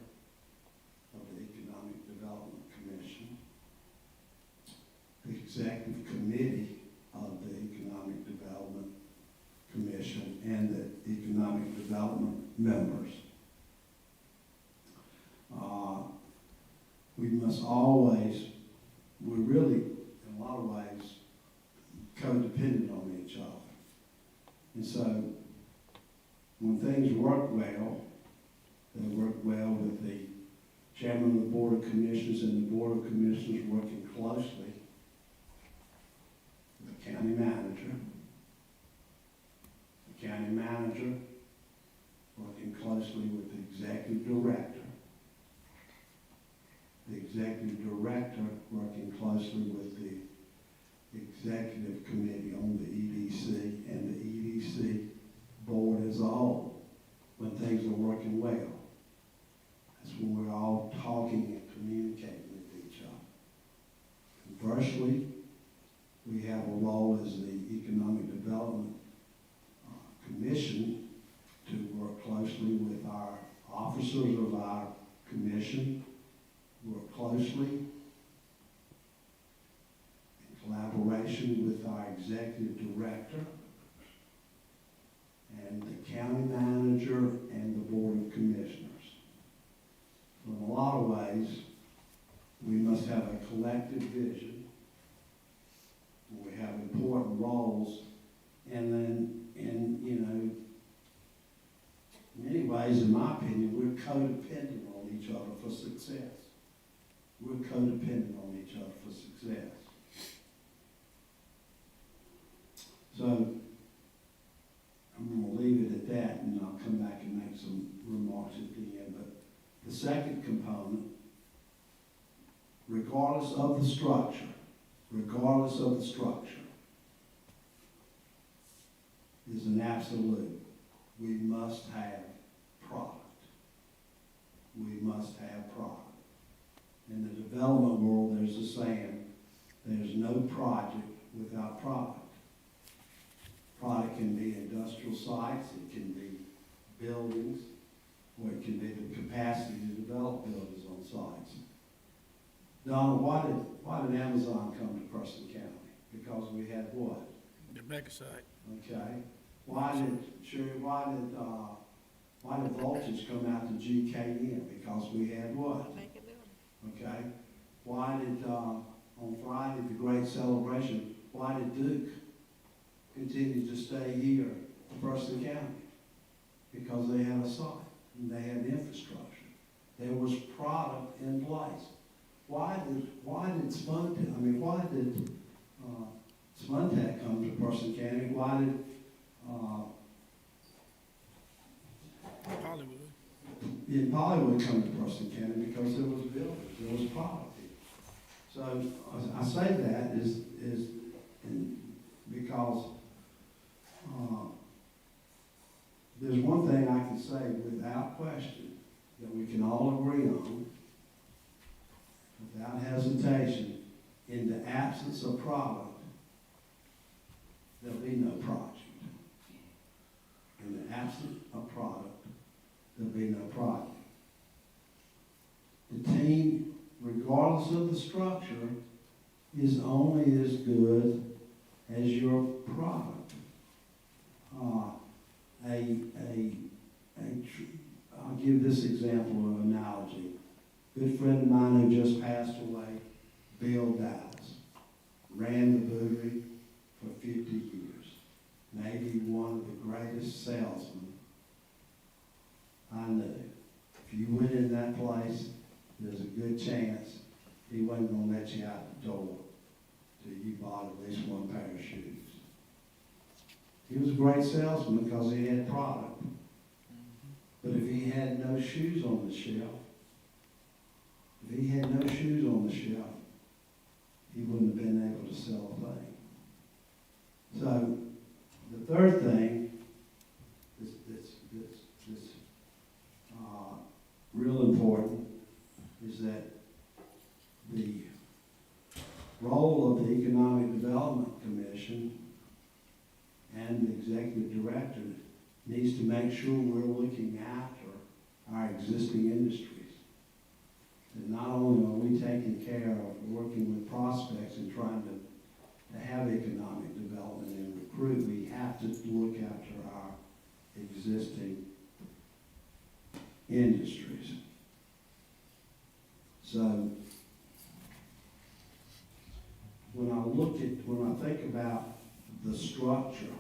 of the Economic Development Commission, the executive committee of the Economic Development Commission, and the economic development members. We must always, we really, in a lot of ways, And so, when things work well, they work well with the chairman of the Board of Commissioners and the Board of Commissioners working closely with the county manager. The county manager working closely with the executive director. The executive director working closely with the executive committee on the EDC and the EDC board as a whole, when things are working well. That's when we're all talking and communicating with each other. Conversely, we have a role as the Economic Development Commission to work closely with our officers of our commission, work closely in collaboration with our executive director and the county manager and the Board of Commissioners. So in a lot of ways, we must have a collective vision. We have important roles, and then, in many ways, in my opinion, we're codependent on each other for success. We're codependent on each other for success. So, I'm going to leave it at that, and I'll come back and make some remarks at the end. But the second component, regardless of the structure, is an absolute. We must have product. We must have product. In the development world, there's a saying, there's no project without product. Product can be industrial sites, it can be buildings, or it can be the capacity to develop buildings on sites. Donald, why did Amazon come to Preston County? Because we had what? The mega site. Okay. Why did Voltage come out to GKN? Because we had what? Okay. Why did, on Friday, the great celebration, why did Duke continue to stay here in Preston County? Because they had a site, and they had infrastructure. There was product in place. Why did Spuntech come to Preston County? Why did, Hollywood come to Preston County? Because there was buildings, there was product here. So I say that is because there's one thing I can say without question that we can all agree on, without hesitation. In the absence of product, there'll be no project. In the absence of product, there'll be no project. The team, regardless of the structure, is only as good as your product. I'll give this example or analogy. Good friend of mine who just passed away, Bill Dallas, ran the Bouverie for 50 years. Maybe one of the greatest salesmen I knew. If you went in that place, there's a good chance he wasn't going to let you out the door till you bought at least one pair of shoes. He was a great salesman because he had product. But if he had no shoes on the shelf, he wouldn't have been able to sell a thing. So the third thing that's real important is that the role of the Economic Development Commission and the executive director needs to make sure we're looking after our existing industries. And not only are we taking care of working with prospects and trying to have economic development and recruit, we have to look after our existing industries. So when I think about the structure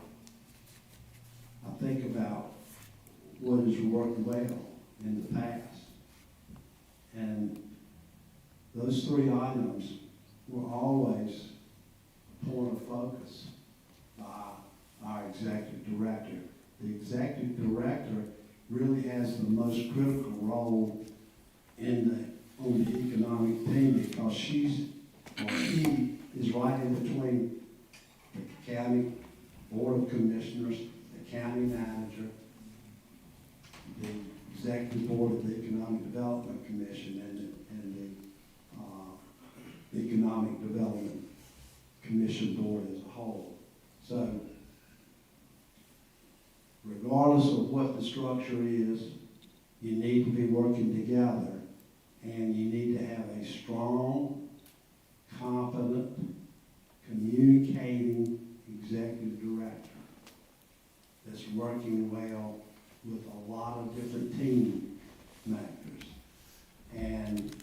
think about what has worked well in the past. And those three items were always a point of focus by our executive director. The executive director really has the most critical role on the economic team because he is right in between the county board of commissioners, the county manager, the executive board of the Economic Development Commission, and the Economic Development Commission board as a whole. So, regardless of what the structure is, you need to be working together, and you need to have a strong, competent, communicating executive director that's working well with a lot of different team members. And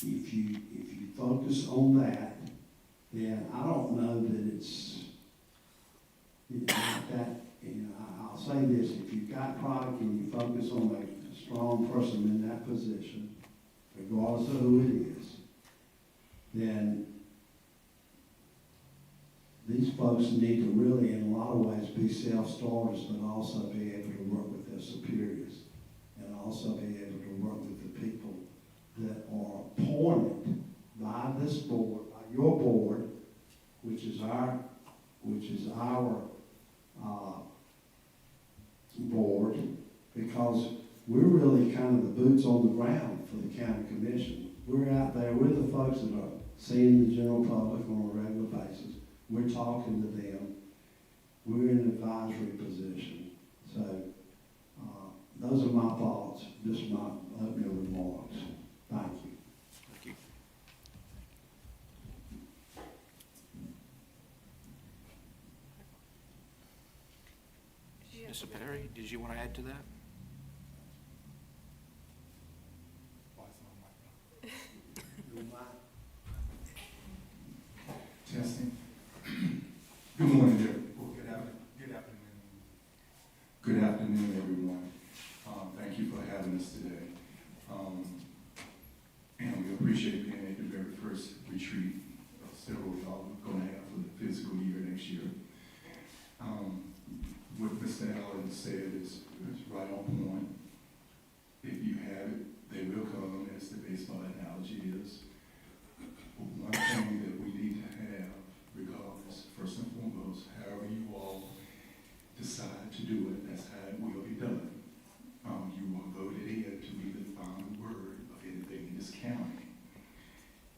if you focus on that, then I don't know that it's that, I'll say this, if you've got product and you focus on a strong person in that position, regardless of who it is, then these folks need to really, in a lot of ways, be self-starters, but also be able to work with their superiors, and also be able to work with the people that are appointed by this board, by your board, which is our board, because we're really kind of the boots on the ground for the county commission. We're out there, we're the folks that are seeing the general public on a regular basis. We're talking to them. We're in an advisory position. So those are my thoughts, just my opening remarks. Thank you. Thank you. Mr. Perry, did you want to add to that? Testing. Good morning, everyone. Good afternoon, everyone. Thank you for having us today. And we appreciate being at the very first retreat of several y'all are going to have for the fiscal year next year. What Mr. Allen said is right on point. If you have it, they will come, as the baseball analogy is. One thing that we need to have, regardless, first and foremost, however you all decide to do it, that's how it will be done. You are voted in to be the final word of anything in this county.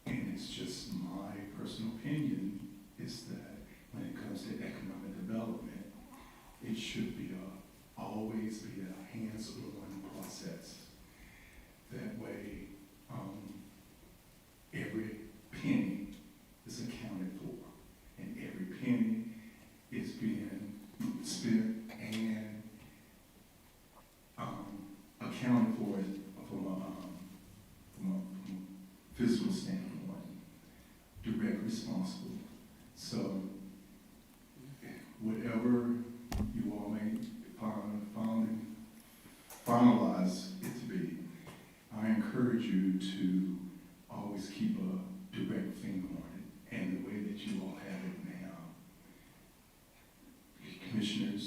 And it's just my personal opinion is that when it comes to economic development, it should be always be a hands-on process. That way, every penny is accounted for, and every penny is being spent and accounted for from a fiscal standpoint, direct responsible. So whatever you all may finalize it to be, I encourage you to always keep a direct finger on it, and the way that you all have it now. Commissioners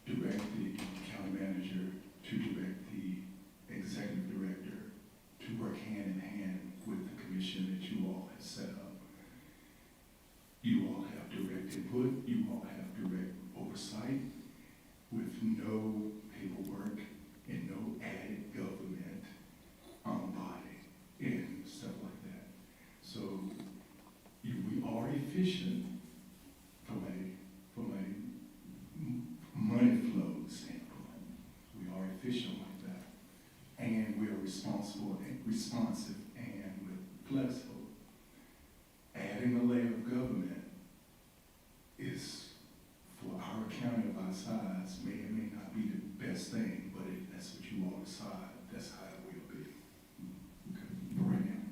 direct the county manager to direct the executive director to work hand in hand with the commission that you all have set up. You all have direct input, you all have direct oversight with no paperwork and no added government body and stuff like that. So we are efficient from a money flow standpoint. We are efficient like that. And we are responsible and responsive and we're flexible. Adding a layer of government is, for our county of our size, may or may not be the best thing, but that's what you all decide. That's how it will be. Okay, for right now.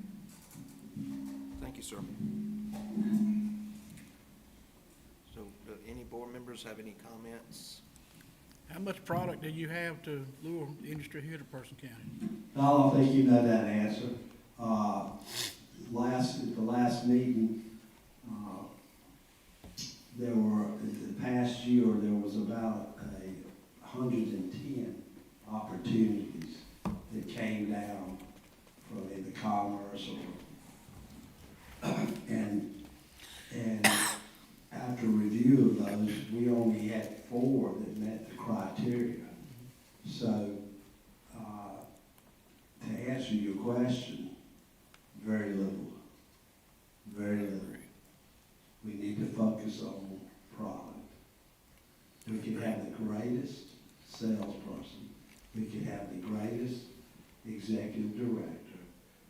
Thank you, sir. So members have any comments? How much product do you have to lure the industry here to Person County? I don't think you know that answer. At the last meeting, there were, the past year, there was about 110 opportunities that came down from either Commerce or, and after review of those, we only had 4 that met the criteria. So, to answer your question, very little, very little. We need to focus on product. We could have the greatest salesperson, we could have the greatest executive director,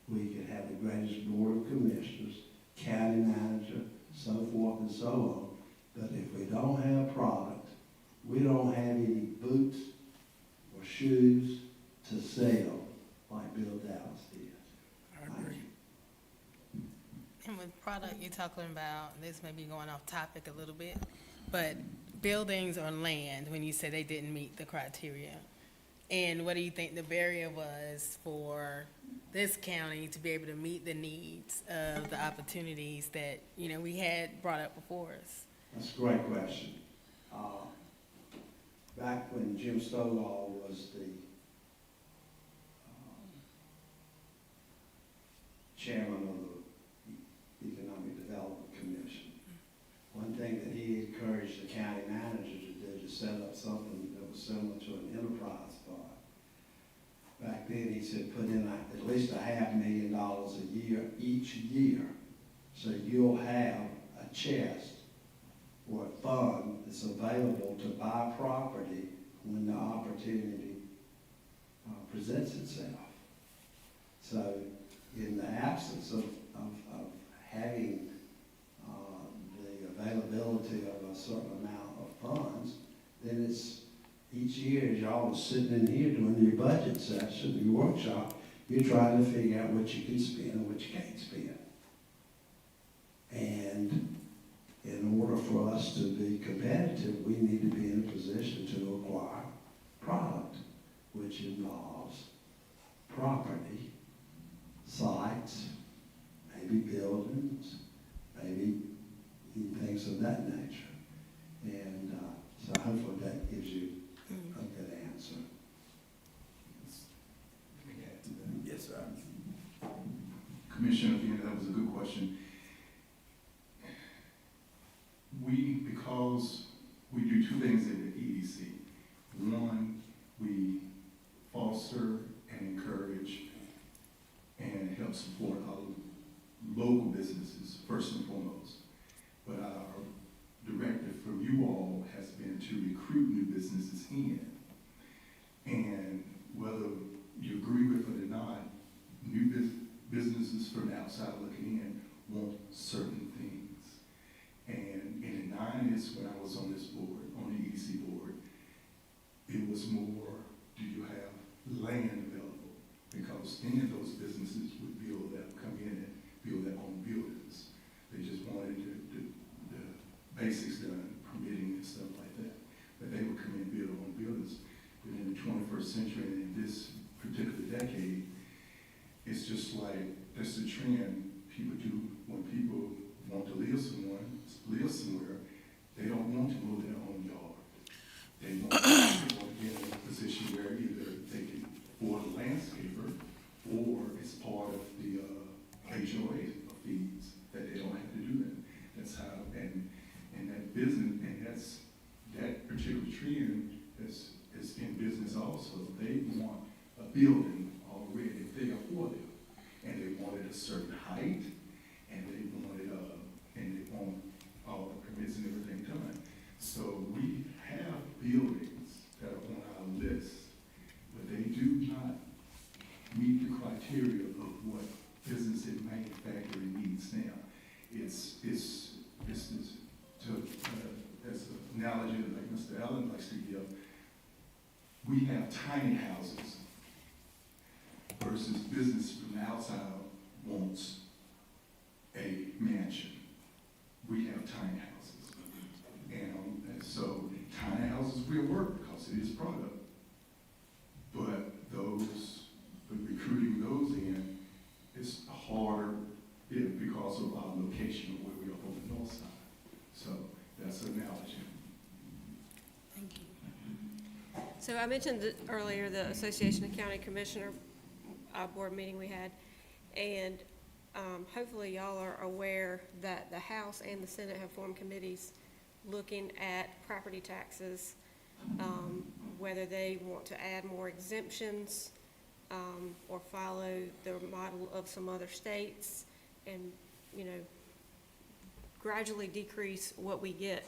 we could have the greatest board of commissioners, county manager, so forth and so on. But if we don't have product, we don't have any boots or shoes to sell like Bill Dallas did. I agree. And with product, you're talking about, this may be going off topic a little bit, but buildings or land, when you say they didn't meet the criteria. And what do you think the barrier was for this county to be able to meet the needs of the opportunities that, you know, we had brought up before us? That's a great question. Back when Jim Stovall was the chairman of the Economic Development Commission, one thing that he encouraged the county manager to do, to set up something that was similar to an enterprise fund. Back then, he said, put in at least $500,000 a year, each year, so you'll have a chest or a fund that's available to buy property when the opportunity presents itself. So in the absence of having the availability of a certain amount of funds, then it's each year, as y'all was sitting in here doing your budget session, your workshop, you're trying to figure out what you can spend and what you can't spend. And in order for us to be competitive, we need to be in a position to acquire product, which involves property, sites, maybe buildings, maybe things of that nature. And so hopefully that gives you a good answer. Yes, sir. Commissioner, again, that was a good question. Because we do 2 things at the EDC. One, we foster and encourage and help support our local businesses, first and foremost. But our directive from you all has been to recruit new businesses in. And whether you agree with it or not, new businesses from the outside looking in want certain things. And in the 90s, when I was on this board, on the EDC board, it was more, do you have land available? Because any of those businesses would come in and build their own buildings. They just wanted the basics done, permitting and stuff like that. But they would come in and build their own buildings. But in the 21st century, and in this particular decade, it's just like, that's the trend people do when people want to live somewhere, they don't want to mow their own yard. They want to be in a position where either they can afford a landscaper or it's part of the HOA fees that they don't have to do that. That's how, and that business, and that particular trend is in business also. They want a building already, if they afford it, and they want it a certain height, and they want all the permits and everything done. So we have buildings that are on our list, but they do not meet the criteria of what business and manufacturing needs now. It's as an analogy like Mr. Allen likes to give, we have tiny houses versus business from the outside wants a mansion. We have tiny houses. And so real work because it is product. But recruiting those in is a harder bit because of our location of where we are on the north side. So that's an analogy. Thank you. So I mentioned earlier the Association of County Commissioner board meeting we had, and hopefully y'all are aware that the House and the Senate have formed committees looking at property taxes, whether they want to add more exemptions or follow the model of some other states and, you know, gradually decrease what we get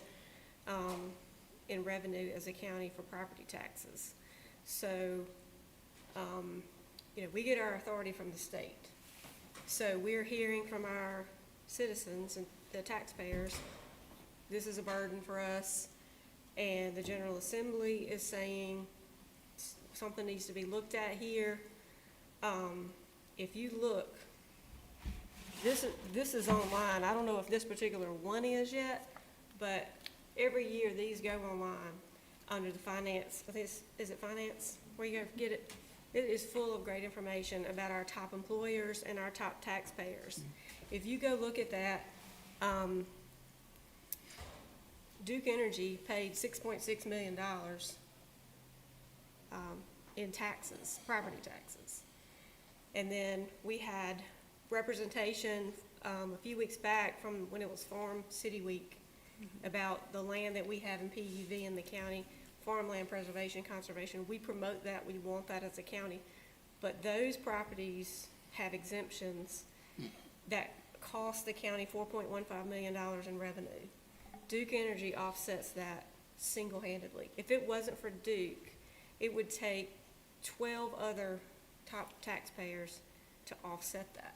in revenue as a county for property taxes. So, you know, we get our authority from the state. So we're hearing from our citizens and the taxpayers, this is a burden for us, and the General Assembly is saying something needs to be looked at here. If you look, this is online. I don't know if this particular one is yet, but every year these go online under the finance. I think is it finance where you go get it? It is full of great information about our top employers and our top taxpayers. If you go look at that, Duke Energy paid $6.6 million in taxes, property taxes. And then we had representation a few weeks back from when it was Farm City Week about the land that we have in PUV in the county, farmland preservation, conservation. We promote that, we want that as a county. But those properties have exemptions that cost the county $4.15 million in revenue. Duke Energy offsets that single-handedly. If it wasn't for Duke, it would take 12 other top taxpayers to offset that.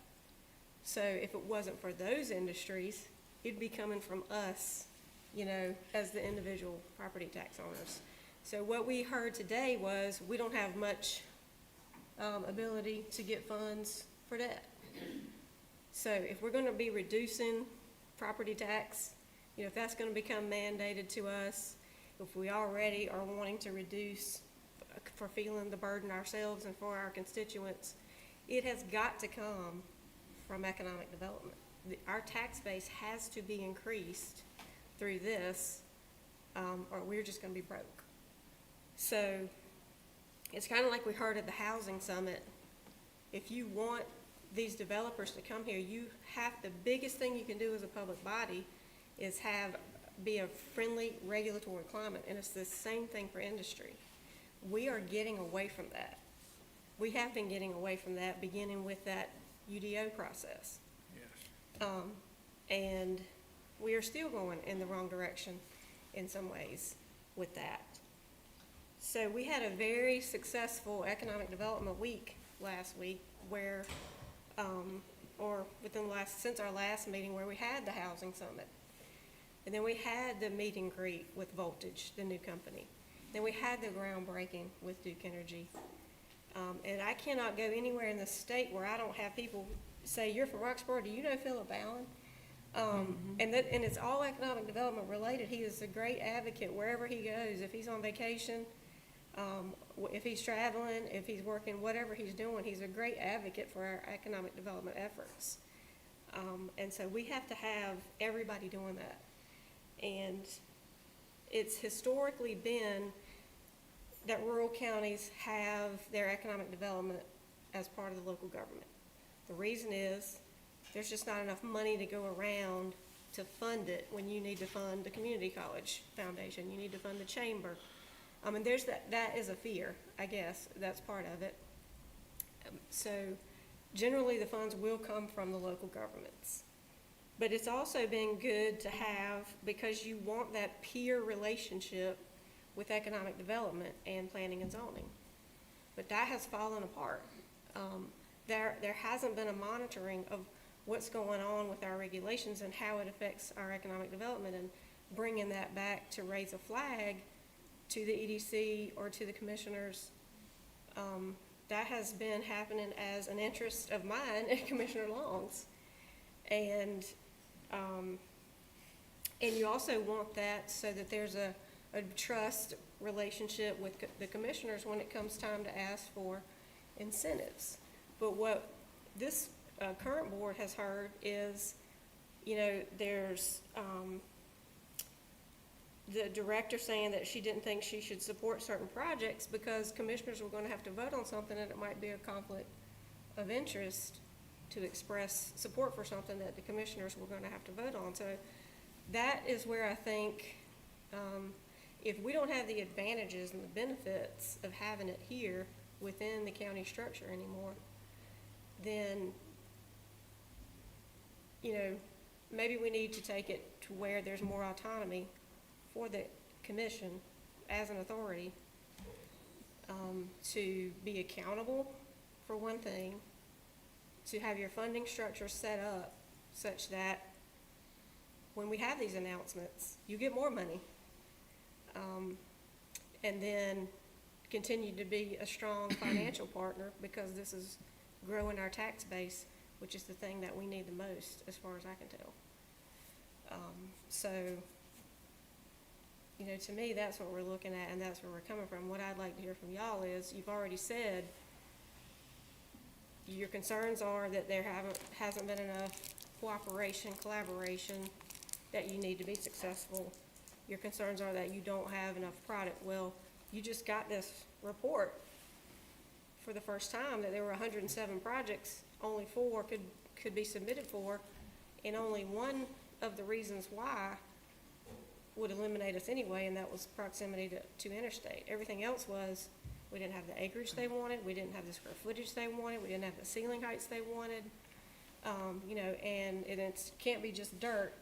So if it wasn't for those industries, it'd be coming from us, you know, as the individual property tax owners. So what we heard today was we don't have much ability to get funds for that. So if we're gonna be reducing property tax, you know, if that's gonna become mandated to us, if we already are wanting to reduce for feeling the burden ourselves and for our constituents, it has got to come from economic development. Our tax base has to be increased through this, or we're just gonna be broke. So it's kind of like we heard at the housing summit. If you want these developers to come here, the biggest thing you can do as a public body is be a friendly regulatory climate, and it's the same thing for industry. We are getting away from that. We have been getting away from that, beginning with that UDO process. Yes. And we are still going in the wrong direction in some ways with that. So we had a very successful economic development week last week where, since our last meeting where we had the housing summit. And then we had the meet and greet with Voltage, the new company. Then we had the groundbreaking with Duke Energy. And I cannot go anywhere in the state where I don't have people say, you're from Roxborough, do you know Philip Allen? And it's all economic development related. He is a great advocate wherever he goes. If he's on vacation, if he's traveling, if he's working, whatever he's doing, he's a great advocate for our economic development efforts. And so we have to have everybody doing that. And it's historically been that rural counties have their economic development as part of the local government. The reason is there's just not enough money to go around to fund it when you need to fund the community college foundation, you need to fund the chamber. And there's that is a fear, I guess, that's part of it. So generally the funds will come from the local governments. But it's also been good to have, because you want that peer relationship with economic development and planning and zoning. But that has fallen apart. There hasn't been a monitoring of what's going on with our regulations and how it affects our economic development, and bringing that back to raise a flag to the EDC or to the commissioners. That has been happening as an interest of mine and Commissioner Long's. And you also want that so that there's a trust relationship with the commissioners when it comes time to ask for incentives. But what this current board has heard is, there's the director saying that she didn't think she should support certain projects because commissioners were going to have to vote on something and it might be a conflict of interest to express support for something that the commissioners were going to have to vote on. So that is where I think, if we don't have the advantages and the benefits of having it here within the county structure anymore, then, maybe we need to take it to where there's more autonomy for the commission as an authority, to be accountable for one thing, to have your funding structure set up such that when we have these announcements, you get more money. And then continue to be a strong financial partner, because this is growing our tax base, which is the thing that we need the most, as far as I can tell. So, to me, that's what we're looking at, and that's where we're coming from. What I'd like to hear from y'all is, you've already said your concerns are that there hasn't been enough cooperation, collaboration, that you need to be successful. Your concerns are that you don't have enough product. Well, you just got this report for the first time that there were 107 projects, only 4 could be submitted for, and only one of the reasons why would eliminate us anyway, and that was proximity to interstate. Everything else was, we didn't have the acreage they wanted, we didn't have the square footage they wanted, we didn't have the ceiling heights they wanted, and it can't be just dirt.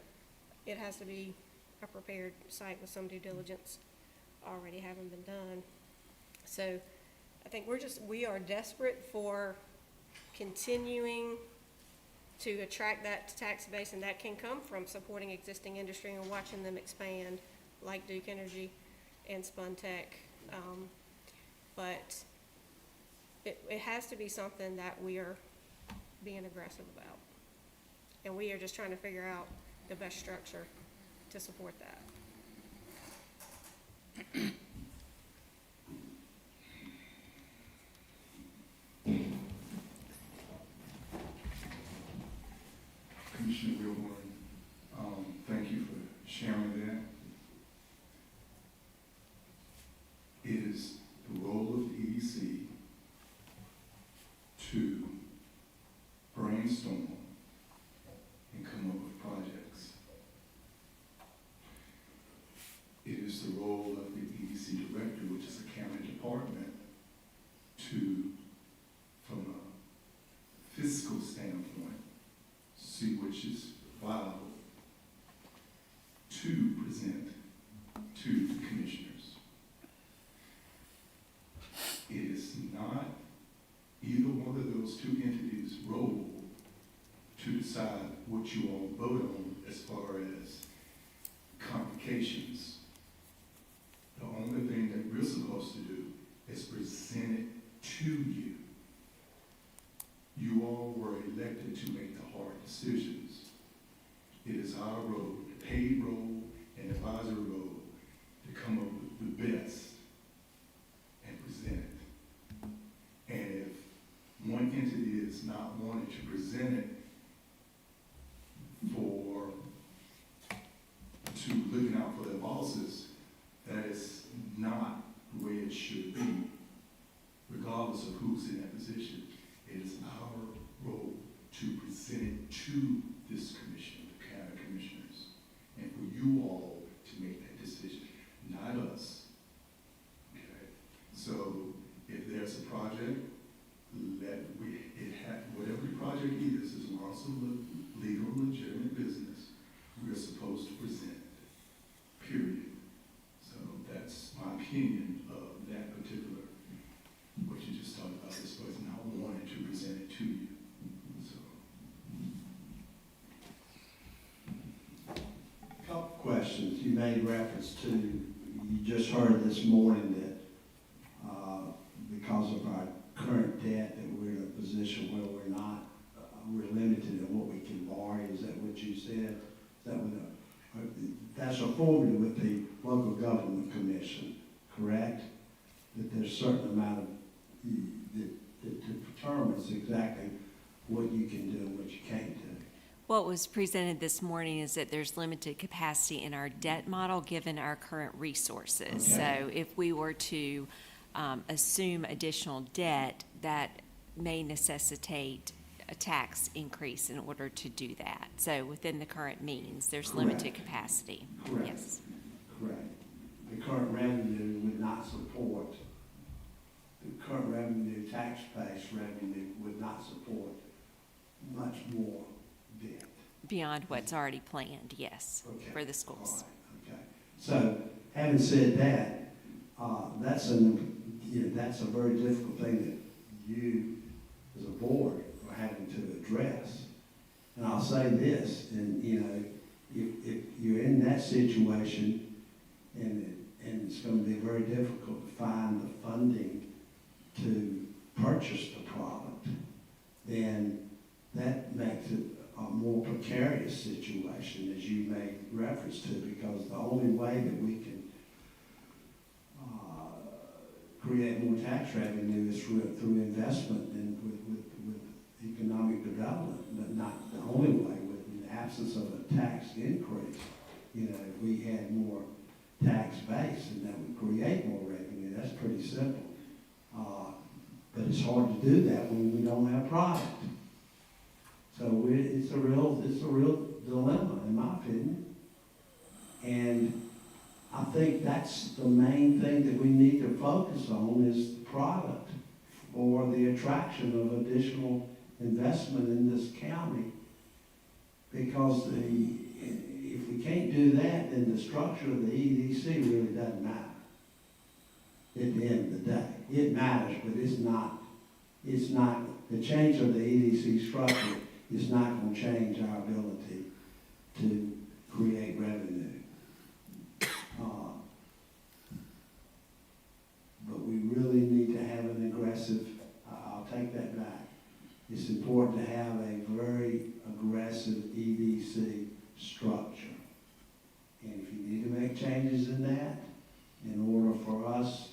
It has to be a prepared site with some due diligence already having been done. So I think we are desperate for continuing to attract that tax base, and that can come from supporting existing industry and watching them expand, like Duke Energy and Spuntech. But it has to be something that we are being aggressive about. And we are just trying to figure out the best structure to support that. Commissioner Wilborn, thank you for sharing that. It is the role of the EDC to brainstorm and come up with projects. It is the role of the EDC director, which is a county department, to, from a fiscal standpoint, see which is viable to present to the commissioners. It is not either one of those two entities' role to decide what you all vote on as far as complications. The only thing that we're supposed to do is present it to you. You all were elected to make the hard decisions. It is our role, the paid role and advisory role, to come up with the best and present it. And if one entity is not wanting to present it to looking out for their bosses, that is not the way it should be, regardless of who's in that position. It is our role to present it to this commission, the county commissioners, and for you all to make that decision, not us. Okay? So if there's a project, whatever the project is, as long as it's legal, legitimate business, we're supposed to present it, period. So that's my opinion of that particular, what you just talked about, this person not wanting to present it to you. So. Couple questions. You made reference to, you just heard this morning that because of our current debt, that we're in a position where we're not, we're limited in what we can borrow. Is that what you said? Is that what that's a formula with the local government commission, correct? That there's a certain amount of, that determines exactly what you can do and what you can't do. What was presented this morning is that there's limited capacity in our debt model, given our current resources. Okay. So if we were to assume additional debt, that may necessitate a tax increase in order to do that. So within the current means, there's limited Correct. capacity. Correct. Yes. Correct. The current revenue would not support, the current revenue, tax-based revenue would not support much more debt. Beyond what's already planned, yes, Okay. for the schools. All right, okay. So, having said that, that's that's a very difficult thing that you, as a board, are having to address. And I'll say this, and, if you're in that situation, and it's gonna be very difficult to find the funding to purchase the product, then that makes it a more precarious situation, as you made reference to, because the only way that we can create more tax revenue is through investment and with economic development, but not the only way. In the absence of a tax increase, if we had more tax base and that would create more revenue, that's pretty simple. But it's hard to do that when we don't have product. So it's a real dilemma, in my opinion. And I think that's the main thing that we need to focus on is the product or the attraction of additional investment in this county. Because if we can't do that, then the structure of the EDC really doesn't matter at the end of the day. It matters, but it's not, the change of the EDC structure is not going to change our ability to create revenue. But we really need to have an aggressive, I'll take that back. It's important to have a very aggressive EDC structure. And if you need to make changes in that, in order for us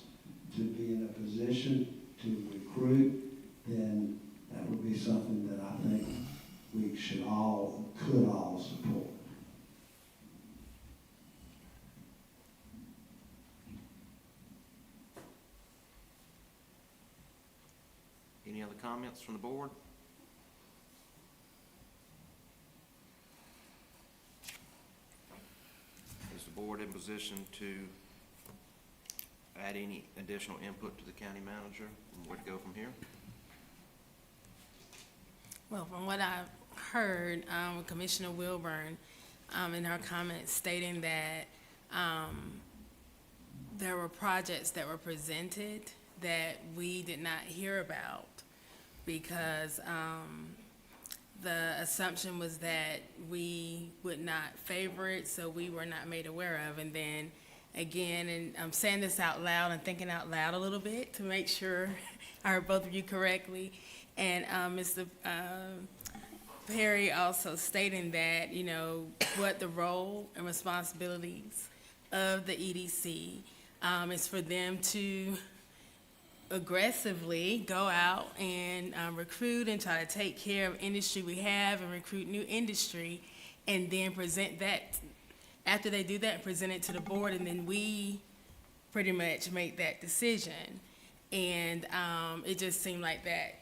to be in a position to recruit, then that would be something that I think we could all support. Any other comments from the board? Is the board in position to add any additional input to the county manager and where to go from here? Well, from what I've heard, Commissioner Wilburn, in her comments stating that, there were projects that were presented that we did not hear about because, the assumption was that we would not favor it, so we were not made aware of. And then, again, and I'm saying this out loud and thinking out loud a little bit to make sure I heard both of you correctly. And Mr. Perry also stating that, what the role and responsibilities of the EDC is for them to aggressively go out and recruit and try to take care of industry we have and recruit new industry, and then present that. After they do that, present it to the board, and then we pretty much make that decision. And it just seemed like that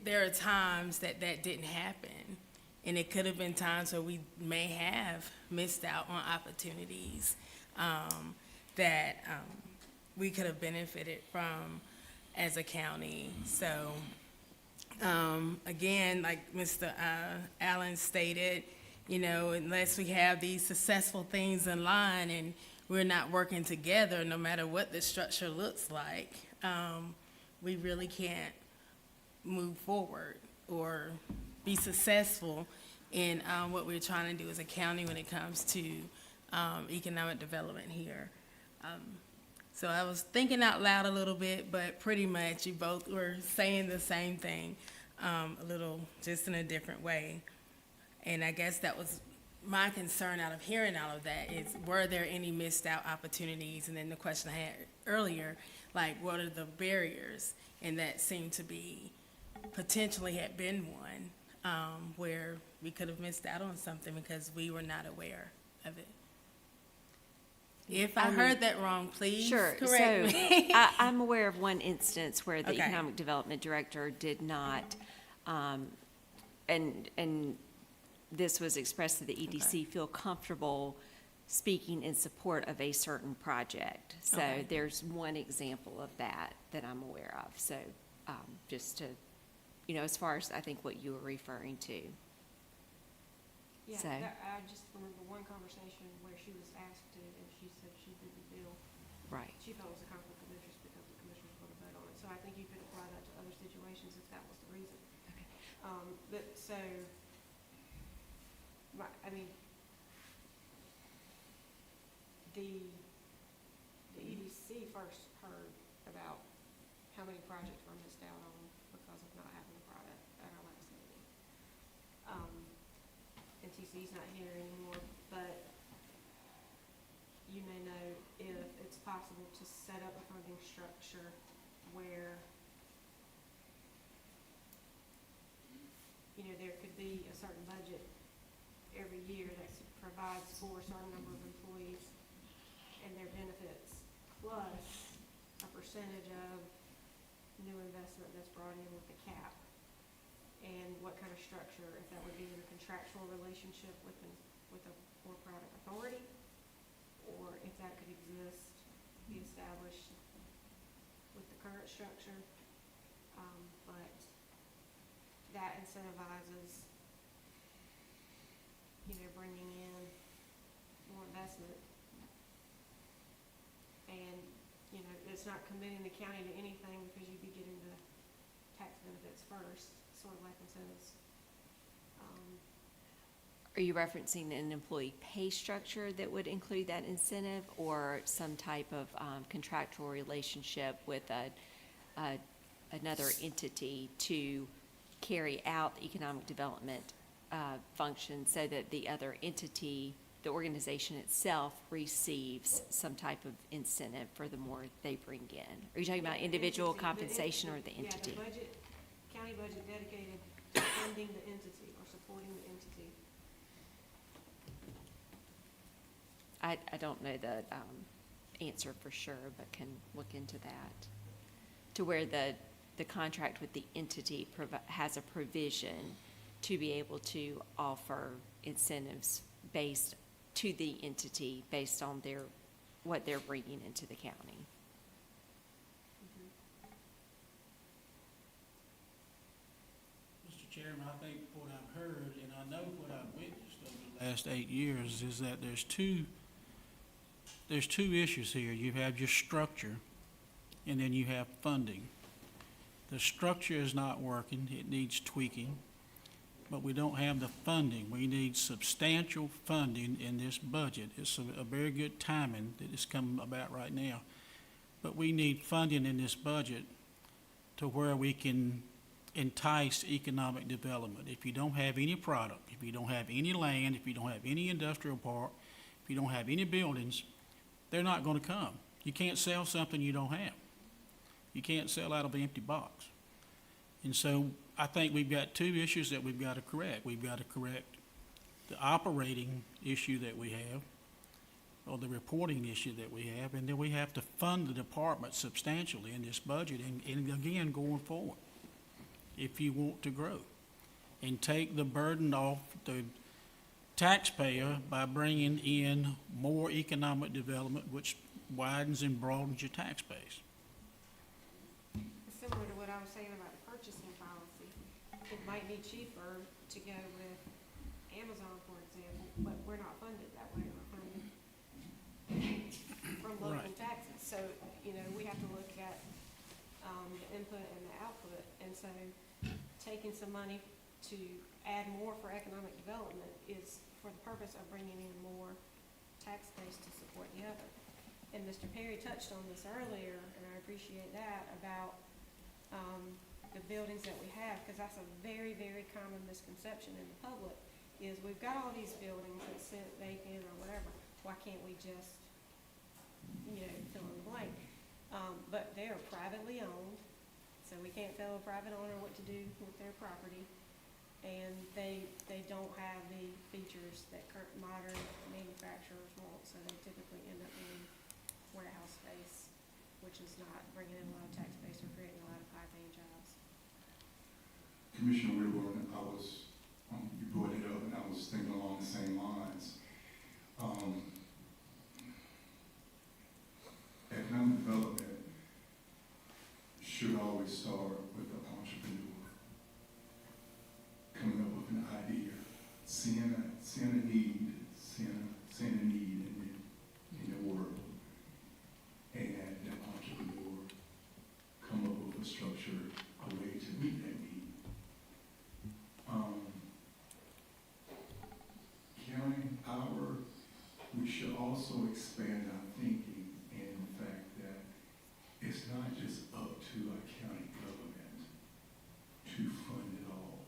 there are times that didn't happen, and it could have been times where we may have missed out on opportunities that we could have benefited from as a county. So, again, like Mr. Allen stated, unless we have these successful things in line and we're not working together, no matter what the structure looks like, we really can't move forward or be successful in what we're trying to do as a county when it comes to economic development here. So I was thinking out loud a little bit, but pretty much you both were saying the same thing, a little just in a different way. And I guess that was my concern out of hearing all of that is, were there any missed out opportunities? And then the question I had earlier, like, what are the barriers? And that seemed to be, potentially had been one, where we could have missed out on something because we were not aware of it. If I heard that wrong, please Sure. correct So me. I'm aware of one instance where the Okay. economic development director did not, and this was expressed to the EDC, feel comfortable speaking in support of a certain project. So Okay. there's one example of that I'm aware of. So just to, as far as I think what you were referring to. Yeah, So- I just remember one conversation where she was asked to, and she said she didn't feel, Right. she felt it was a conflict of interest because the commissioners would have voted on it. So I think you could apply that to other situations if that was the reason. Okay. But so, I mean, the EDC first heard about how many projects were missed out on because of not having the product at our last meeting. And TC's not here anymore, but you may know if it's possible to set up a funding structure where, there could be a certain budget every year that provides for a certain number of employees and their benefits, plus a percentage of new investment that's brought in with the cap. And what kind of structure, if that would be in a contractual relationship with a for-profit authority, or if that could be established with the current structure. But that incentivizes, bringing in more investment. And, it's not committing the county to anything because you'd be getting the tax benefits first, sort of like incentives. Are you referencing an employee pay structure that would include that incentive, or some type of contractual relationship with another entity to carry out the economic development function so that the other entity, the organization itself, receives some type of incentive for the more they bring in? Are you talking about The individual entity, compensation or the entity? Yeah, the budget, county budget dedicated to funding the entity or supporting the entity. I don't know the answer for sure, but can look into that. To where the contract with the entity has a provision to be able to offer incentives based to the entity based on what they're bringing into the county. Mr. Chairman, I think what I've heard, and I know what I've witnessed over the last 8 years, is that there's two issues here. You have your structure, and then you have funding. The structure is not working, it needs tweaking, but we don't have the funding. We need substantial funding in this budget. It's a very good timing that it's come about right now. But we need funding in this budget to where we can entice economic development. If you don't have any product, if you don't have any land, if you don't have any industrial park, if you don't have any buildings, they're not going to come. You can't sell something you don't have. You can't sell out of an empty box. And so I think we've got two issues that we've got to correct. We've got to correct the operating issue that we have, or the reporting issue that we have, and then we have to fund the department substantially in this budget and again, going forward, if you want to grow. And take the burden off the taxpayer by bringing in more economic development, which widens and broadens your tax base. It's similar to what I was saying about the purchasing policy. It might be cheaper to go with Amazon, for example, but we're not funded that way. We're funded from local Right. taxes. So, we have to look at the input and the output. And so taking some money to add more for economic development is for the purpose of bringing in more tax base to support the other. And Mr. Perry touched on this earlier, and I appreciate that, about the buildings that we have, because that's a very, very common misconception in the public, is we've got all these buildings that sit vacant or whatever, why can't we just, fill in the blank? But they are privately owned, so we can't tell a private owner what to do with their property. And they don't have the features that modern manufacturers want, so they typically end up in warehouse space, which is not bringing in a lot of tax base or creating a lot of high-paying jobs. Commissioner Whitworth, you brought it up, and I was thinking along the same lines. Economic development should always start with the entrepreneur coming up with an idea, seeing a need in the world, and the entrepreneur come up with a structure, a way to meet that need. County power, we should also expand our thinking in the fact that it's not just up to our county government to fund it all.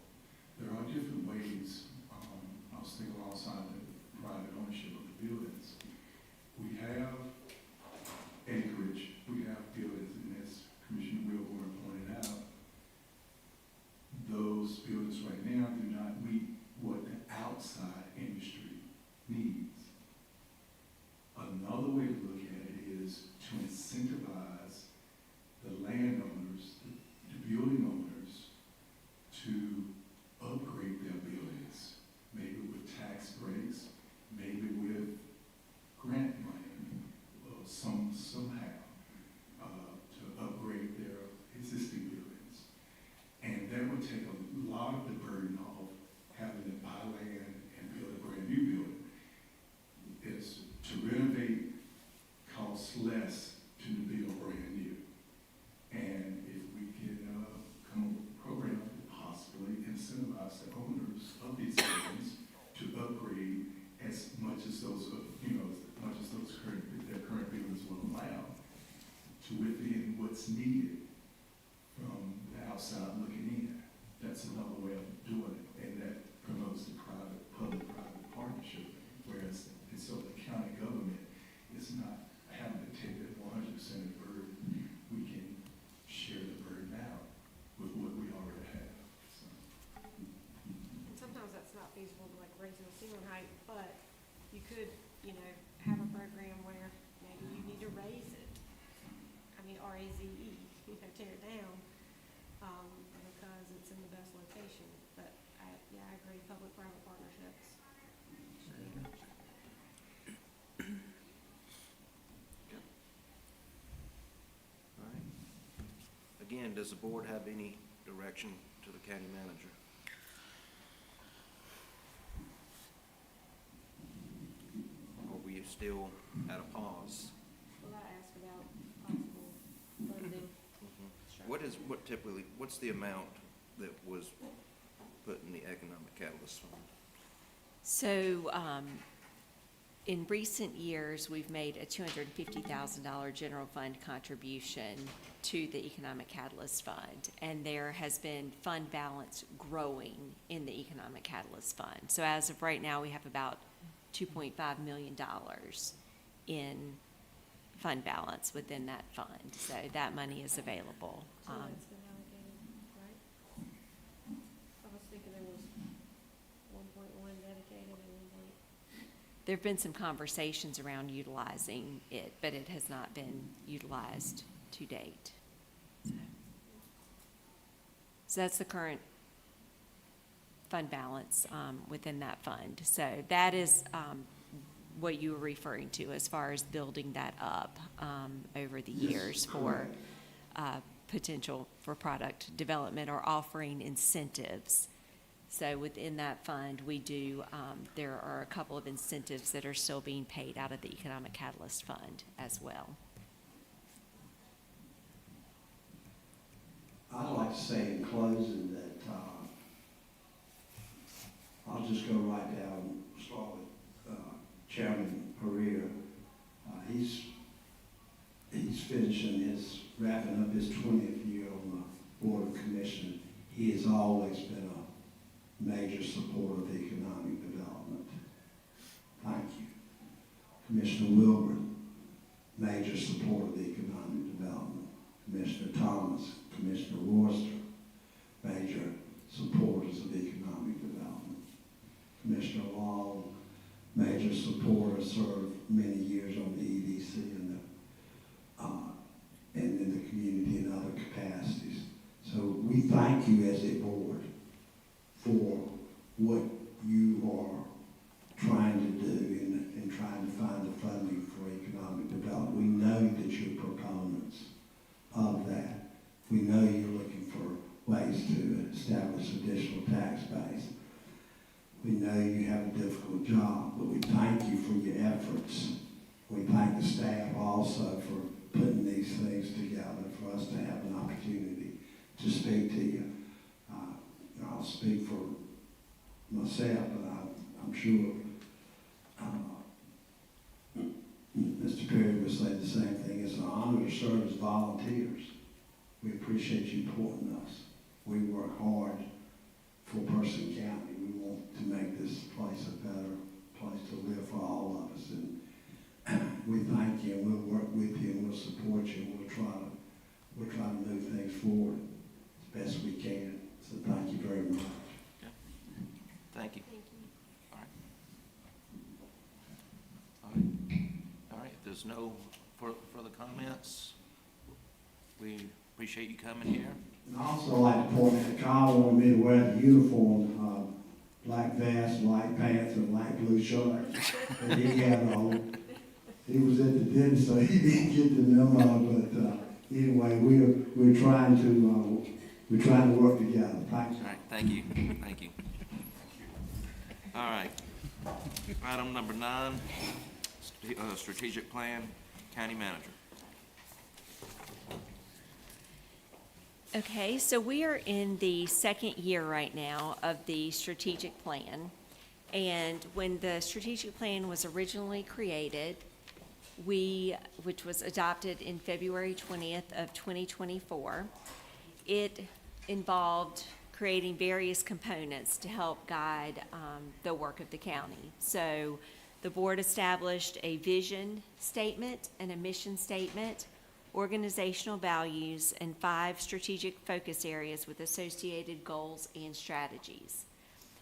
There are different ways, I was thinking alongside the private ownership of the buildings. We have acreage, we have buildings, and as Commissioner Wilborn pointed out, those buildings right now do not meet what the outside industry needs. Another way to look at it is to incentivize the landowners, the building owners, to upgrade their buildings, maybe with tax breaks, maybe with grant money, somehow, to upgrade their existing buildings. And that would take a lot of the burden off having to buy land and build a brand new building. It's to renovate costs less to build brand new. And if we can come up with a program to possibly incentivize the owners of these buildings to upgrade as much as those, their current buildings will allow, to within what's needed from the outside looking in. That's another way of doing it, and that promotes the public-private partnership, whereas, and so the county government is not having to take that 100% of the burden. We can share the burden out with what we already have. So, And sometimes that's not feasible, like raising the ceiling height, but you could, have a program where maybe you need to raise it. R-A-Z-E, tear it down, because it's in the best location. But I agree, public-private partnerships. All right. Again, does the board have any direction to the county manager? Are we still at a pause? Well, I asked about possible funding. What's the amount that was put in the Economic Catalyst Fund? So, in recent years, we've made a $250,000 general fund contribution to the Economic Catalyst Fund, and there has been fund balance growing in the Economic Catalyst Fund. So as of right now, we have about $2.5 million in fund balance within that fund. So that money is available. So that's been allocated, right? I was thinking there was 1.1 dedicated and 1. There've been some conversations around utilizing it, but it has not been utilized to date. So that's the current fund balance within that fund. So that is what you were referring to as far as building that up over the years for potential for product development or offering incentives. So within that fund, we do, there are a couple of incentives that are still being paid out of the Economic Catalyst Fund as well. I'd like to say in closing that, I'll just go right down, start with Chairman Pereira. He's wrapping up his 20th year on the Board of Commissioners. He has always been major supporter of economic development. Thank you. Commissioner Wilburn, major supporter of economic development. Commissioner Thomas, Commissioner Royster, major supporters of economic development. Commissioner Long, major supporter, served many years on the EDC and in the community in other capacities. So we thank you as a board for what you are trying to do in trying to find the funding for economic development. We know that you're proponents of that. We know you're looking for ways to establish additional tax base. We know you have a difficult job, but we thank you for your efforts. We thank the staff also for putting these things together for us to have an opportunity to speak to you. I'll speak for myself, but I'm sure Mr. Perry would say the same thing. It's an honor to serve as volunteers. We appreciate you supporting us. We work hard for Person County. We want to make this place a better place to live for all of us. And we thank you, and we'll work with you, and we'll support you, and we'll try to move things forward as best we can. So thank you very much. Thank you. Thank you. All right. All right. All right, if there's no further comments, we appreciate you coming here. And I also like to point out, Kyle wanted me to wear the uniform, black vest, white pants, and light blue shirt that he had on. He was at the dentist, so he didn't get the memo, but anyway, we're trying to work together. Thanks. All right, thank you, thank you. All right, item number 9, strategic plan, county manager. Okay, so we are in the second year right now of the strategic plan. And when the strategic plan was originally created, which was adopted in February 20th of 2024, it involved creating various components to help guide the work of the county. So the board established a vision statement and a mission statement, organizational values, and 5 strategic focus areas with associated goals and strategies.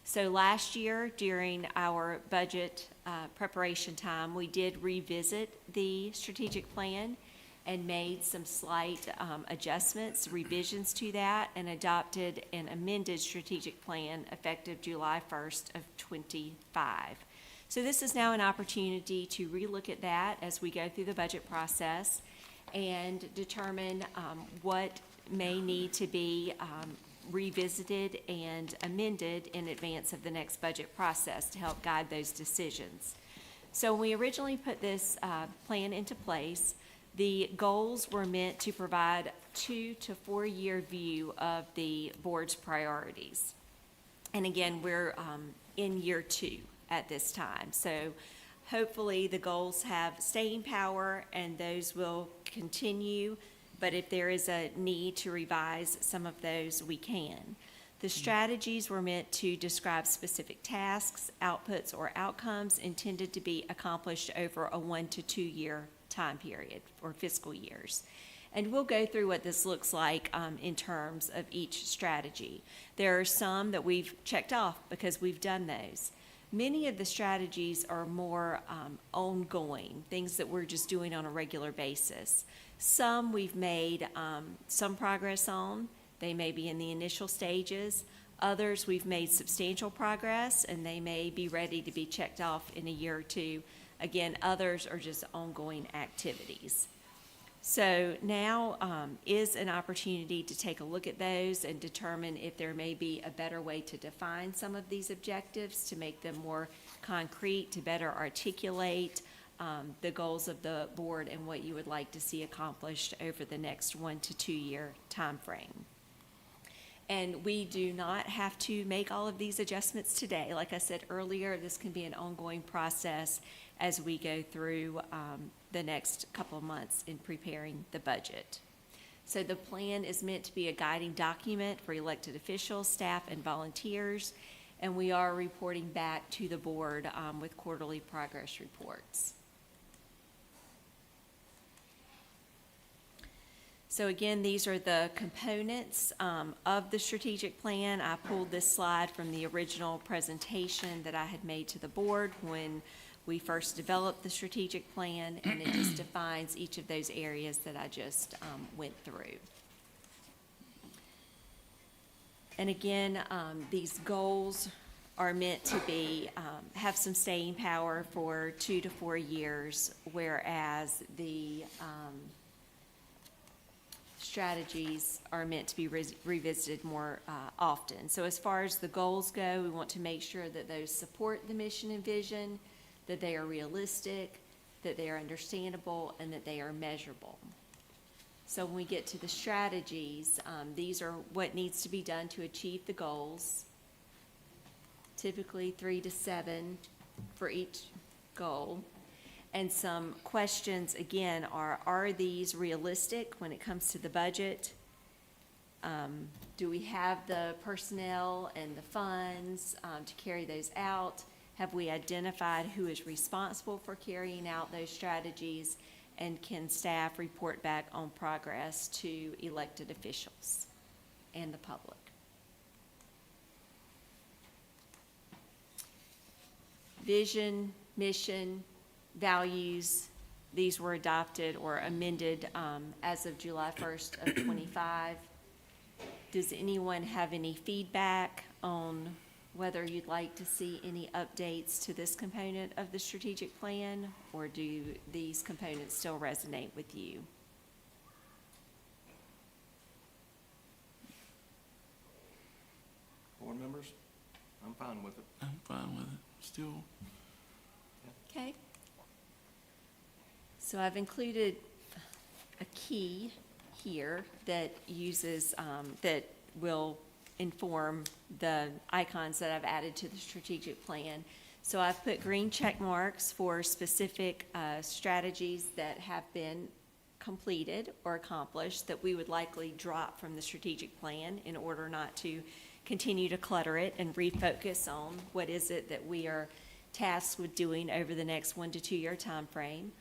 So last year, during our budget preparation time, we did revisit the strategic plan and made some slight adjustments, revisions to that, and adopted an amended strategic plan effective July 1st of '25. So this is now an opportunity to relook at that as we go through the budget process and determine what may need to be revisited and amended in advance of the next budget process to help guide those decisions. So when we originally put this plan into place, the goals were meant to provide 2 to 4 year view of the board's priorities. And again, we're in year 2 at this time. So hopefully the goals have staying power and those will continue, but if there is a need to revise some of those, we can. The strategies were meant to describe specific tasks, outputs, or outcomes intended to be accomplished over a 1 to 2 year time period or fiscal years. And we'll go through what this looks like in terms of each strategy. There are some that we've checked off because we've done those. Many of the strategies are more ongoing, things that we're just doing on a regular basis. Some we've made some progress on. They may be in the initial stages. Others we've made substantial progress, and they may be ready to be checked off in a year or 2. Again, others are just ongoing activities. So now is an opportunity to take a look at those and determine if there may be a better way to define some of these objectives, to make them more concrete, to better articulate the goals of the board and what you would like to see accomplished over the next 1 to 2 year time frame. And we do not have to make all of these adjustments today. Like I said earlier, this can be an ongoing process as we go through the next couple of months in preparing the budget. So the plan is meant to be a guiding document for elected officials, staff, and volunteers, and we are reporting back to the board with quarterly progress reports. So again, these are the components of the strategic plan. I pulled this slide from the original presentation that I had made to the board when we first developed the strategic plan, and it just defines each of those areas that I just went through. And again, these goals are meant to be, have some staying power for 2 to 4 years, whereas the strategies are meant to be revisited more often. So as far as the goals go, we want to make sure that those support the mission and vision, that they are realistic, that they are understandable, and that they are measurable. So when we get to the strategies, these are what needs to be done to achieve the goals. Typically 3 to 7 for each goal. And some questions, again, are these realistic when it comes to the budget? Do we have the personnel and the funds to carry those out? Have we identified who is responsible for carrying out those strategies? And can staff report back on progress to elected officials and the public? Vision, mission, values, these were adopted or amended as of July 1st of '25. Does anyone have any feedback on whether you'd like to see any updates to this component of the strategic plan, or do these components still resonate with you? Board members? I'm fine with it. I'm fine with it, still. Okay. So I've included a key here that uses, that will inform the icons that I've added to the strategic plan. So I've put green check marks for specific strategies that have been completed or accomplished that we would likely drop from the strategic plan in order not to continue to clutter it and refocus on what is it that we are tasked with doing over the next 1 to 2 year time frame.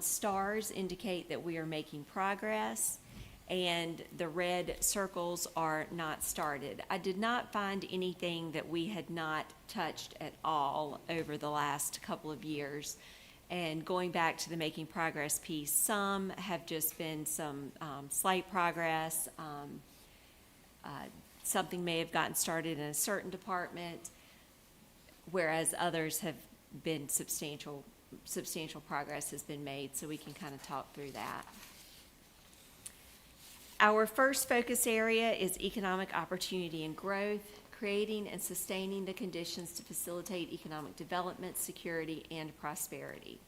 Stars indicate that we are making progress, and the red circles are not started. I did not find anything that we had not touched at all over the last couple of years. And going back to the making progress piece, some have just been some slight progress. Something may have gotten started in a certain department, whereas others have been substantial progress has been made, so we can kind of talk through that. Our first focus area is economic opportunity and growth, creating and sustaining the conditions to facilitate economic development, security, and prosperity.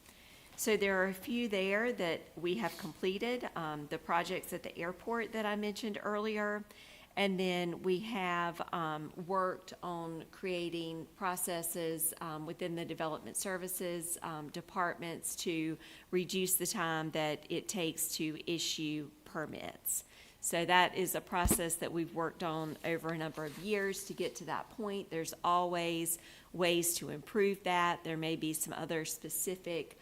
So there are a few there that we have completed, the projects at the airport that I mentioned earlier. And then we have worked on creating processes within the development services departments to reduce the time that it takes to issue permits. So that is a process that we've worked on over a number of years to get to that point. There's always ways to improve that. There may be some other specific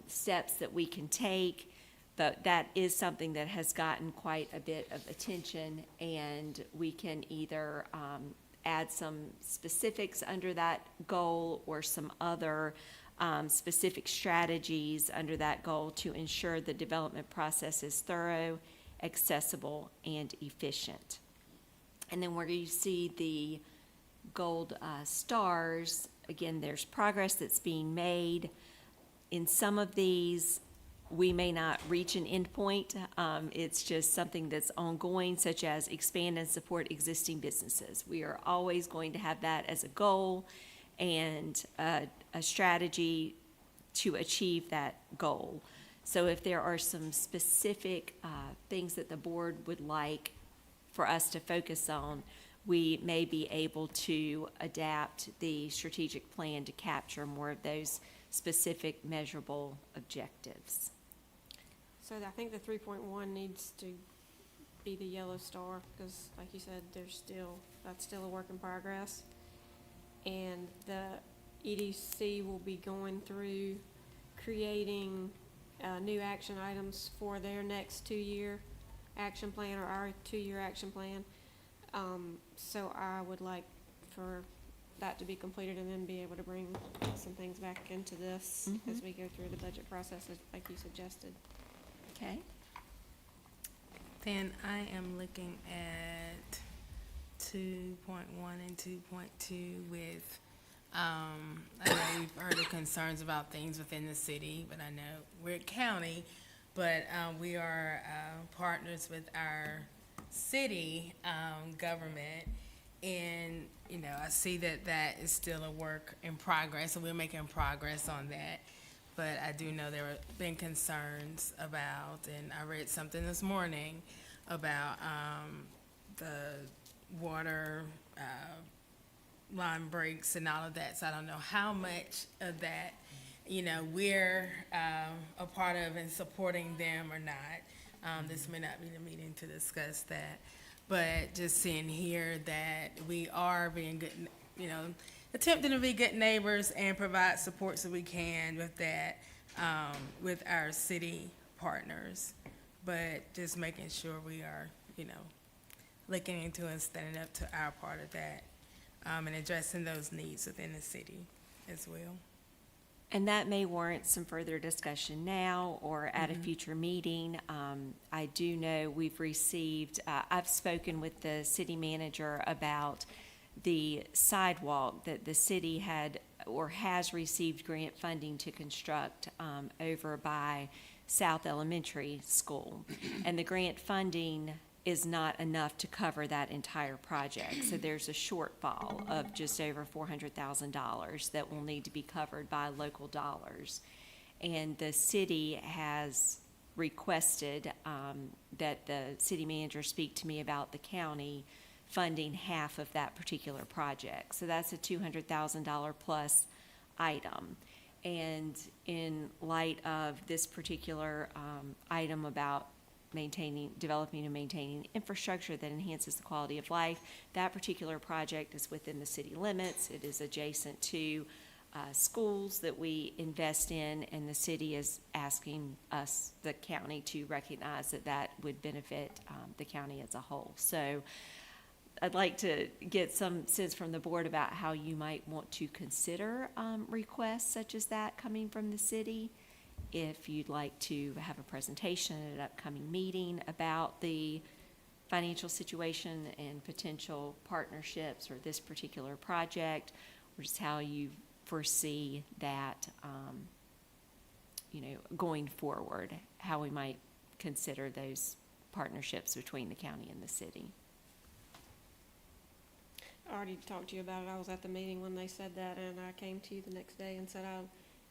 steps that we can take. But that is something that has gotten quite a bit of attention, and we can either add some specifics under that goal or some other specific strategies under that goal to ensure the development process is thorough, accessible, and efficient. And then where you see the gold stars, again, there's progress that's being made. In some of these, we may not reach an endpoint. It's just something that's ongoing, such as expand and support existing businesses. We are always going to have that as a goal and a strategy to achieve that goal. So if there are some specific things that the board would like for us to focus on, we may be able to adapt the strategic plan to capture more of those specific measurable objectives. So I think the 3.1 needs to be the yellow star, because like you said, that's still a work in progress. And the EDC will be going through creating new action items for their next 2-year action plan, or our 2-year action plan. So I would like for that to be completed and then be able to bring some things back into this as we go through the budget process, like you suggested. Okay. Then I am looking at 2.1 and 2.2 with, I know we've heard of concerns about things within the city, but I know we're a county, but we are partners with our city government. And, you know, I see that that is still a work in progress, and we're making progress on that. But I do know there have been concerns about, and I read something this morning about the water line breaks and all of that. So I don't know how much of that, you know, we're a part of and supporting them or not. This may not be the meeting to discuss that. But just seeing here that we are being good, you know, attempting to be good neighbors and provide support so we can with that, with our city partners. But just making sure we are, you know, looking into and standing up to our part of that, and addressing those needs within the city as well. And that may warrant some further discussion now or at a future meeting. I do know we've received, I've spoken with the city manager about the sidewalk that the city had or has received grant funding to construct over by South Elementary School. And the grant funding is not enough to cover that entire project. So there's a shortfall of just over $400,000 that will need to be covered by local dollars. And the city has requested that the city manager speak to me about the county funding half of that particular project. So that's a $200,000 plus item. And in light of this particular item about developing and maintaining infrastructure that enhances the quality of life, that particular project is within the city limits. It is adjacent to schools that we invest in, and the city is asking us, the county, to recognize that that would benefit the county as a whole. So I'd like to get some sense from the board about how you might want to consider requests such as that coming from the city. If you'd like to have a presentation at an upcoming meeting about the financial situation and potential partnerships or this particular project, or just how you foresee that, you know, going forward, how we might consider those partnerships between the county and the city. I already talked to you about it. I was at the meeting when they said that, and I came to you the next day and said,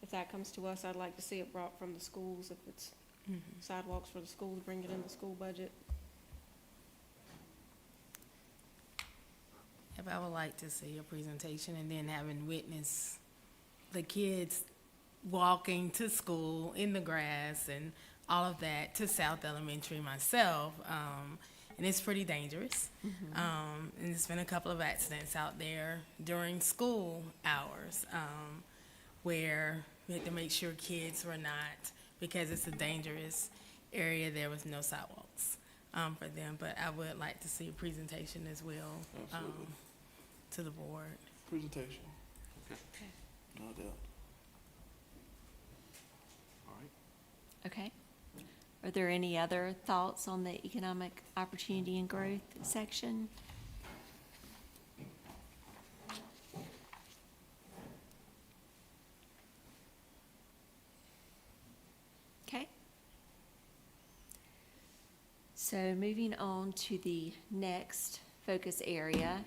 if that comes to us, I'd like to see it brought from the schools. If it's sidewalks for the schools, bring it in the school budget. If I would like to see a presentation, and then having witnessed the kids walking to school in the grass and all of that to South Elementary myself, and it's pretty dangerous. And there's been a couple of accidents out there during school hours, where we had to make sure kids were not, because it's a dangerous area, there was no sidewalks for them. But I would like to see a presentation as well to the board. Presentation. No doubt. All right. Okay. Are there any other thoughts on the economic opportunity and growth section? Okay. So moving on to the next focus area,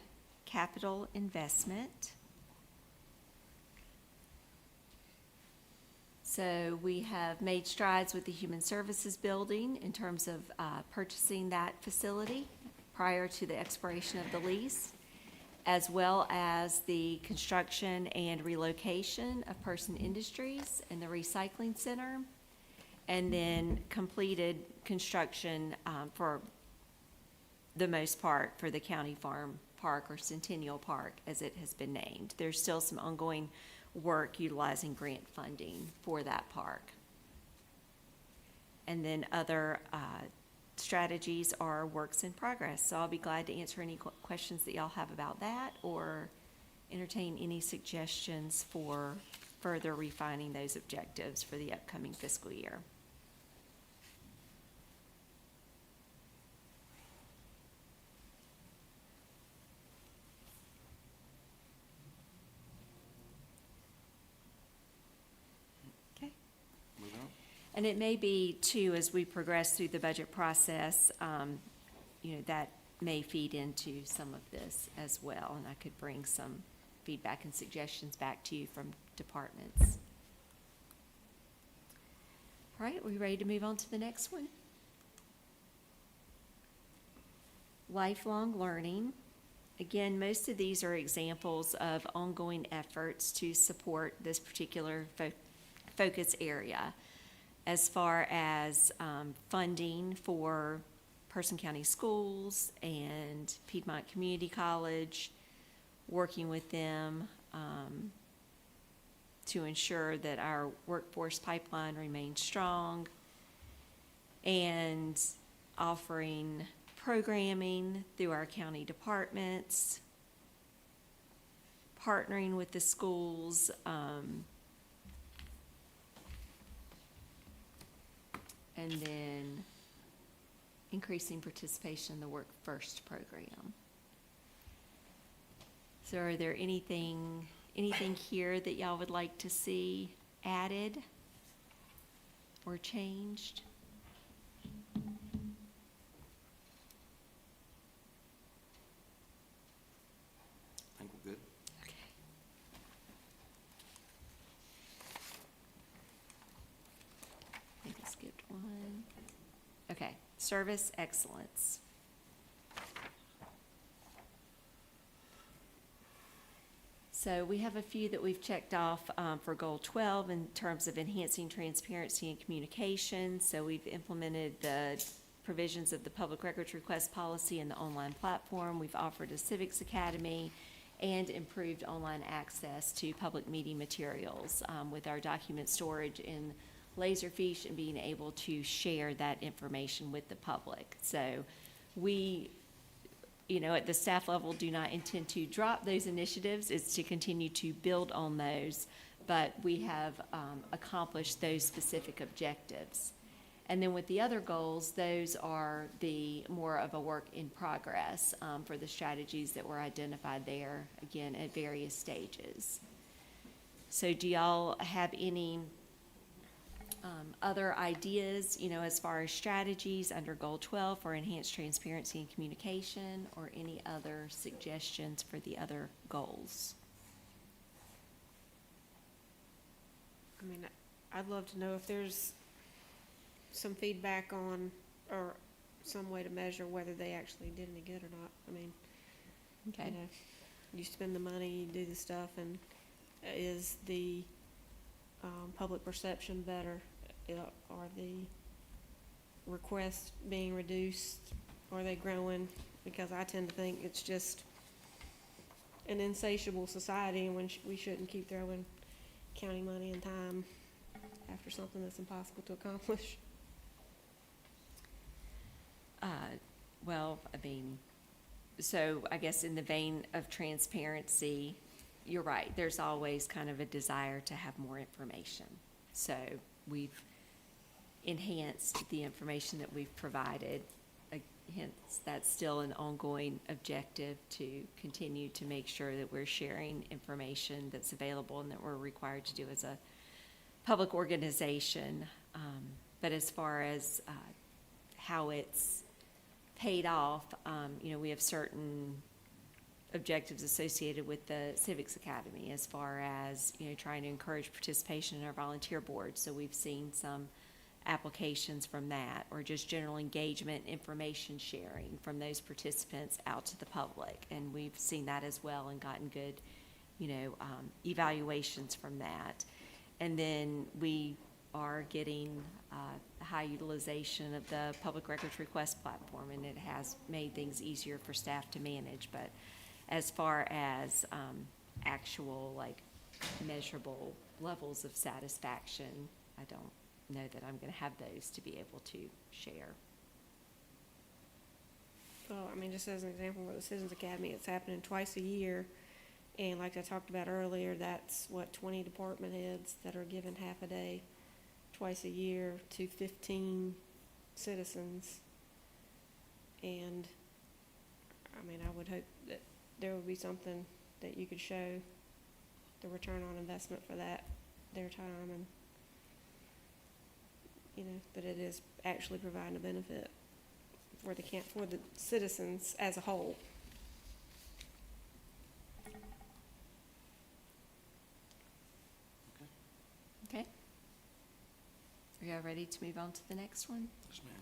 capital investment. So we have made strides with the Human Services Building in terms of purchasing that facility prior to the expiration of the lease, as well as the construction and relocation of Person Industries and the recycling center, and then completed construction for the most part for the county farm Park, or Centennial Park, as it has been named. There's still some ongoing work utilizing grant funding for that park. And then other strategies are works in progress. So I'll be glad to answer any questions that y'all have about that, or entertain any suggestions for further refining those objectives for the upcoming fiscal year. Okay. Move on. And it may be too, as we progress through the budget process, that may feed into some of this as well, and I could bring some feedback and suggestions back to you from departments. All right, we ready to move on to the next one? Lifelong learning. Again, most of these are examples of ongoing efforts to support this particular focus area, as far as funding for Person County Schools and Piedmont Community College, working with them to ensure that our workforce pipeline remains strong, and offering programming through our county departments, partnering with the schools, and then increasing participation in the Work First program. So are there anything here that y'all would like to see added or changed? I think we're good. Okay. I think I skipped one. Okay, service excellence. So we have a few that we've checked off for Goal 12 in terms of enhancing transparency and communication. So we've implemented the provisions of the public records request policy in the online platform. We've offered a civics academy and improved online access to public meeting materials with our document storage in Laserfish and being able to share that information with the public. So we, at the staff level, do not intend to drop those initiatives. It's to continue to build on those, but we have accomplished those specific objectives. And then with the other goals, those are the more of a work in progress for the strategies that were identified there, again, at various stages. So do y'all have any other ideas, as far as strategies under Goal 12 for enhanced transparency and communication, or any other suggestions for the other goals? I mean, I'd love to know if there's some feedback on, or some way to measure whether they actually did any good or not. I mean, Okay. You spend the money, you do the stuff, and is the public perception better? Are the requests being reduced? Are they growing? Because I tend to think it's just an insatiable society, and when we shouldn't keep throwing county money and time after something that's impossible to accomplish. Well, so I guess in the vein of transparency, you're right, there's always kind of a desire to have more information. So we've enhanced the information that we've provided. Hence, that's still an ongoing objective, to continue to make sure that we're sharing information that's available and that we're required to do as a public organization. But as far as how it's paid off, we have certain objectives associated with the Civics Academy, as far as, trying to encourage participation in our volunteer board. So we've seen some applications from that, or just general engagement, information sharing from those participants out to the public. And we've seen that as well and gotten good, evaluations from that. And then we are getting high utilization of the public records request platform, and it has made things easier for staff to manage. But as far as, actual, like, measurable levels of satisfaction, I don't know that I'm gonna have those to be able to share. Well, I mean, just as an example, with the Citizens Academy, it's happening twice a year. And like I talked about earlier, that's what, 20 department heads that are given half a day twice a year to 15 citizens. And, I mean, I would hope that there would be something that you could show the return on investment for that, their time, and, you know, that it is actually providing a benefit for the citizens as a whole. Okay? Are y'all ready to move on to the next one? Yes, ma'am.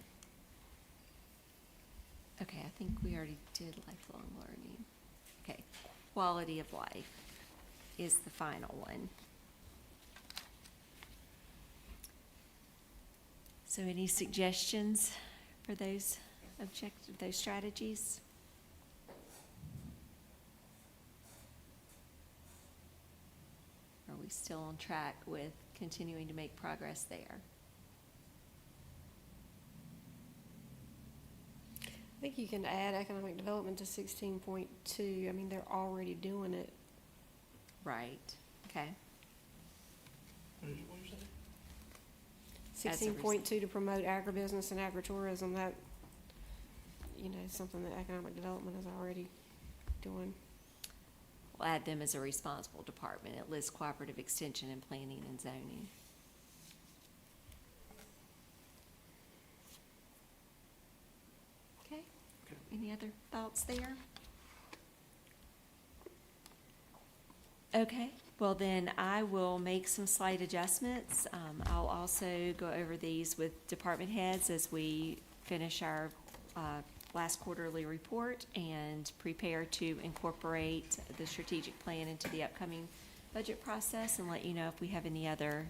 Okay, I think we already did lifelong learning. Okay, quality of life is the final one. So any suggestions for those those strategies? Are we still on track with continuing to make progress there? I think you can add economic development to 16.2. I mean, they're already doing it. Right, okay. What did you say? As a 16.2 to promote agribusiness and agritourism, that, you know, is something that economic development is already doing. We'll add them as a responsible department. It lists cooperative extension and planning and zoning. Okay, any other thoughts there? Okay, well then I will make some slight adjustments. I'll also go over these with department heads as we finish our last quarterly report and prepare to incorporate the strategic plan into the upcoming budget process, and let you know if we have any other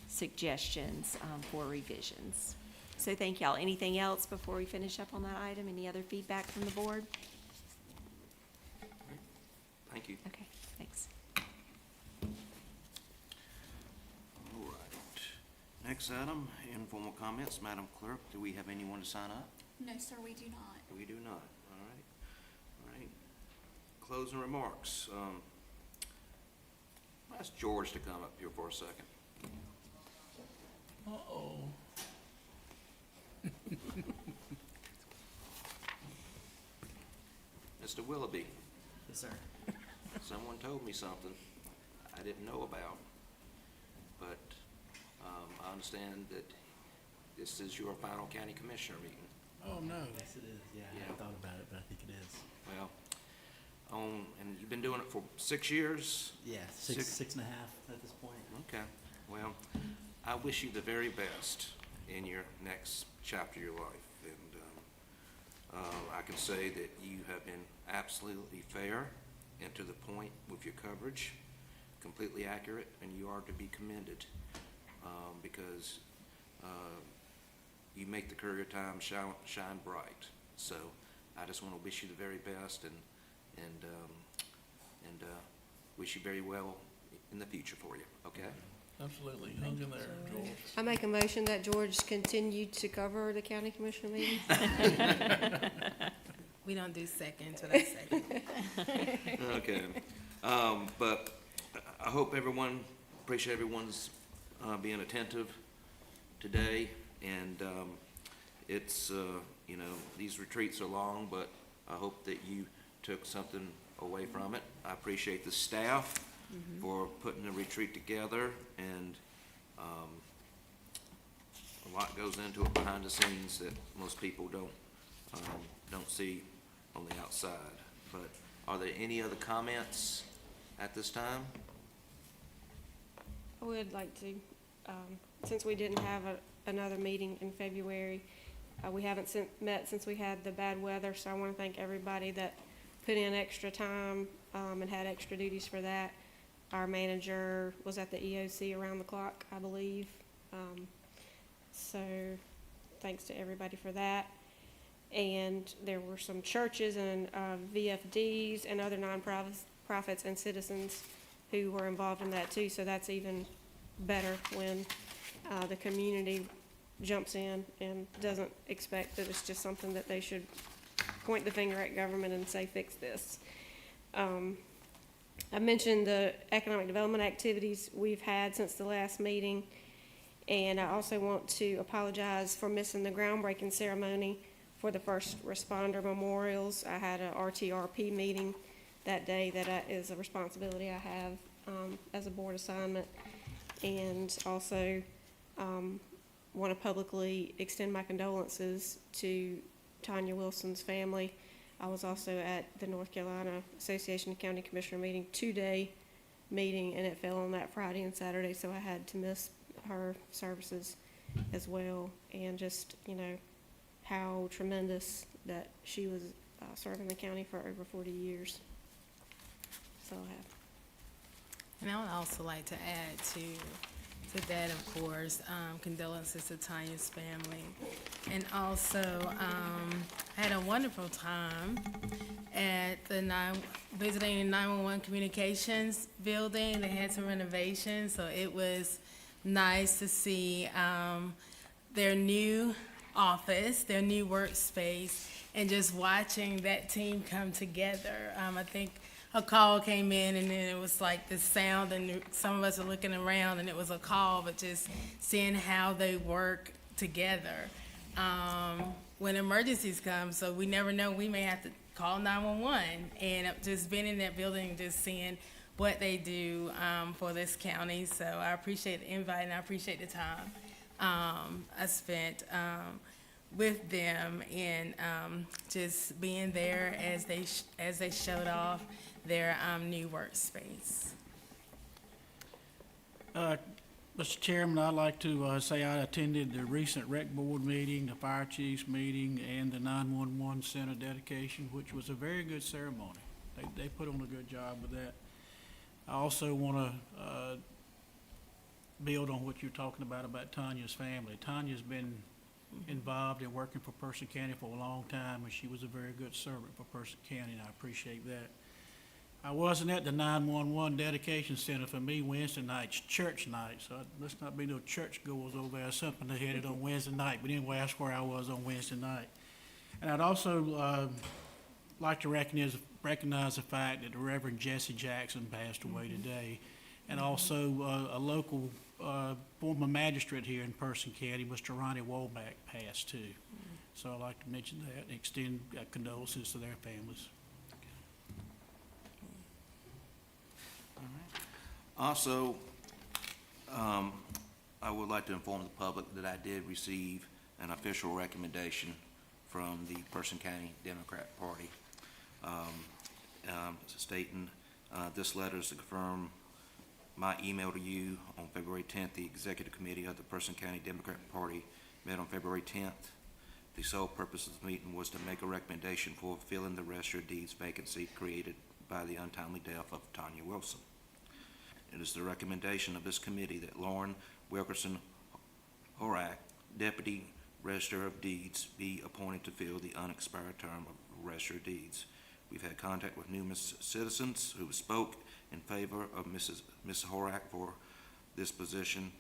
suggestions for revisions. So thank y'all. Anything else before we finish up on that item? Any other feedback from the board? Thank you. Okay, thanks. All right. Next item, informal comments. Madam Clerk, do we have anyone to sign up? No, sir, we do not. We do not. All right. All right. Closing remarks. I'll ask George to come up here for a second. Uh-oh. Mr. Willoughby, Yes, sir. someone told me something I didn't know about, but I understand that this is your final county commissioner meeting. Oh, no. Yes, it is. Yeah, I Yeah. hadn't thought about it, but I think it is. Well, and you've been doing it for 6 years? Yeah, Six- six and a half at this point. Okay, well, I wish you the very best in your next chapter of your life. And I can say that you have been absolutely fair and to the point with your coverage, completely accurate, and you are to be commended because you make the Courier Times shine bright. So I just want to wish you the very best and wish you very well in the future for you, okay? Absolutely. Hang in there, George. I make a motion that George continue to cover the county commission meeting. We don't do second till that's second. Okay. But I hope appreciate everyone's being attentive today. And it's, these retreats are long, but I hope that you took something away from it. I appreciate the staff for putting the retreat together, and a lot goes into it behind the scenes that most people don't see on the outside. But are there any other comments at this time? I would like to, since we didn't have another meeting in February, we haven't met since we had the bad weather, so I want to thank everybody that put in extra time and had extra duties for that. Our manager was at the EOC around the clock, I believe. So thanks to everybody for that. And there were some churches and VFDs and other nonprofits and citizens who were involved in that too. So that's even better when the community jumps in and doesn't expect that it's just something that they should point the finger at government and say, fix this. I mentioned the economic development activities we've had since the last meeting. And I also want to apologize for missing the groundbreaking ceremony for the first responder memorials. I had a RTRP meeting that day that is a responsibility I have as a board assignment. And also want to publicly extend my condolences to Tanya Wilson's family. I was also at the North Carolina Association of County Commissioner meeting, 2-day meeting, and it fell on that Friday and Saturday, so I had to miss her services as well. And just, you know, how tremendous that she was serving the county for over 40 years. That's all I have. And I would also like to add to that, of course, condolences to Tanya's family. And also, I had a wonderful time at visiting the 911 communications building. They had some renovations, so it was nice to see their new office, their new workspace, and just watching that team come together. I think a call came in, and then it was like the sound, and some of us are looking around, and it was a call, but just seeing how they work together when emergencies come. So we never know, we may have to call 911, and just being in that building, just seeing what they do for this county. So I appreciate the invite, and I appreciate the time I spent with them, and just being there as they showed off their new workspace. Mr. Chairman, I'd like to say I attended the recent rec board meeting, the fire chiefs meeting, and the 911 center dedication, which was a very good ceremony. They put on a good job with that. I also want to build on what you're talking about Tanya's family. Tanya's been involved in working for Person County for a long time, and she was a very good servant for Person County, and I appreciate that. I wasn't at the 911 dedication center. For me, Wednesday night's church night, so let's not be no church goers over there or something that headed on Wednesday night. But anyway, that's where I was on Wednesday night. And I'd also like to recognize the fact that the Reverend Jesse Jackson passed away today, and also a local former magistrate here in Person County, Mr. Ronnie Womack, passed too. So I'd like to mention that and extend condolences to their families. Also, I would like to inform the public that I did receive an official recommendation from the Person County Democrat Party stating this letter is to confirm my email to you on February 10th. The Executive Committee of the Person County Democrat Party met on February 10th. The sole purpose of the meeting was to make a recommendation for filling the register of deeds vacancy created by the untimely death of Tanya Wilson. It is the recommendation of this committee that Lauren Wilkerson Horak, Deputy Register of Deeds, be appointed to fill the unexpired term of Register of Deeds. We've had contact with numerous citizens who spoke in favor of Ms. Horak for this position.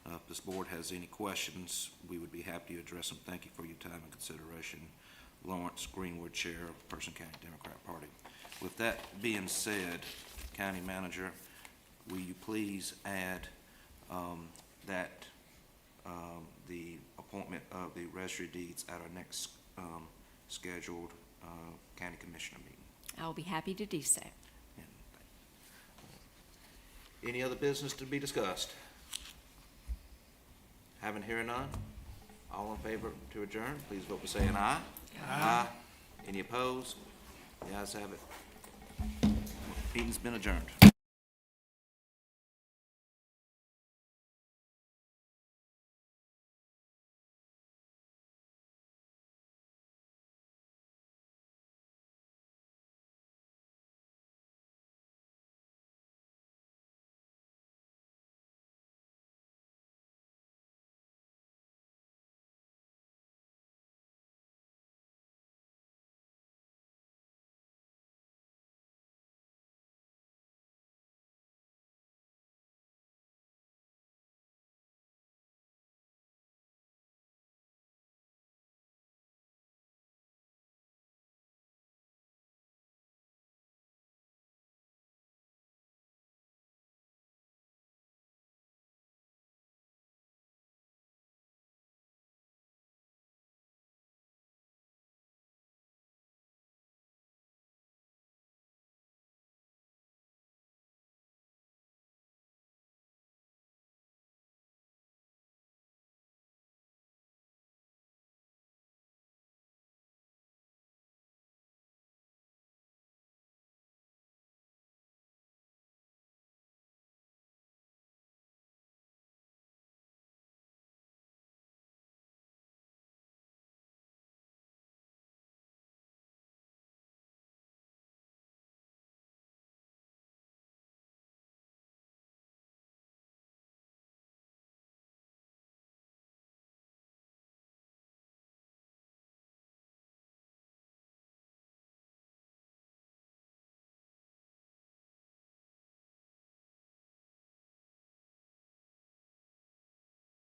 If this board has any questions, we would be happy to address them. Thank you for your time and consideration. Lawrence Greenwood, Chair of Person County Democrat Party. With that being said, County Manager, will you please add that the appointment of the Registry of Deeds at our next scheduled County Commissioner meeting? I'll be happy to do so. Any other business to be discussed? Having hearing none, all in favor to adjourn, please vote by saying aye. Aye. Any opposed? The ayes have it. Meeting's been adjourned.